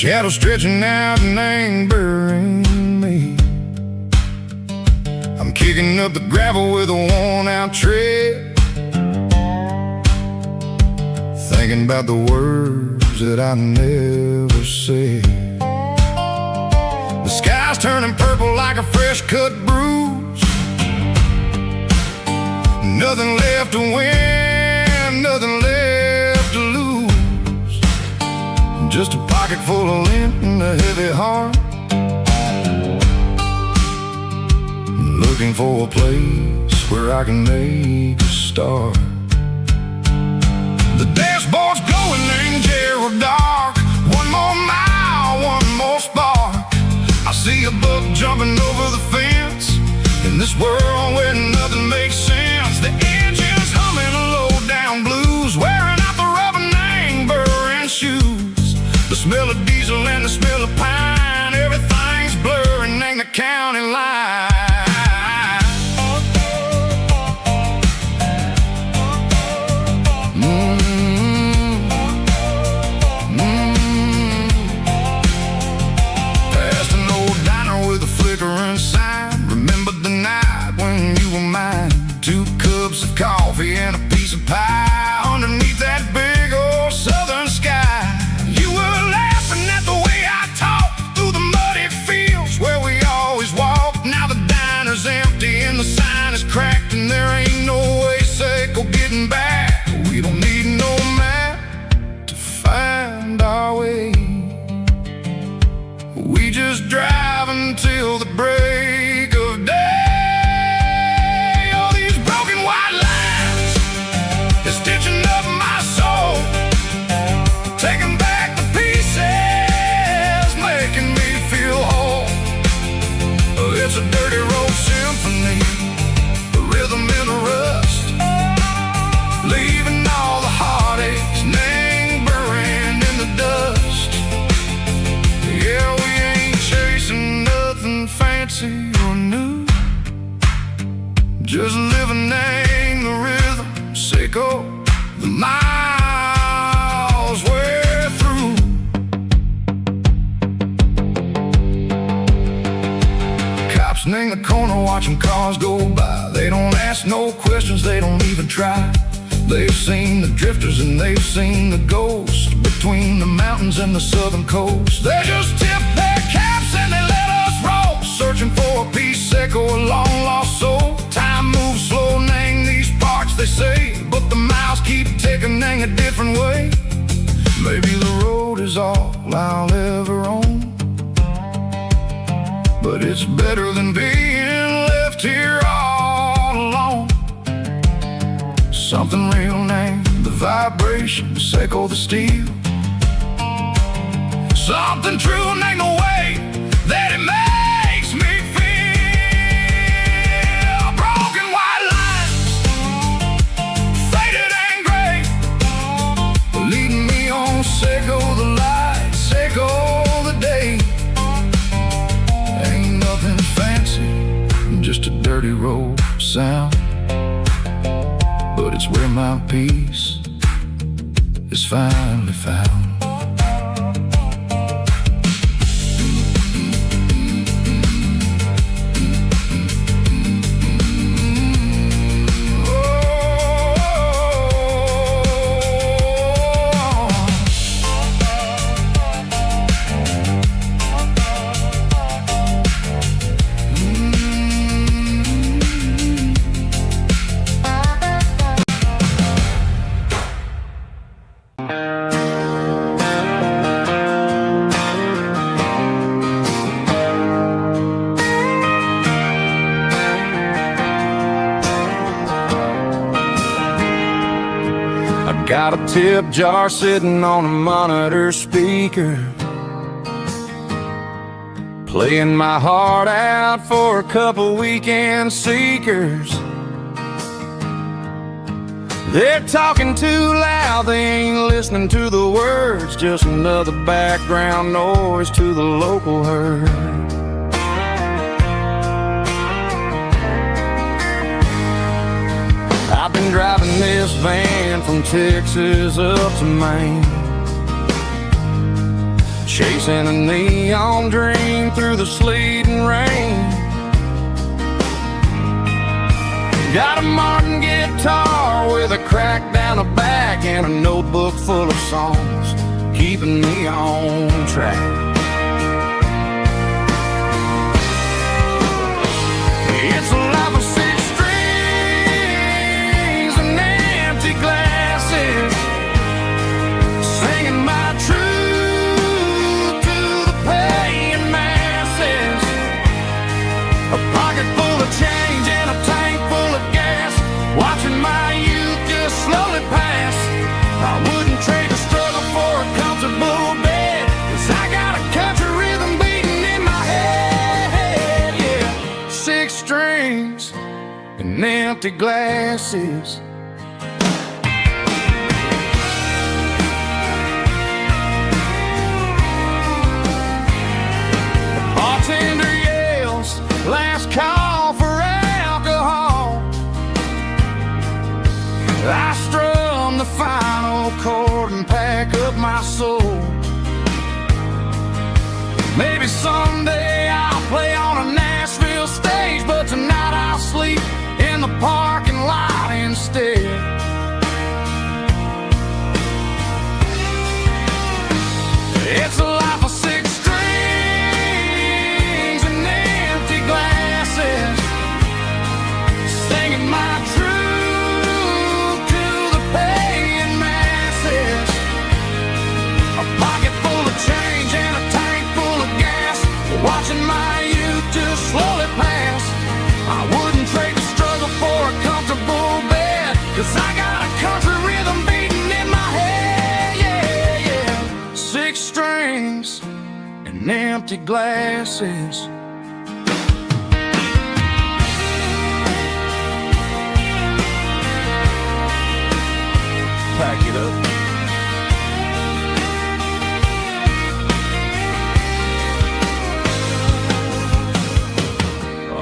shadow stretching out and angering me. I'm kicking up the gravel with a worn-out tread, thinking about the words that I never said. The sky's turning purple like a fresh-cut bruise. Nothing left to win, nothing left to lose. Just a pocket full of lint and a heavy heart, looking for a place where I can make a start. The dashboard's glowing in Gerald dark. One more mile, one more spark. I see a buck jumping over the fence in this world where nothing makes sense. The engine's humming a low-down blues, wearing out the rubber-nang burring shoes. The smell of diesel and the smell of pine, everything's blurring in the county line. Remember the night when you were mine? 2 cups of coffee and a piece of pie underneath that big old southern sky. You were laughing at the way I talked through the muddy fields where we always walked. Now the diner's empty and the sign is cracked, and there ain't no way Seiko getting back. We don't need no map to find our way. We just drive until the break of day. All these broken white lines is stitching up my soul, taking back the pieces, making me feel whole. It's a dirty road symphony, a rhythm in a rust, leaving all the heartaches lingering in the dust. Yeah, we ain't chasing nothing fancy or new, just living in the rhythm, Seiko, the miles we're through. Cops in the corner watching cars go by. They don't ask no questions, they don't even try. They've seen the drifters and they've seen the ghosts between the mountains and the southern coast. They just tip their caps and they let us roll, searching for a piece, Seiko, a long-lost soul. Time moves slow, nang these parts, they say, but the miles keep ticking, nang a different way. Maybe the road is all I'll ever own, but it's better than being left here all alone. Something real, name the vibration, Seiko the steel. Something true, name the way that it makes me feel. Broken white lines, faded and gray, leading me on, Seiko the light, Seiko the day. Ain't nothing fancy, just a dirty road sound, but it's where my peace is finally found. Got a tip jar sitting on a monitor speaker, playing my heart out for a couple weekend seekers. They're talking too loud, they ain't listening to the words, just another background noise to the local herd. I've been driving this van from Texas up to Maine, chasing a neon dream through the sleet and rain. Got a Martin guitar with a crack down the back and a notebook full of songs, keeping me on track. It's a life of six strings and empty glasses, singing my truth to the paying masses. A pocket full of change and a tank full of gas, watching my youth just slowly pass. I wouldn't trade the struggle for a comfortable bed, 'cause I got a country rhythm beating in my head. Yeah, six strings and empty glasses. The bartender yells, last call for alcohol. I strum the final chord and pack up my soul. Maybe someday I'll play on a Nashville stage, but tonight I'll sleep in the parking lot instead. It's a life of six strings and empty glasses, singing my truth to the paying masses. A pocket full of change and a tank full of gas, watching my youth just slowly pass. I wouldn't trade the struggle for a comfortable bed, 'cause I got a country rhythm beating in my head. Yeah, yeah. Six strings and empty glasses. Pack it up.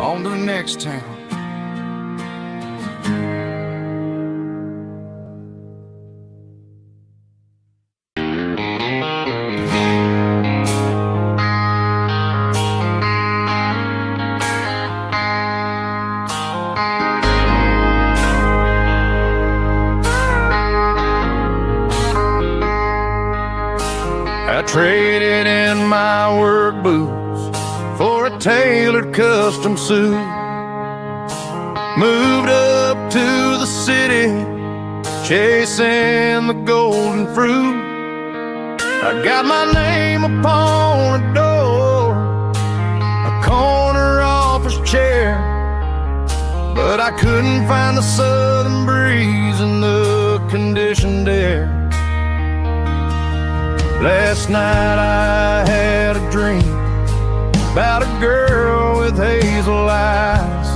On to the next town. I traded in my work boots for a tailored custom suit. Moved up to the city, chasing the golden fruit. I got my name upon a door, a corner office chair, but I couldn't find the southern breeze in the conditioned air. Last night I had a dream about a girl with hazel eyes.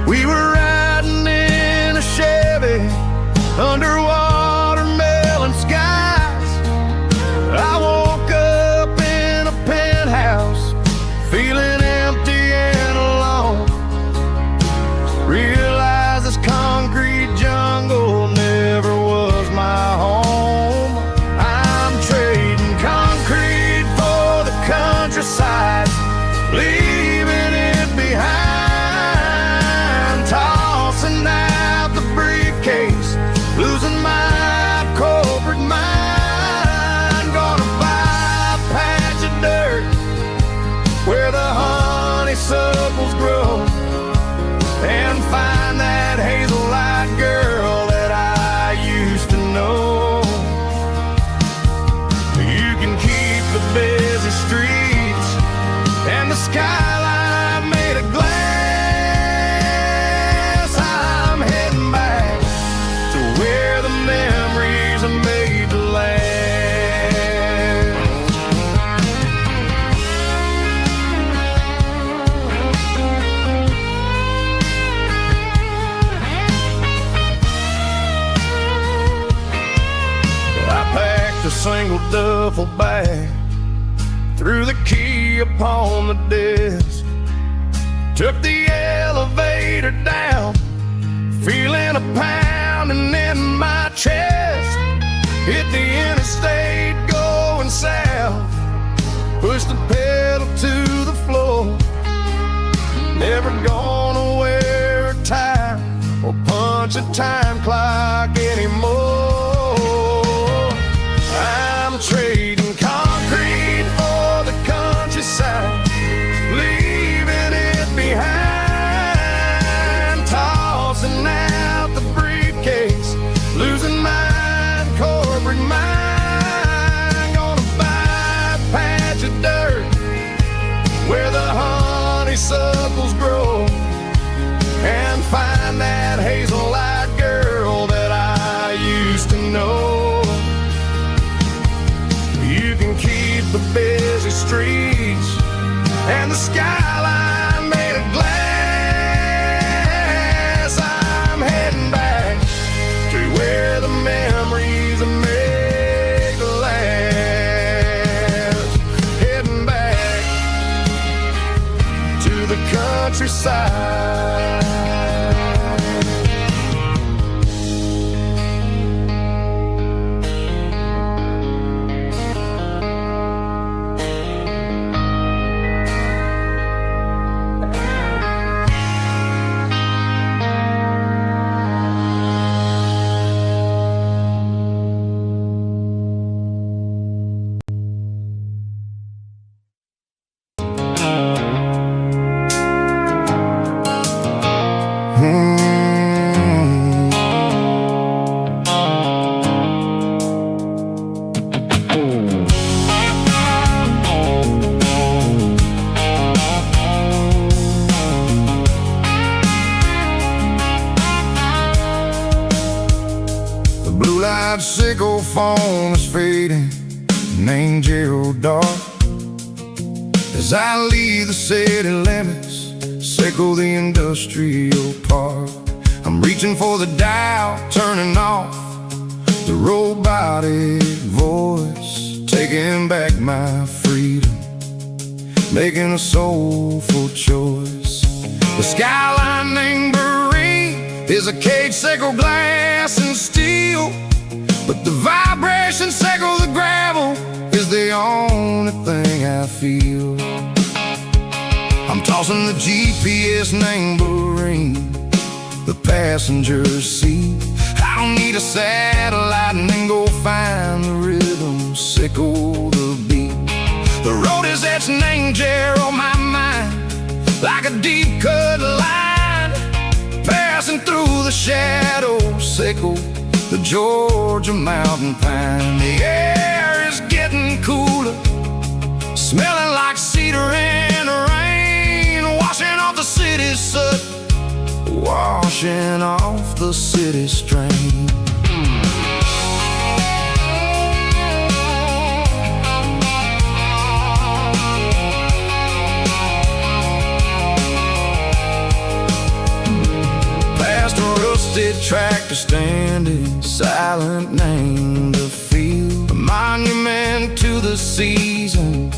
We were riding in a Chevy under watermelon skies. I woke up in a penthouse, feeling empty and alone. Realized this concrete jungle never was my home. I'm trading concrete for the countryside, leaving it behind. Tossing out the briefcase, losing my corporate mind. Gonna buy a patch of dirt where the honeysuckles grow, and find that hazel-eyed girl that I used to know. You can keep the busy streets and the skyline made of glass. I'm heading back to where the memories are made to last. I packed a single duffel bag, threw the key upon the desk, took the elevator down, feeling a pounding in my chest. Hit the interstate going south, Never gonna wear a tie or punch a time clock anymore. I'm trading concrete for the countryside, leaving it behind, tossing out the briefcase, losing my corporate mind. Gonna buy a patch of dirt where the honeysuckles grow, and find that hazel-eyed girl that I used to know. You can keep the busy streets and the skyline made of glass. I'm heading back to where the memories are made to last. Heading back to the countryside. Blue-light sickle phone is fading, named Gerald dark. As I leave the city limits, sickle the industrial park. I'm reaching for the dial, turning off the robotic voice, taking back my freedom, making a soulful choice. The skyline named is a cage, sickle glass and steel, but the vibration sickle the gravel is the only thing I feel. I'm tossing the GPS named the passenger seat. I don't need a satellite and then go find the rhythm, sickle the beat. The road is etched named Gerald on my mind, like a deep cut line, passing through the shadows, sickle the Georgia mountain pine. The air is getting cooler, smelling like cedar in the rain, washing off the city's soot, washing off the city's strain. Tractor standing silent, named the field, a monument to the seasons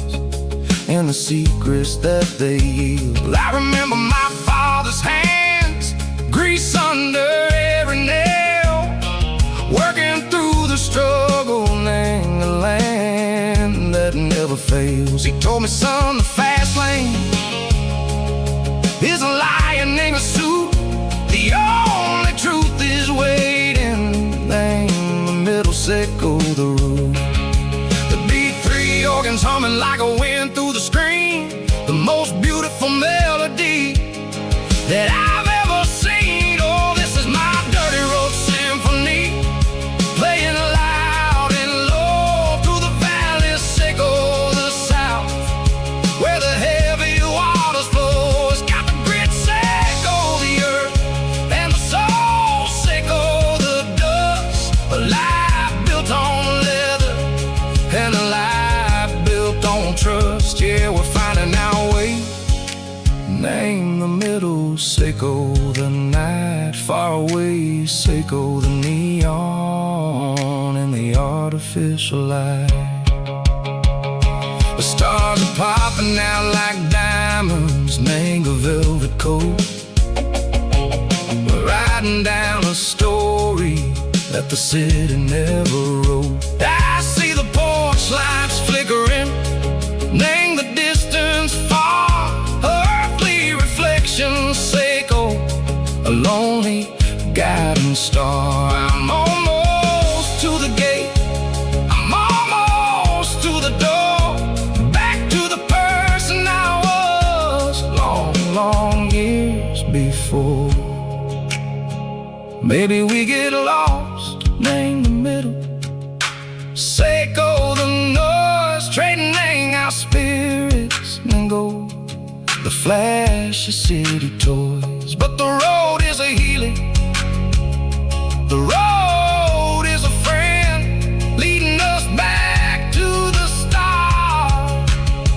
and the secrets that they yield. I remember my father's hands, grease under every nail, working through the struggle, named the land that never fails. He told me, son, the fast lane is a lion in a suit. The only truth is waiting, name the middle, sickle the root. The beat, three organs humming like a wind through the screen, the most beautiful melody that I've ever seen. Oh, this is my dirty road symphony, playing loud and low through the valleys, sickle the south, where the heavy waters flow. It's got the grit, sickle the earth, and the soul, sickle the dust. A life built on leather and a life built on trust. Yeah, we're finding our way, name the middle, sickle the night, far away, sickle the neon and the artificial light. The stars are popping out like diamonds, name a velvet coat. We're riding down a story that the city never wrote. I see the porch lights flickering, name the distance far, earthly reflection a lonely guiding star. I'm almost to the gate, I'm almost to the door, back to the person I was long, long years before. Maybe we get lost in the middle, Seiko the noise, trading our spirits and gold, the flash of city toys. But the road is a healing, the road is a friend, leading us back to the start.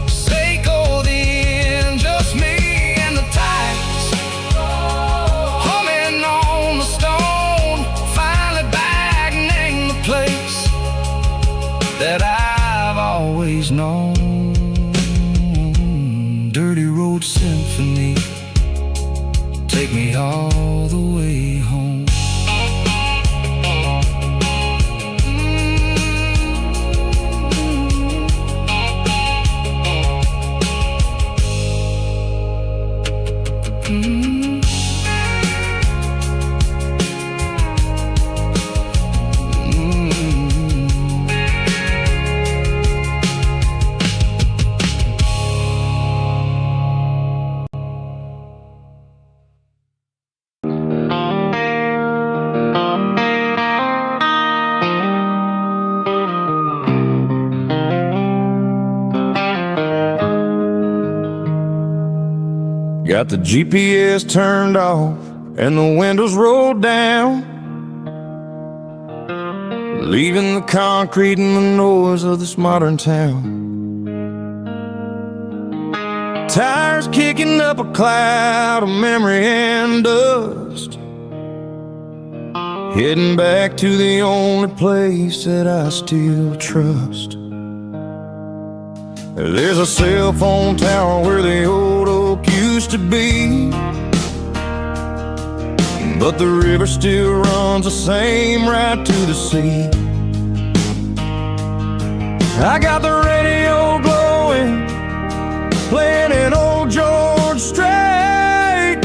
Seiko the end, just me and the tides, humming on the stone, finally back in the place that I've always known. Dirty Road Symphony, take me all the way home. Got the GPS turned off and the windows rolled down, leaving the concrete and the noise of this modern town. Tires kicking up a cloud of memory and dust, heading back to the only place that I still trust. There's a cell phone tower where the old oak used to be, but the river still runs the same right to the sea. I got the radio glowing, playing an old George Strait,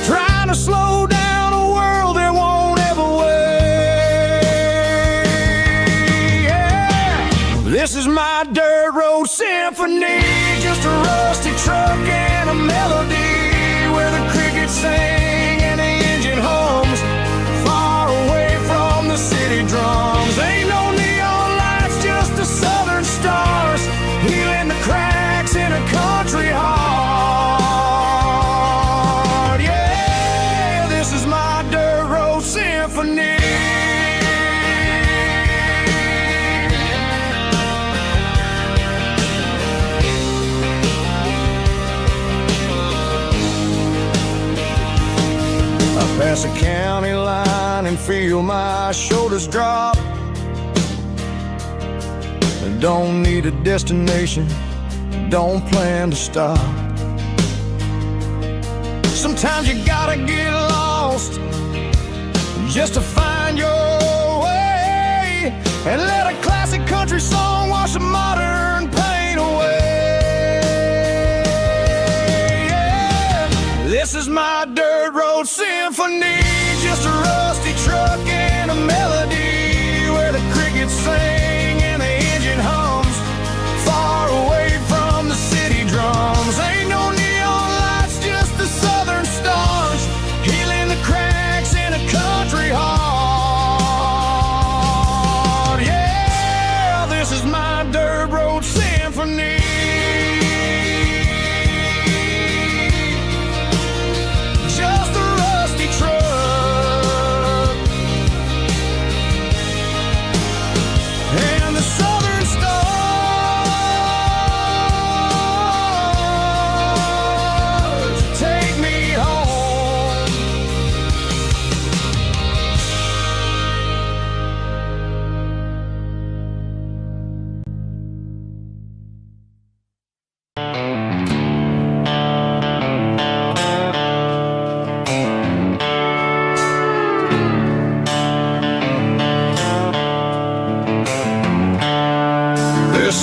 trying to slow down a world that won't ever wait. Yeah. This is my dirt road symphony, just a rusty truck and a melody where the crickets sing and the engine hums, far away from the city drums. Ain't no neon lights, just the southern stars, healing the cracks in a country heart. Yeah, this is my dirt road symphony. Pass a county line and feel my shoulders drop. Don't need a destination, don't plan to stop. Sometimes you gotta get lost just to find your way, and let a classic country song wash a modern pain away. Yeah. This is my dirt road symphony, just a rusty truck and a melody where the crickets sing and the engine hums, far away from the city drums. Ain't no neon lights, just the southern stars, healing the cracks in a country heart. Yeah, this is my dirt road symphony.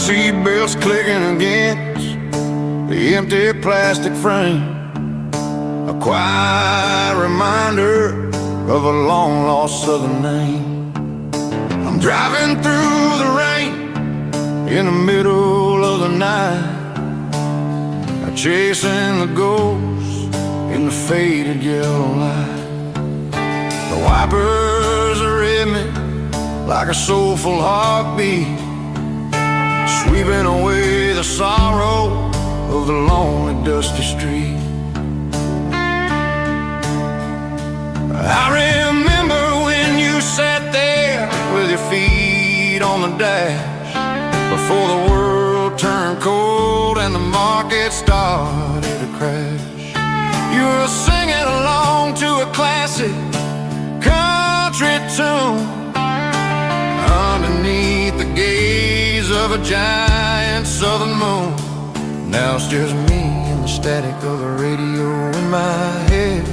Seatbelts clicking against the empty plastic frame, a quiet reminder reminder of a long-lost southern name. I'm driving through the rain in the middle of the night, chasing the ghosts in the faded yellow light. The wipers are in me like a soulful heartbeat, sweeping away the sorrow of the lonely dusty street. I remember when you sat there with your feet on the dash, before the world turned cold and the market started to crash. You were singing along to a classic country tune underneath the gaze of a giant southern moon. Now it's just me and the static of the radio in my head,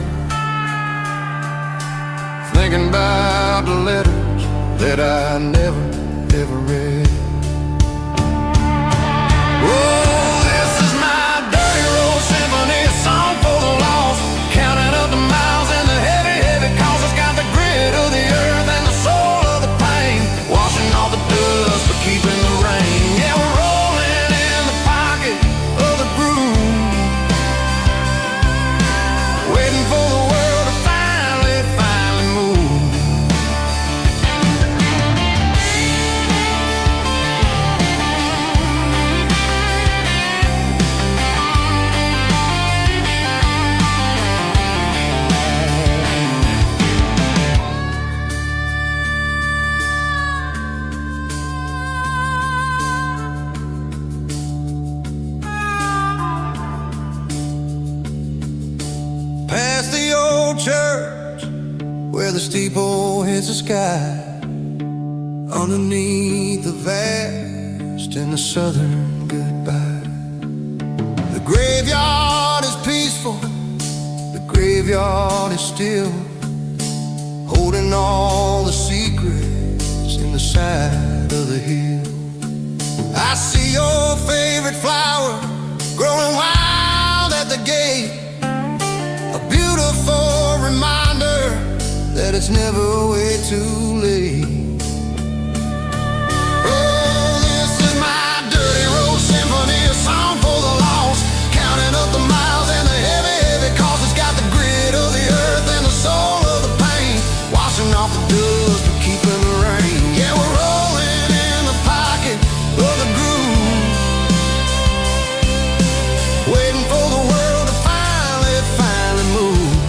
thinking about the letters that I never, ever read. Oh, this is my dirty road symphony, a song for the lost, counting up the miles and the heavy, heavy cost. It's got the grit of the earth and the soul of the pain, washing off the dust but keeping the rain. Yeah, we're rolling in the pocket of the groove, waiting for the world to finally move. Past the old church where the steeple hits the sky, underneath the vast and the southern goodbye. The graveyard is peaceful, the graveyard is still, holding all the secrets in the side of the hill. I see your favorite flower growing wild at the gate, a beautiful reminder that it's never way too late. Oh, this is my dirty road symphony, a song for the lost, counting up the miles and the heavy, heavy cost. It's got the grit of the earth and the soul of the pain, washing off the dust but keeping the rain. Yeah, we're rolling in the pocket of the groove, waiting for the world to finally move.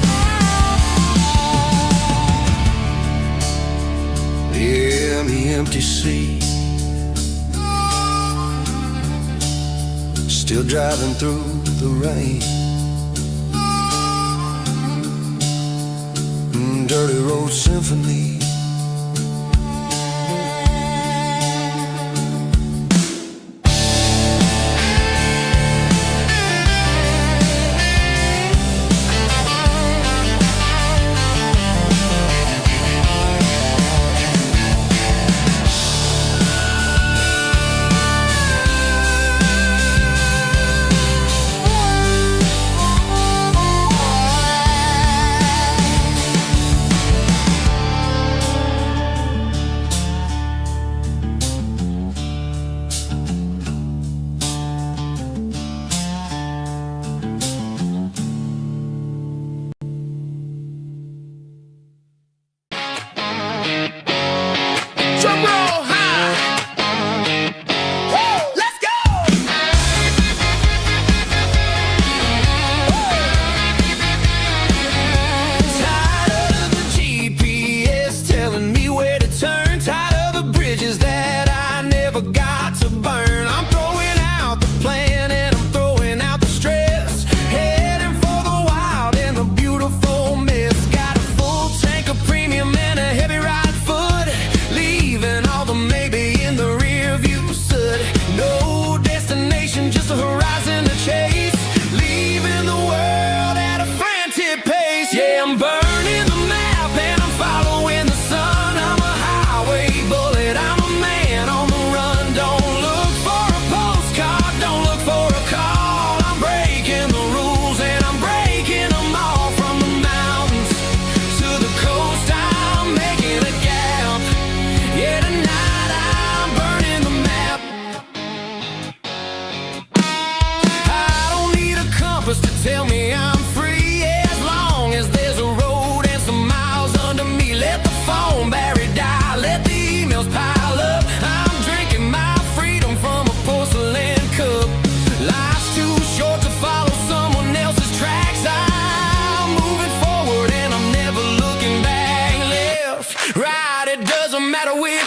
Yeah, the empty sea, still driving through the rain. Dirty road symphony.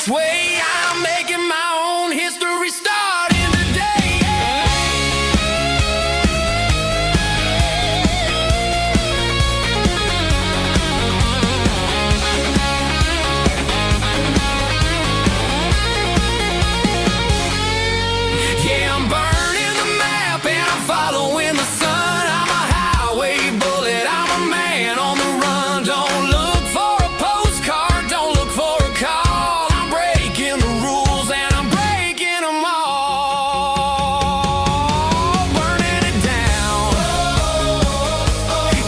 this way. I'm making my own history starting today. Yeah, I'm burning the map and I'm following the sun. I'm a highway bullet, I'm a man on the run. Don't look for a postcard, don't look for a call. I'm breaking the rules and I'm breaking them all. Burning it down.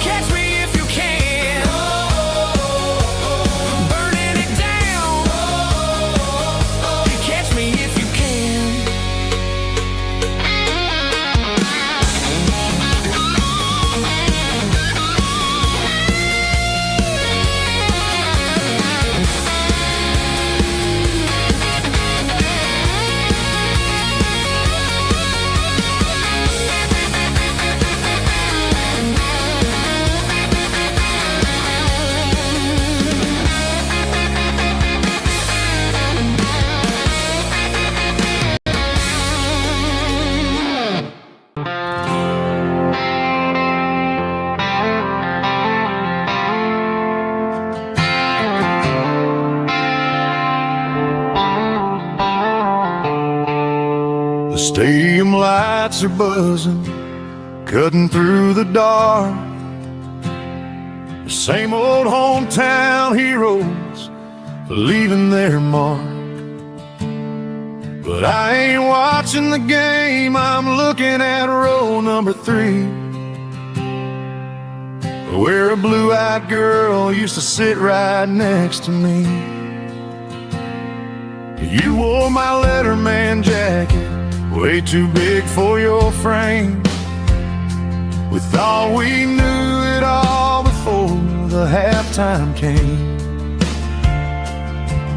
Catch me if you can. Burning it down. Catch me if you can. The stadium lights are buzzing, cutting through the dark. The same old hometown heroes leaving their mark. But I ain't watching the game, I'm looking at row number 3, where a blue-eyed girl used to sit right next to me. You wore my Letterman jacket, way too big for your frame. We thought we knew it all before the halftime came.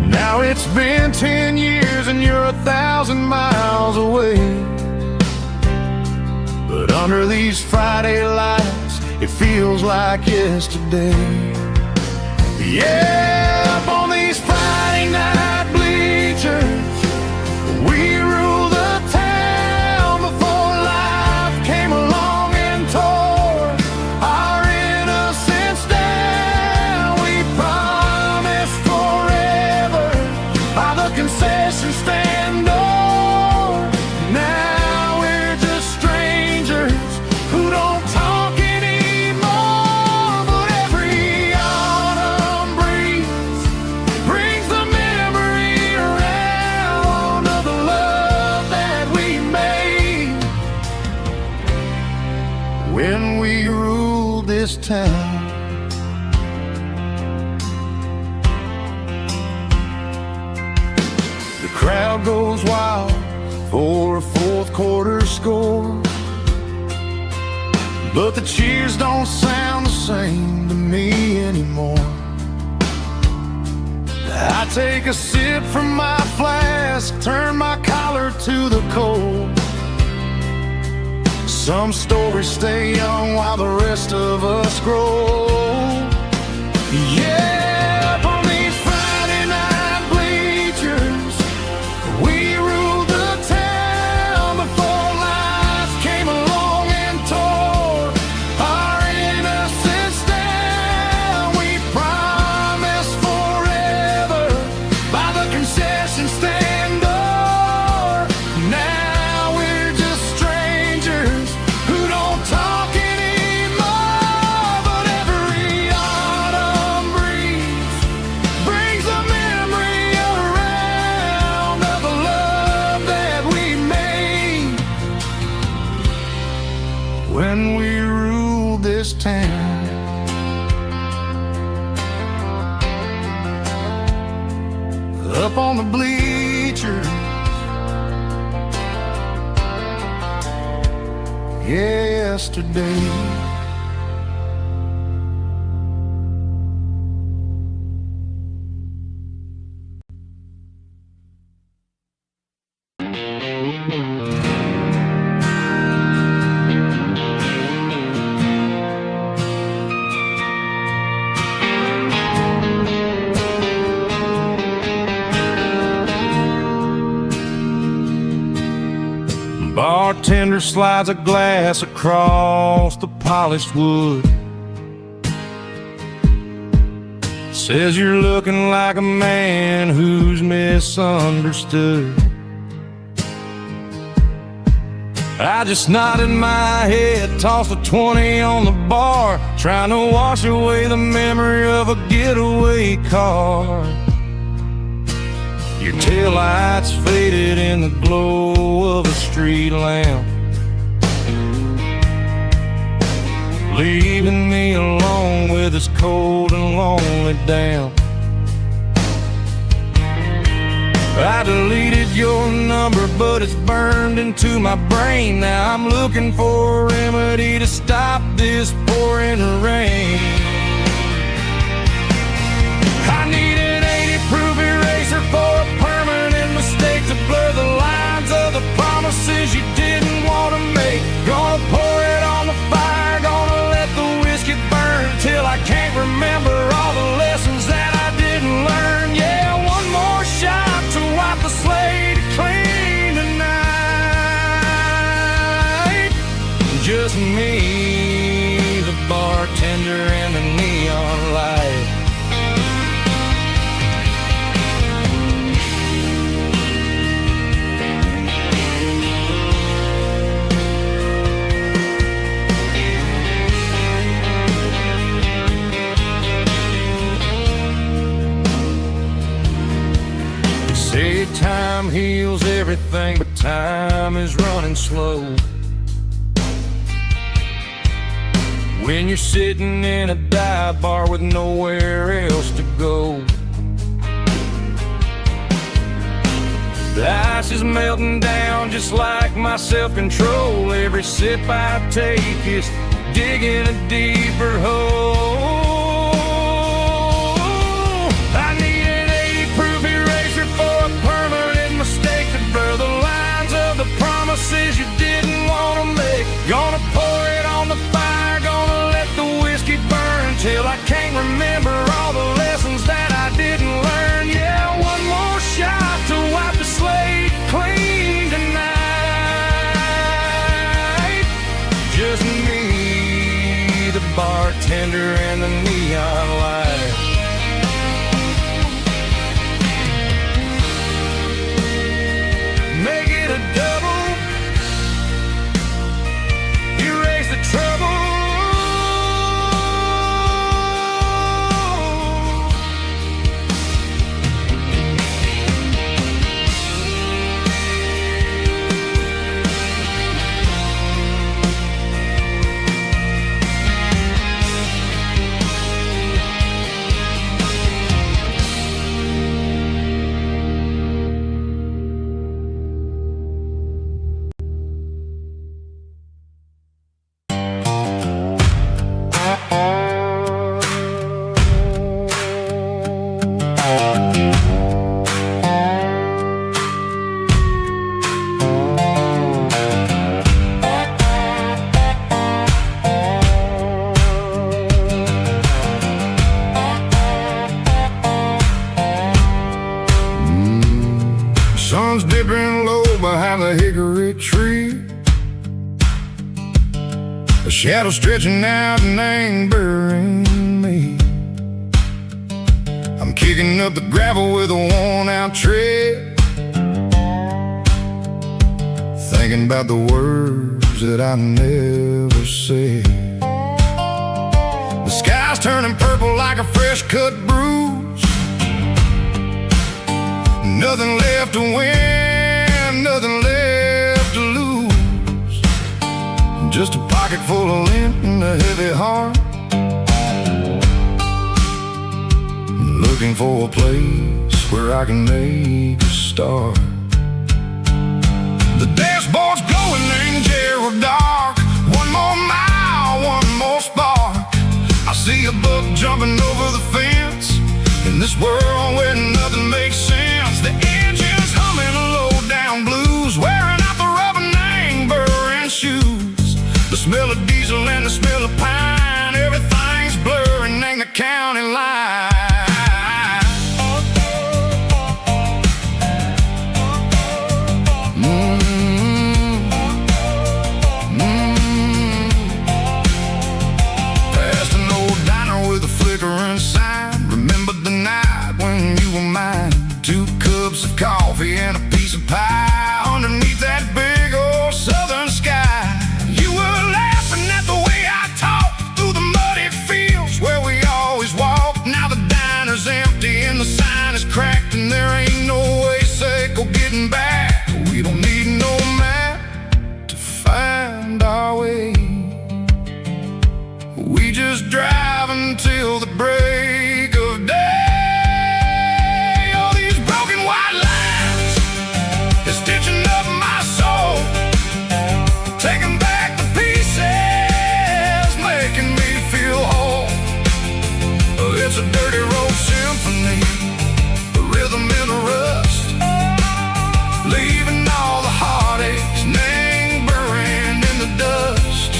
Now it's been 10 years and you're 1,000 miles away. But under these Friday lights, it feels like yesterday. Yeah, up on these Friday night bleachers, we rule the town before life came along and tore our innocence down. We promised forever by the concession stand door. Now we're just strangers who don't talk anymore. But every autumn breeze brings the memory around of the love that we made when we ruled this town. The crowd goes wild for a fourth quarter score, but the cheers don't sound the same to me anymore. I take a sip from my flask, turn my collar to the cold. Some stories stay young while the rest of us grow. Yeah, up on these Friday night bleachers, we ruled the town before life came along and tore our innocence down. We promised forever by the concession stand door. Now we're just strangers who don't talk anymore. But every autumn breeze brings a memory around of the love that we made when we ruled this town. Up on the bleachers, yesterday. bartender slides a glass across the polished wood. Says you're looking like a man who's misunderstood. I just nodded my head, tossed a 20 on the bar, trying to wash away the memory of a getaway car. Your taillights faded in the glow of a street lamp, leaving me alone with this cold and lonely damp. I deleted your number, but it's burned into my brain. Now I'm looking for a remedy to stop this pouring rain. I need an 80-proof eraser for a permanent mistake, to blur the lines of the promises you didn't want to make. Gonna pour it on the fire, gonna let the whiskey burn till I can't remember all the lessons that I didn't learn. Yeah, one more shot to wipe the slate clean tonight. Just me, the bartender, and the neon light. Say time heals everything, but time is running slow. When you're sitting in a dive bar with nowhere else to go, the ice is melting down just like my self-control. Every sip I take is digging a deeper hole. I need an 80-proof eraser for a permanent mistake, to blur the lines of the promises you didn't want to make. Gonna pour it on the fire, gonna let the whiskey burn till I can't remember all the lessons that I didn't learn. Yeah, one more shot to wipe the slate clean tonight. Just me, the bartender, and the neon light. Make it a double, erase the trouble. Sun's dipping low behind the hickory tree, a shadow stretching out and angering me. I'm kicking up the gravel with a worn-out tread, thinking about the words that I never said. The sky's turning purple like a fresh-cut bruise. Nothing left to win, nothing left to lose. Just a pocket full of lint and a heavy heart, looking for a place where I can make a start. The dashboard's glowing in Gerald dark. One more mile, one more spark. I see a buck jumping over the fence, in this world where nothing makes sense. The engine's humming a low-down blues, wearing out the rubber name burring shoes. The smell of diesel and the smell of pine, everything's blurring in the county line. till the break of day. All these broken white lines is stitching up my soul, taking back the pieces, making me feel whole. It's a dirty road symphony, a rhythm in a rust, leaving all the heartaches lingering in the dust.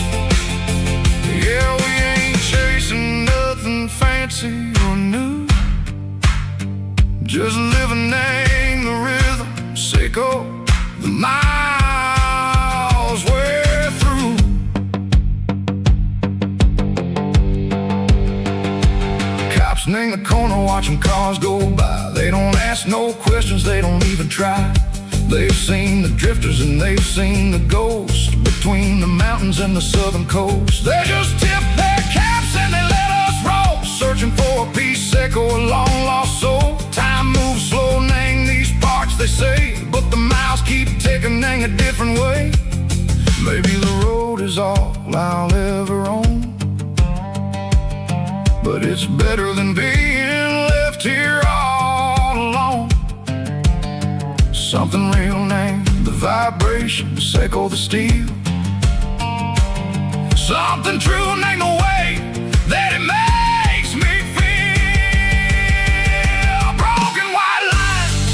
Yeah, we ain't chasing nothing fancy or new, just living in the rhythm, sicko, the miles we're through. Cops in the corner watching cars go by. They don't ask no questions, they don't even try. They've seen the drifters and they've seen the ghosts between the mountains and the southern coast. They just tip their caps and they let us roll, searching for a piece echo, a long lost soul. Time moves slow in these parts, they say, but the miles keep ticking a different way. Maybe the road is all I'll ever own, but it's better than being left here all alone. Something real named the vibrations echo the steel. Something true named the way that it makes me feel. Broken white lines,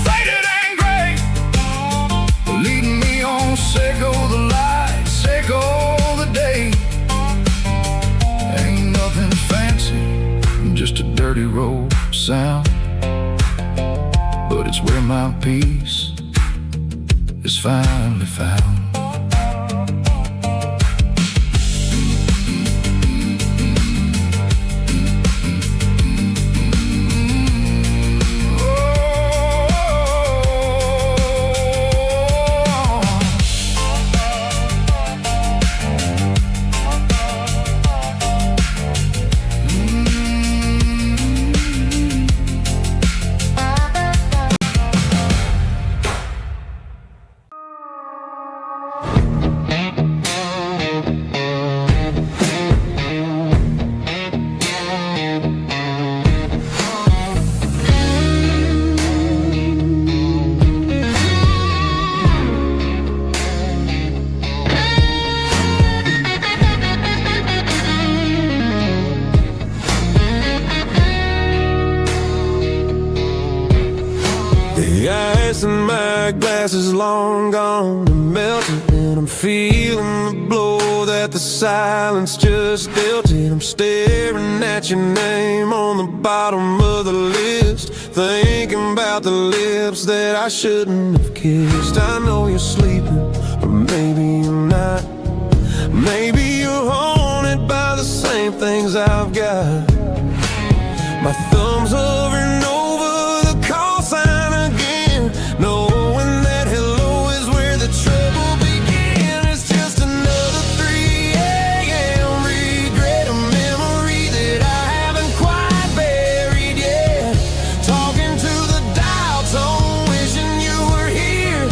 faded and gray, leading me on, sicko the light, sicko the day. Ain't nothing fancy, just a dirty road sound, but it's where my peace is finally found. The ice in my glass is long gone and melting, and I'm feeling the blow that the silence just dealt it. I'm staring at your name on the bottom of the list, thinking about the lips that I shouldn't have kissed. I know you're sleeping, or maybe you're not. Maybe you're haunted by the same things I've got. My thumb's hovering over the call sign again, knowing that hello is where the trouble began. It's just another 3 a.m. regret, a memory that I haven't quite buried yet. Talking to the dial tone, wishing you were here,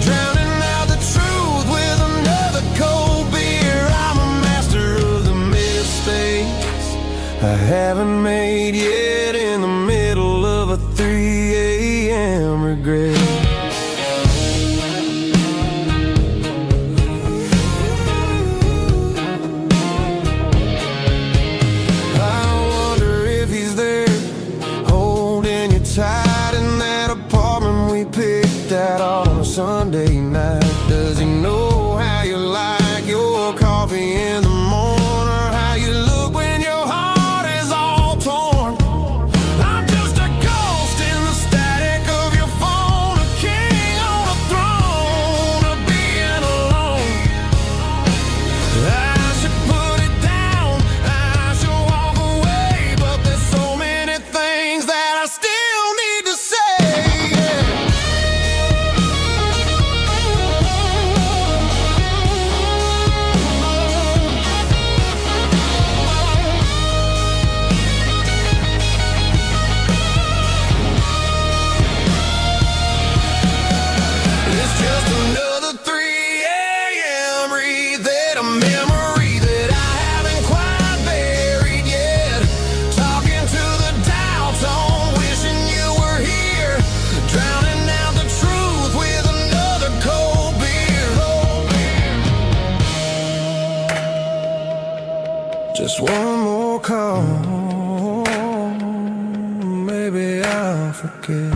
drowning out the truth with another cold beer. I'm a master of the mistakes I haven't made yet, in the middle of a 3 a.m. regret. I wonder if he's there, holding you tight in that apartment we picked out on a Sunday night. Does he know how you like your coffee in the morning, or how you look when your heart is all torn? I'm just a ghost in the static of your phone, a maybe I'll forget.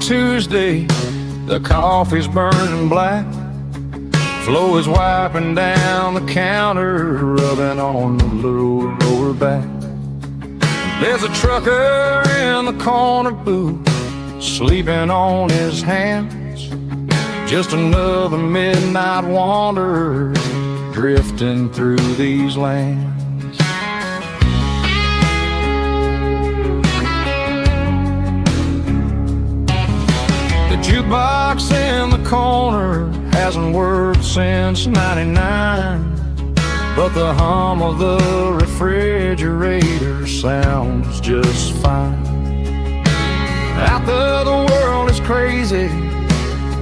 Tuesday, the coffee's burning black. Flo is wiping down the counter, rubbing on the little lower back. There's a trucker in the corner booth, sleeping on his hands. Just another midnight wanderer, drifting through these lands. The jukebox in the corner hasn't worked since '99, but the hum of the refrigerator sounds just fine. Out there the world is crazy,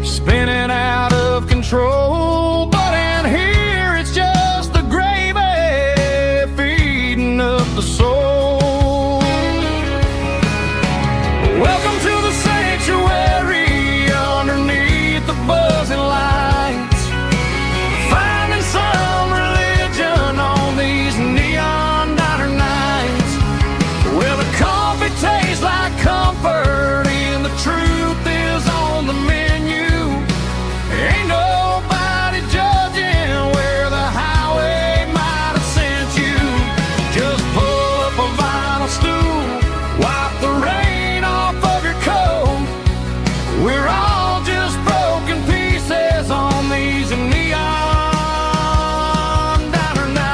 spinning out of control, but in here it's just the gravy feeding up the soul. Welcome to the sanctuary, underneath the buzzing lights, finding some religion on these neon diner nights, where the coffee tastes like comfort and the truth is on the menu. Ain't nobody judging where the highway might have sent you. Just pull up a vinyl stool, wipe the rain off of your coat. We're all just broken pieces on these neon diner nights.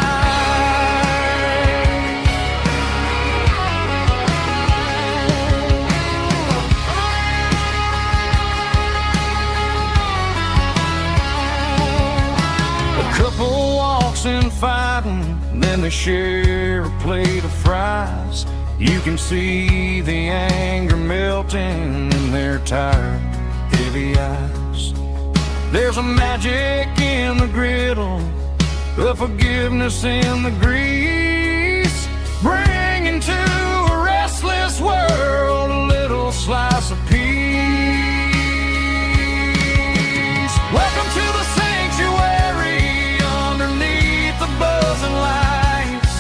A couple walks in fighting, then they share a plate of fries. You can see the anger melting in their tired, heavy eyes. There's a magic in the griddle, a forgiveness in the grease, bringing to a restless world a little slice of peace. Welcome to the sanctuary, underneath the buzzing lights,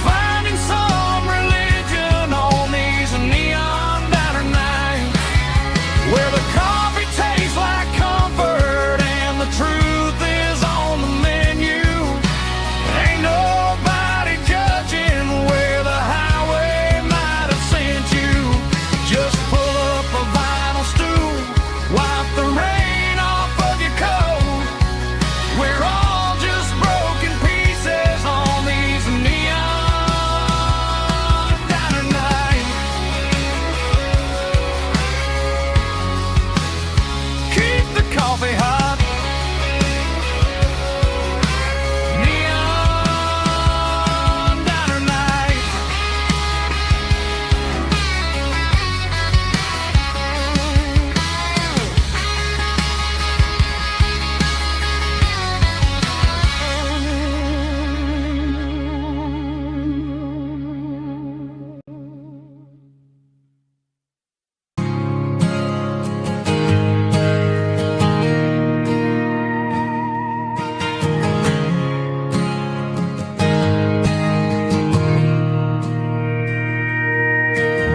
finding some religion on these neon diner nights, where the coffee tastes like comfort and the truth is on the menu. Ain't nobody judging where the highway might have sent you. Just pull up a vinyl stool, wipe the rain off of your coat. We're all just broken pieces on these neon diner nights. Keep the coffee hot. Neon diner nights.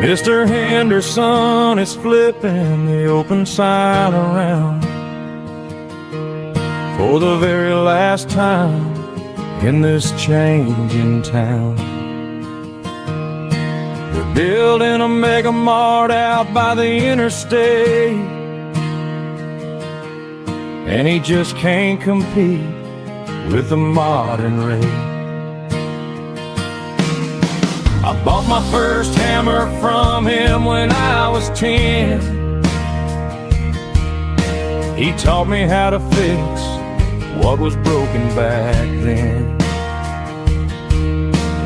Mr. Henderson is flipping the open sign around for the very last time in this changing town. They're building a mega mart out by the interstate, and he just can't compete with the modern rate. I bought my first hammer from him when I was 10. He taught me how to fix what was broken back then.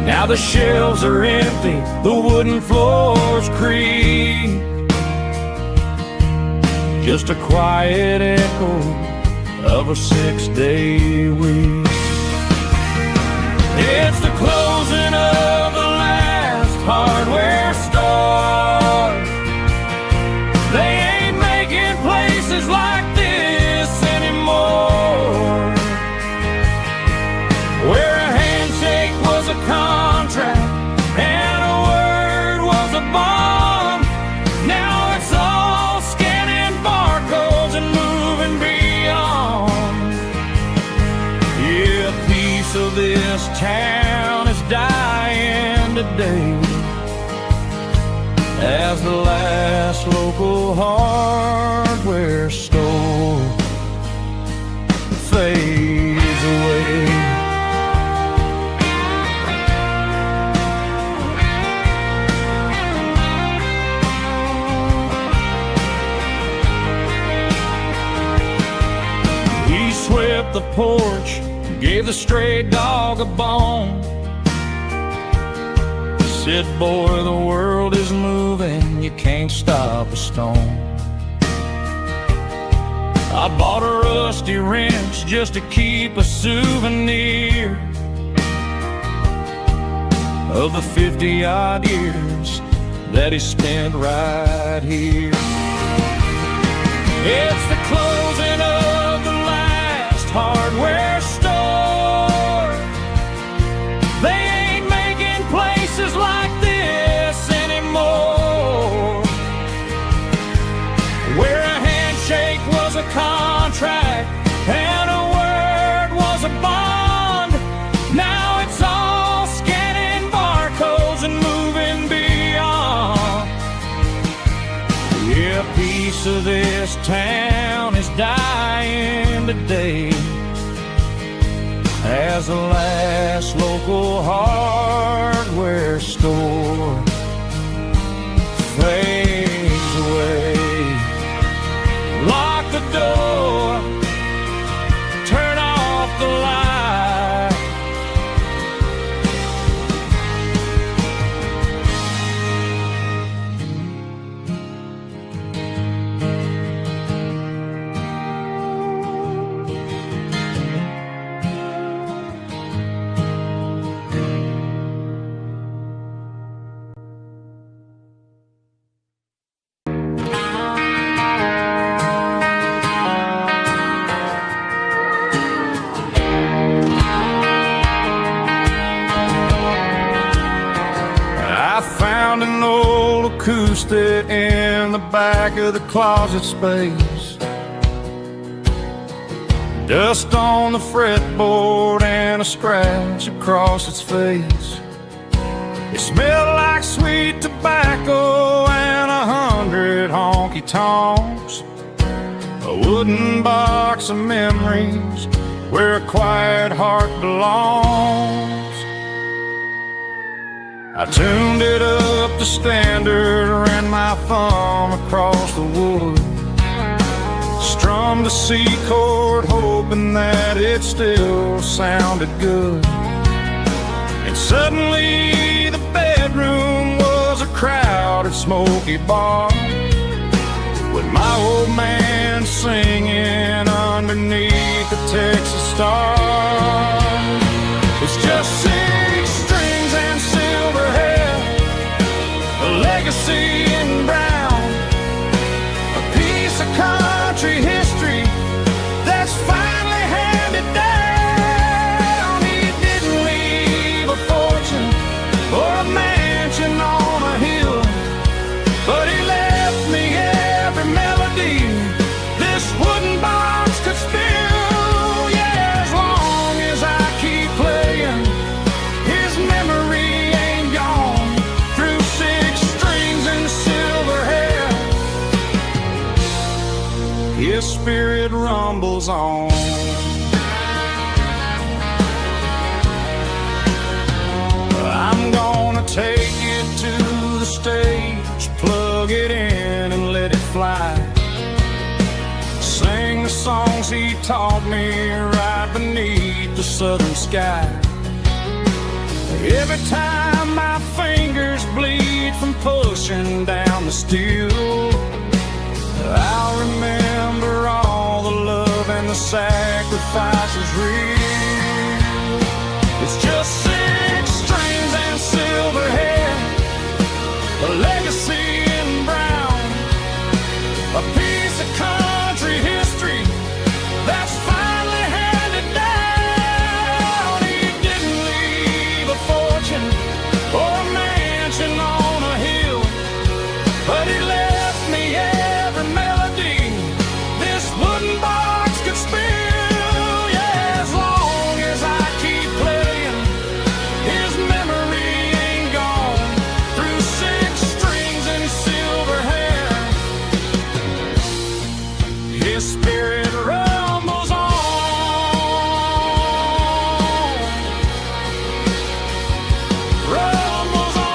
Now the shelves are empty, the wooden floors creak, just a quiet echo of a 6-day week. It's the closing of the last hardware store. They ain't making places like this anymore, where a handshake was a contract and a word was a bond. Now it's all scanning barcodes and moving beyond. Yeah, a piece of this town is dying today as the last local hardware store fades away. He swept the porch, gave the stray dog a bone, said, boy, the world is moving, you can't stop a stone. I bought a rusty wrench just to keep a souvenir of the 50-odd years that he spent right here. It's the closing of the last hardware store. They ain't making places like this anymore, where a handshake was a contract and a word was a bond. Now it's all scanning barcodes and moving beyond. Yeah, a piece of this town is dying today as the last local hardware store fades away. Lock the door, turn off the light. An old acoustic in the back of the closet space, dust on the fretboard and a scratch across its face. It smelled like sweet tobacco and 100 honky-tonks, a wooden box of memories where a quiet heart belongs. I tuned it up to standard, ran my thumb across the wood, strummed a C chord hoping that it still sounded good. And suddenly the bedroom was a crowded smoky bar, with my old man singing underneath the Texas star. It's just 6 strings and silver hair, a legacy in brown, a piece of country history that's finally handed down. He didn't leave a fortune or a mansion on a hill, but he left me every melody this wooden box could spill. Yeah, as long spirit rumbles on. I'm gonna take it to the stage, plug it in and let it fly. Sing the songs he taught me right beneath the southern sky. Every time my fingers bleed from pushing down the steel, I'll remember all the love and the sacrifices real. It's just 6 strings and silver hair, a legacy in brown, a piece of country history that's finally handed down. He didn't leave a fortune or a mansion on a hill, but he left me every melody this wooden box could spill. Yeah, as long as I keep playing, his memory ain't gone. Through 6 strings and silver hair, his spirit rumbles on. Rumbles on.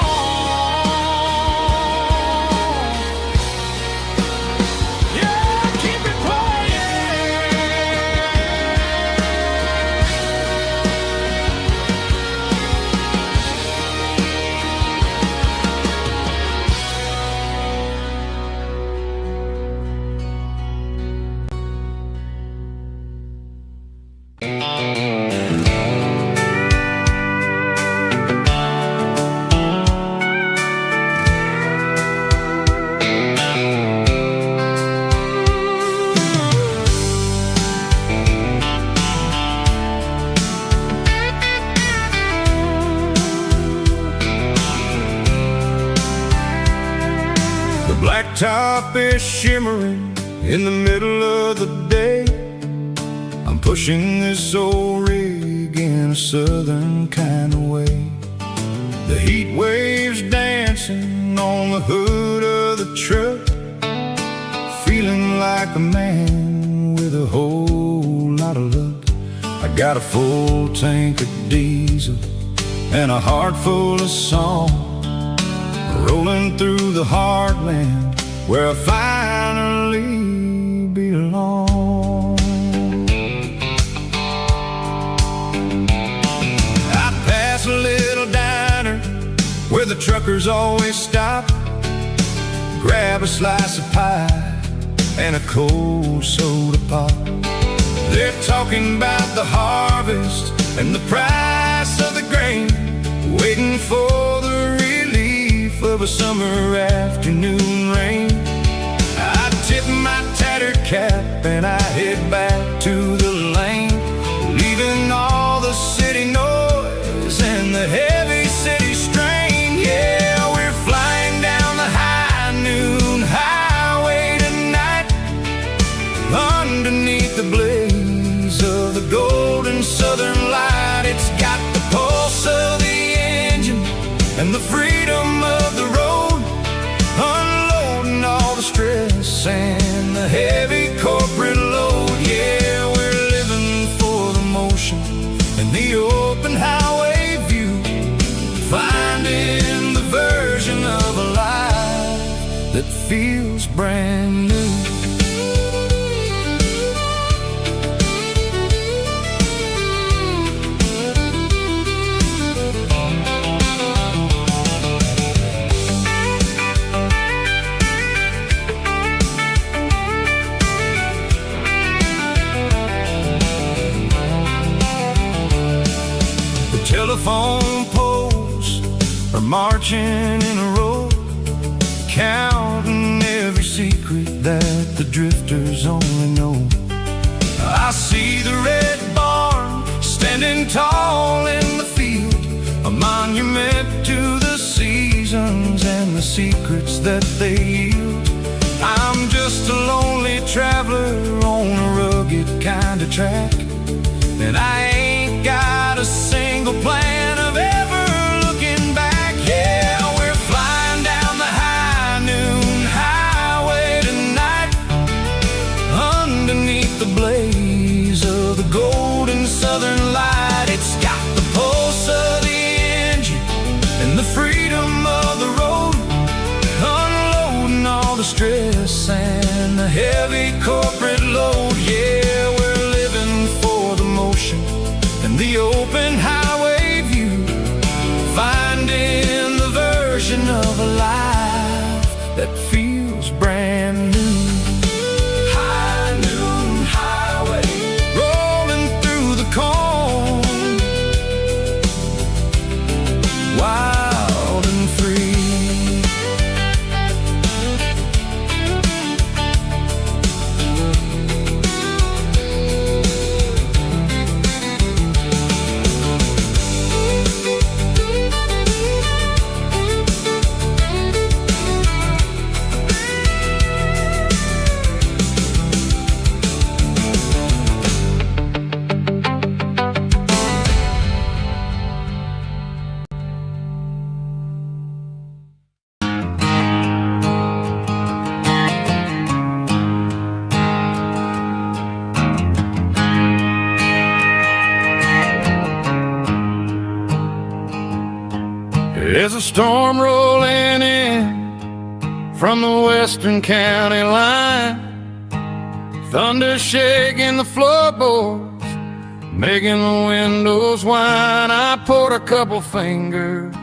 Yeah, keep it playing. The blacktop is shimmering in the middle of the day. I'm pushing this old rig in a southern kind of way. The heat waves dancing on the hood of the truck, feeling like a man with a whole lot of luck. I got a full tank of diesel and a heart full of song, rolling through the heartland where I finally belong. I pass a little diner where the truckers always stop, grab a slice of pie and a cold soda pop. They're talking about the harvest and the price of the grain, waiting for the relief of a summer afternoon rain. I tip my tattered cap and I head back to the lane, leaving all the city noise and the heavy city strain. Yeah, we're flying down the high noon highway tonight, underneath the blaze of the golden southern light. It's got the pulse of the engine and the freedom of the road, unloading all the stress and the heavy corporate load. Yeah, we're living for the motion and the open highway view, finding the version of a life that feels brand new. Telephone poles are marching in a row, counting every secret that the drifters only know. I see the red barn standing tall in the field, a monument to the seasons and the secrets that they yield. I'm just a lonely traveler on a rugged kind of track, and I ain't got a single plan of ever looking back. Yeah, we're flying down the high noon highway tonight, underneath of the golden southern light. It's got the pulse of the engine and the freedom of the road, unloading all the stress and the heavy corporate load. Yeah, we're living for the motion and the open highway view, finding the version of a life that feels brand new. High noon highway, rolling through the corn, wild and free. There's a storm rolling in from the western county line, thunder shaking the floorboards, making the windows whine. I poured a couple fingers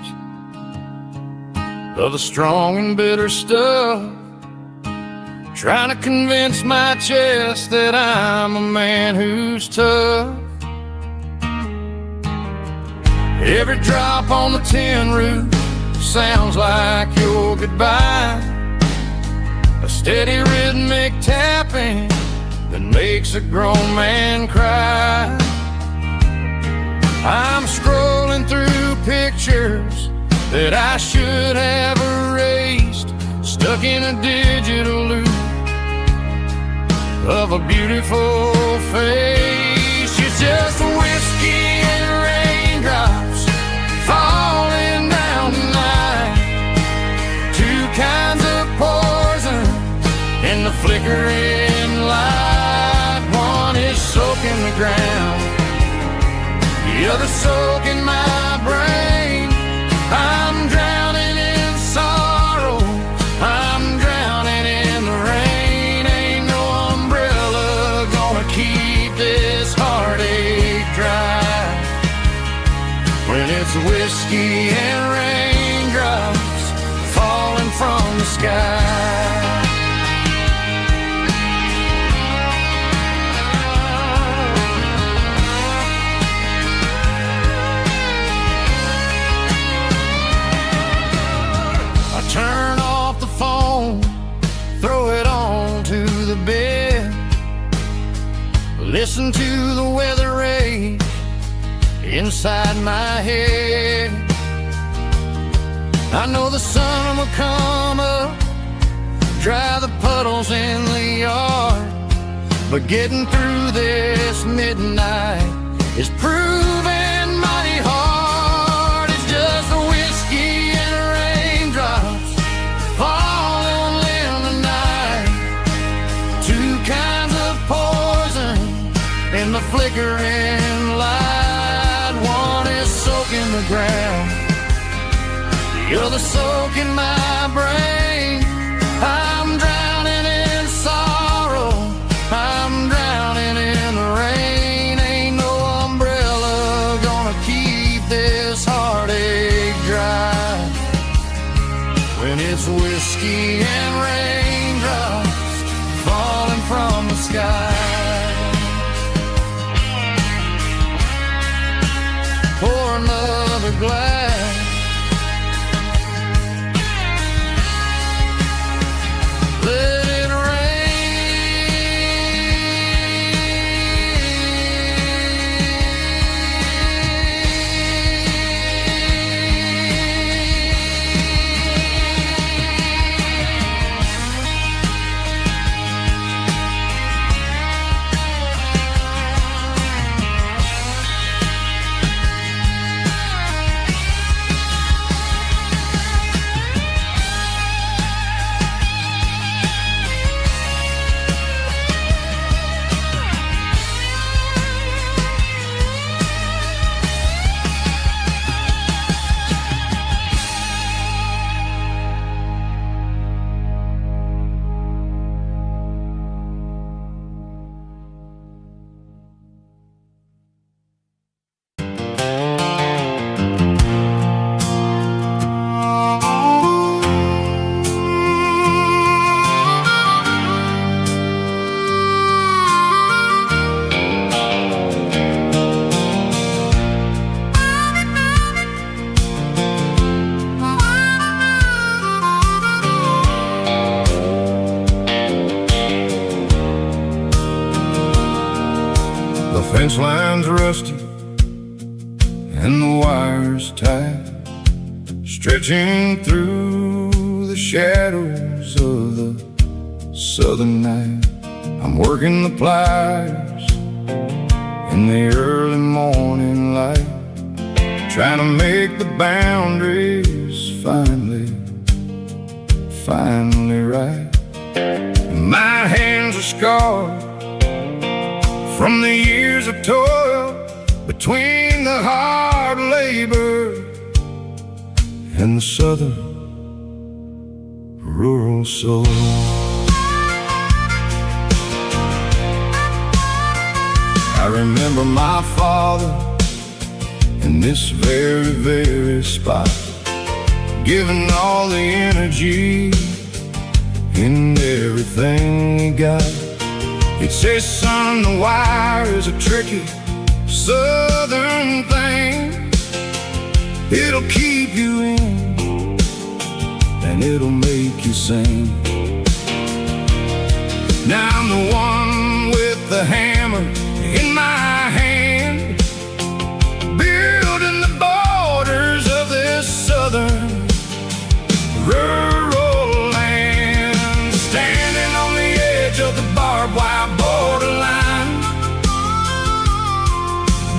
of the strong and bitter stuff, trying to convince my chest that I'm a man who's tough. Every drop on the tin roof sounds like your goodbye, a steady rhythmic tapping that makes a grown man cry. I'm scrolling through pictures that I should have erased, stuck in a digital loop of a beautiful face. It's just whiskey and raindrops falling down tonight, two kinds of poison in the flickering light. One is soaking the ground, the other soaking my brain. I'm drowning in sorrow, I'm drowning in the rain. Ain't no umbrella gonna keep this heartache dry when it's whiskey and raindrops falling from the sky. I turn off the phone, throw it on to the bed, listen to the weather rage inside my head. I know the sun will come up, dry the puddles in the yard, but getting through this midnight is proving mighty hard. It's just the whiskey and raindrops falling in the night, two kinds of poison in the flickering light. One is soaking the ground, the other soaking my brain. I'm drowning in sorrow, I'm drowning in the rain. Ain't no umbrella gonna keep this heartache dry when it's whiskey and raindrops falling from the sky. Pour another glass, let The fence line's rusty and the wires tight, stretching through the shadows of the southern night. I'm working the pliers in the early morning light, trying to make the boundaries finally right. My hands are scarred from the years of toil, between the hard labor and the southern rural soul. I remember my father in this very spot, giving all the energy in everything he got. He'd say, son, the wire is a tricky southern thing. It'll keep you in and it'll make you sing. Now I'm the one with the hammer in my hand, building the borders of this southern rural land, standing on the edge of the barbed wire borderline,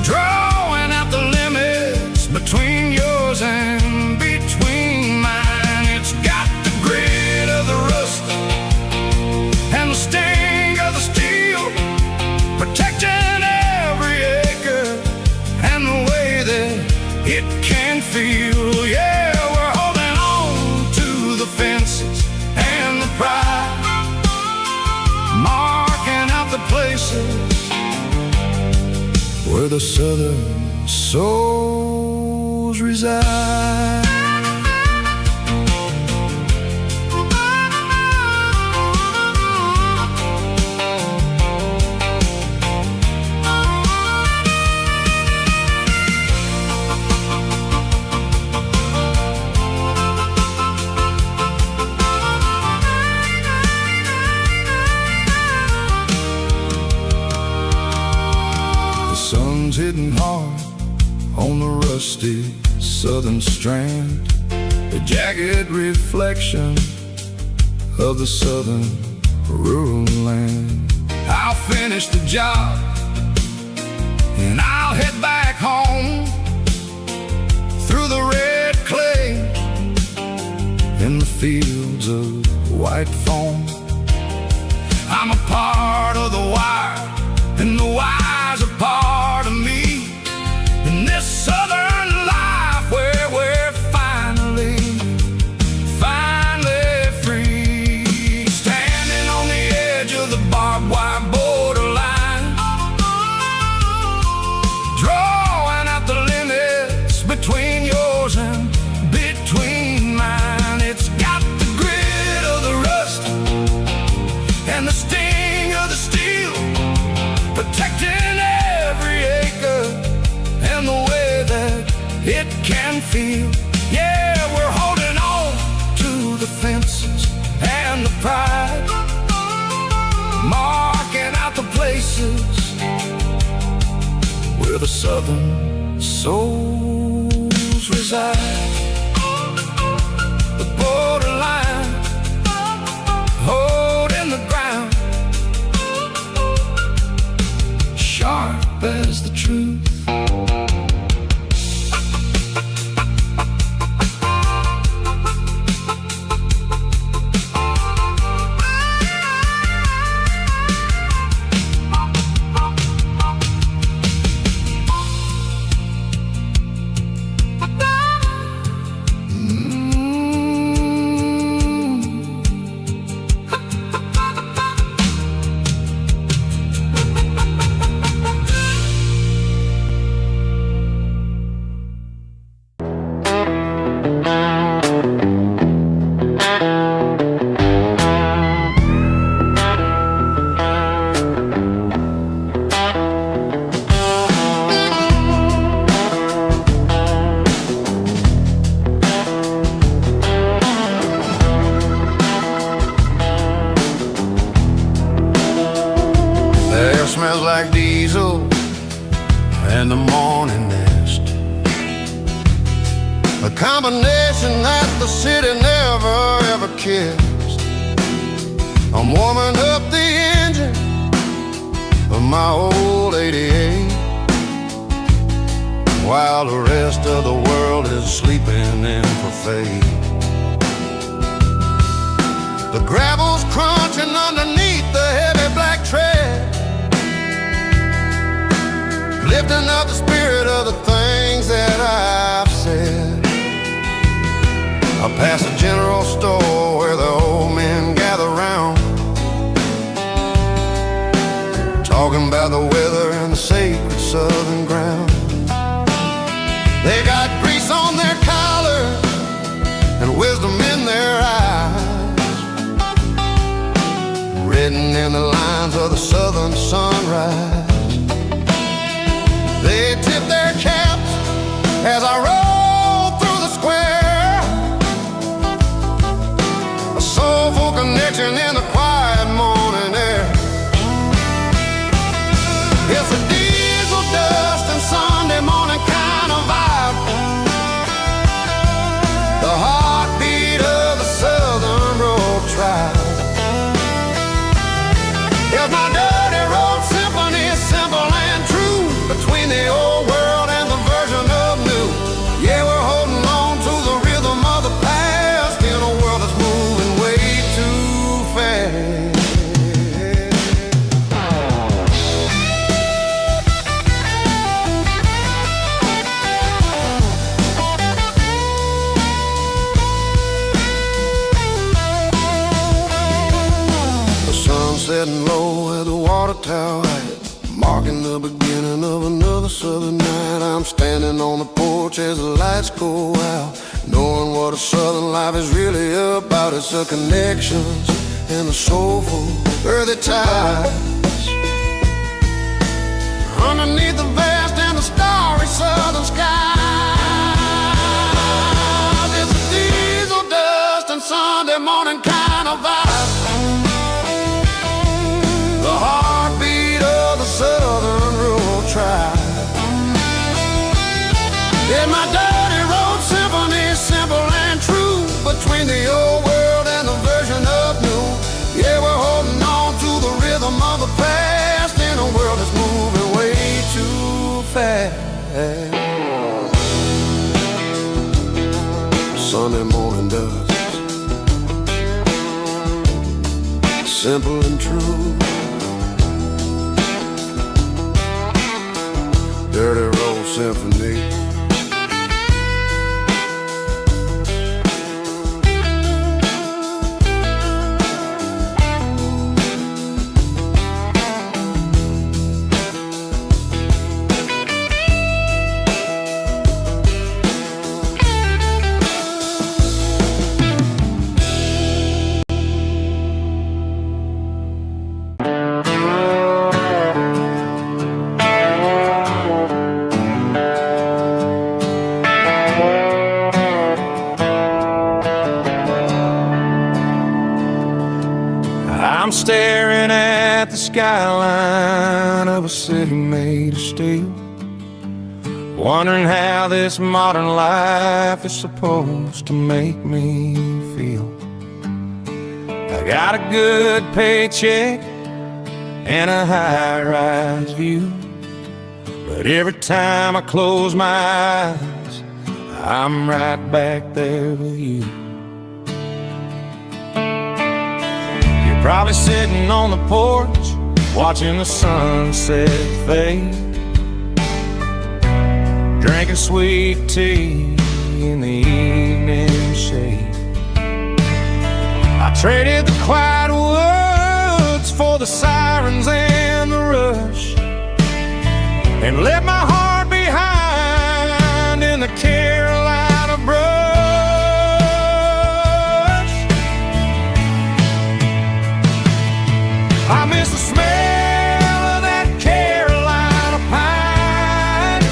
drawing out the limits between yours and between mine. It's got the grit of the rust and the sting of the steel, protecting every acre and the way that it can feel. Yeah, we're holding on to the fences and the pride, marking out the places where the southern souls reside. Sun's hitting hard on the rusty southern strand, a jagged reflection of the southern rural land. I'll finish the job and I'll head back home through the red clay in the fields of white foam. I'm a part of the wire and the wire's a part of me in this southern life where we're finally free, standing on the edge of the barbed wire borderline, drawing out the limits between yours and between mine. It's got the grit of the rust and the sting of the steel, protecting every acre and the way that it can feel. Yeah, we're holding on to the fences and the pride, marking out the places where the southern souls reside. The borderline, holding the ground, sharp as the truth. Smells like diesel and the morning nest. A combination that the city never ever kissed. I'm warming up the engine of my old 88, while the rest of the world is sleeping in for fate. The gravel's crunching underneath the heavy black tread, lifting up the spirit of the things that I've said. I pass a general store where the old men gather round, talking about the weather and the sacred southern ground. They got grease on their collars and wisdom in their eyes, written in the lines of the southern sunrise. They tip their caps as I roll through the square, a soulful connection in the quiet morning air. It's a diesel dust and Sunday morning kind of vibe, the heartbeat of the Southern Road Tribe. It's my dirty road symphony, simple and true, between the old world and the version of new. Yeah, we're holding on to the rhythm of the past in a world that's moving way too fast. Setting low at the water tower, marking the beginning of another southern night. I'm standing on the porch as the lights go out, knowing what a southern life is really about. It's the connections and the soulful earthy ties, underneath the vast and the starry southern skies. It's a diesel dust and Sunday morning kind of vibe, the heartbeat of the Southern Rural Tribe. Yeah, my dirty road symphony, simple and true, between the old world and the version of new. Yeah, we're holding on to the rhythm of the past in a world that's moving way too fast. Sunday morning dust, simple and true, dirty road symphony. I'm staring at the skyline of a city made of steel, wondering how this modern life is supposed to make me feel. I got a good paycheck and a high-rise view, but every time I close my eyes, I'm right back there with you. Probably sitting on the porch, watching the sunset fade, drinking sweet tea in the evening shade. I traded the quiet woods for the sirens and the rush, and left my heart behind in the Carolina brush. I miss the smell of that Carolina pine.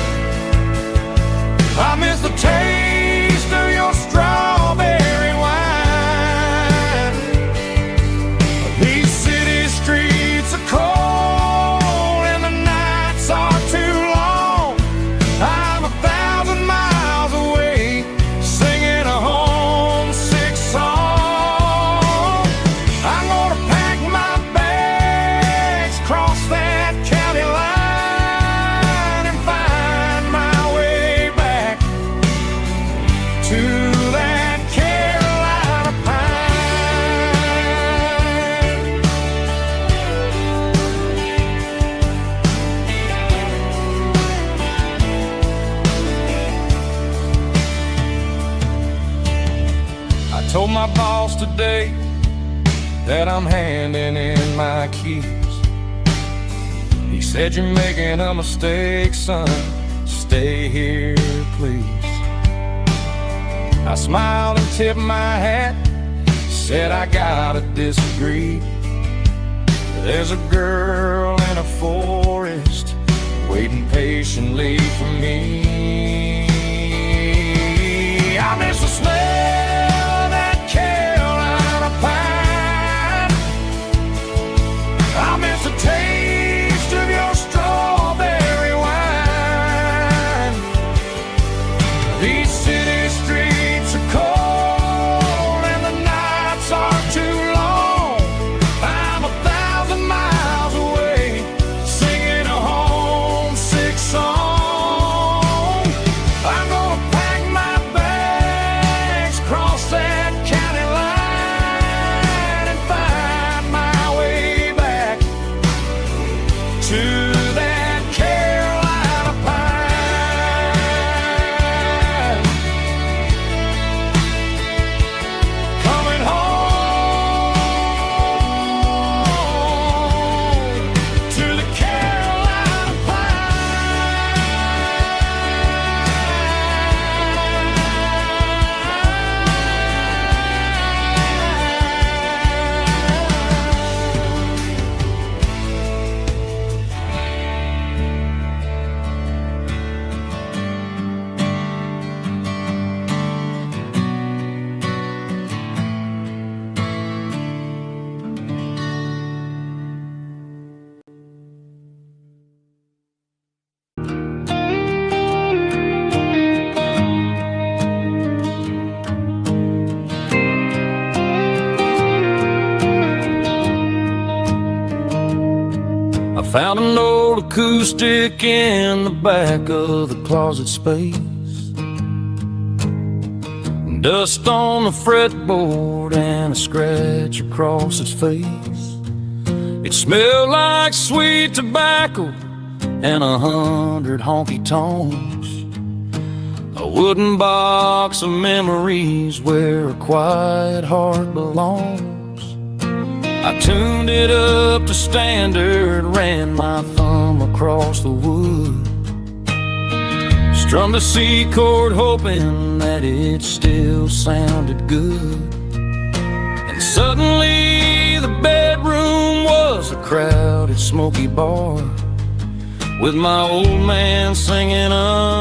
I miss the taste of your strawberry wine. These city streets are cold and the nights are too long. Told my boss today that I'm handing in my keys. He said, "You're making a mistake, son. Stay here, please." I smiled and tipped my hat, said I gotta disagree. There's a girl in a forest waiting patiently for me. I miss the smell of that Carolina pine. I miss the taste of your strawberry wine. These city streets are cold and the nights are too long. I'm 1,000 miles away, singing a homesick song. I'm gonna pack my bags, cross that county line, and find my way back to that Carolina pine. Coming home to the Carolina I found an old acoustic in the back of the closet space. Dust on the fretboard and a scratch across its face. It smelled like sweet tobacco and 100 honky tonks. A wooden box of memories where a quiet heart belongs. I tuned it up to standard, ran my thumb across the wood, strummed a C chord hoping that it still sounded good. And suddenly the bedroom was a crowded smoky bar, with my old man singing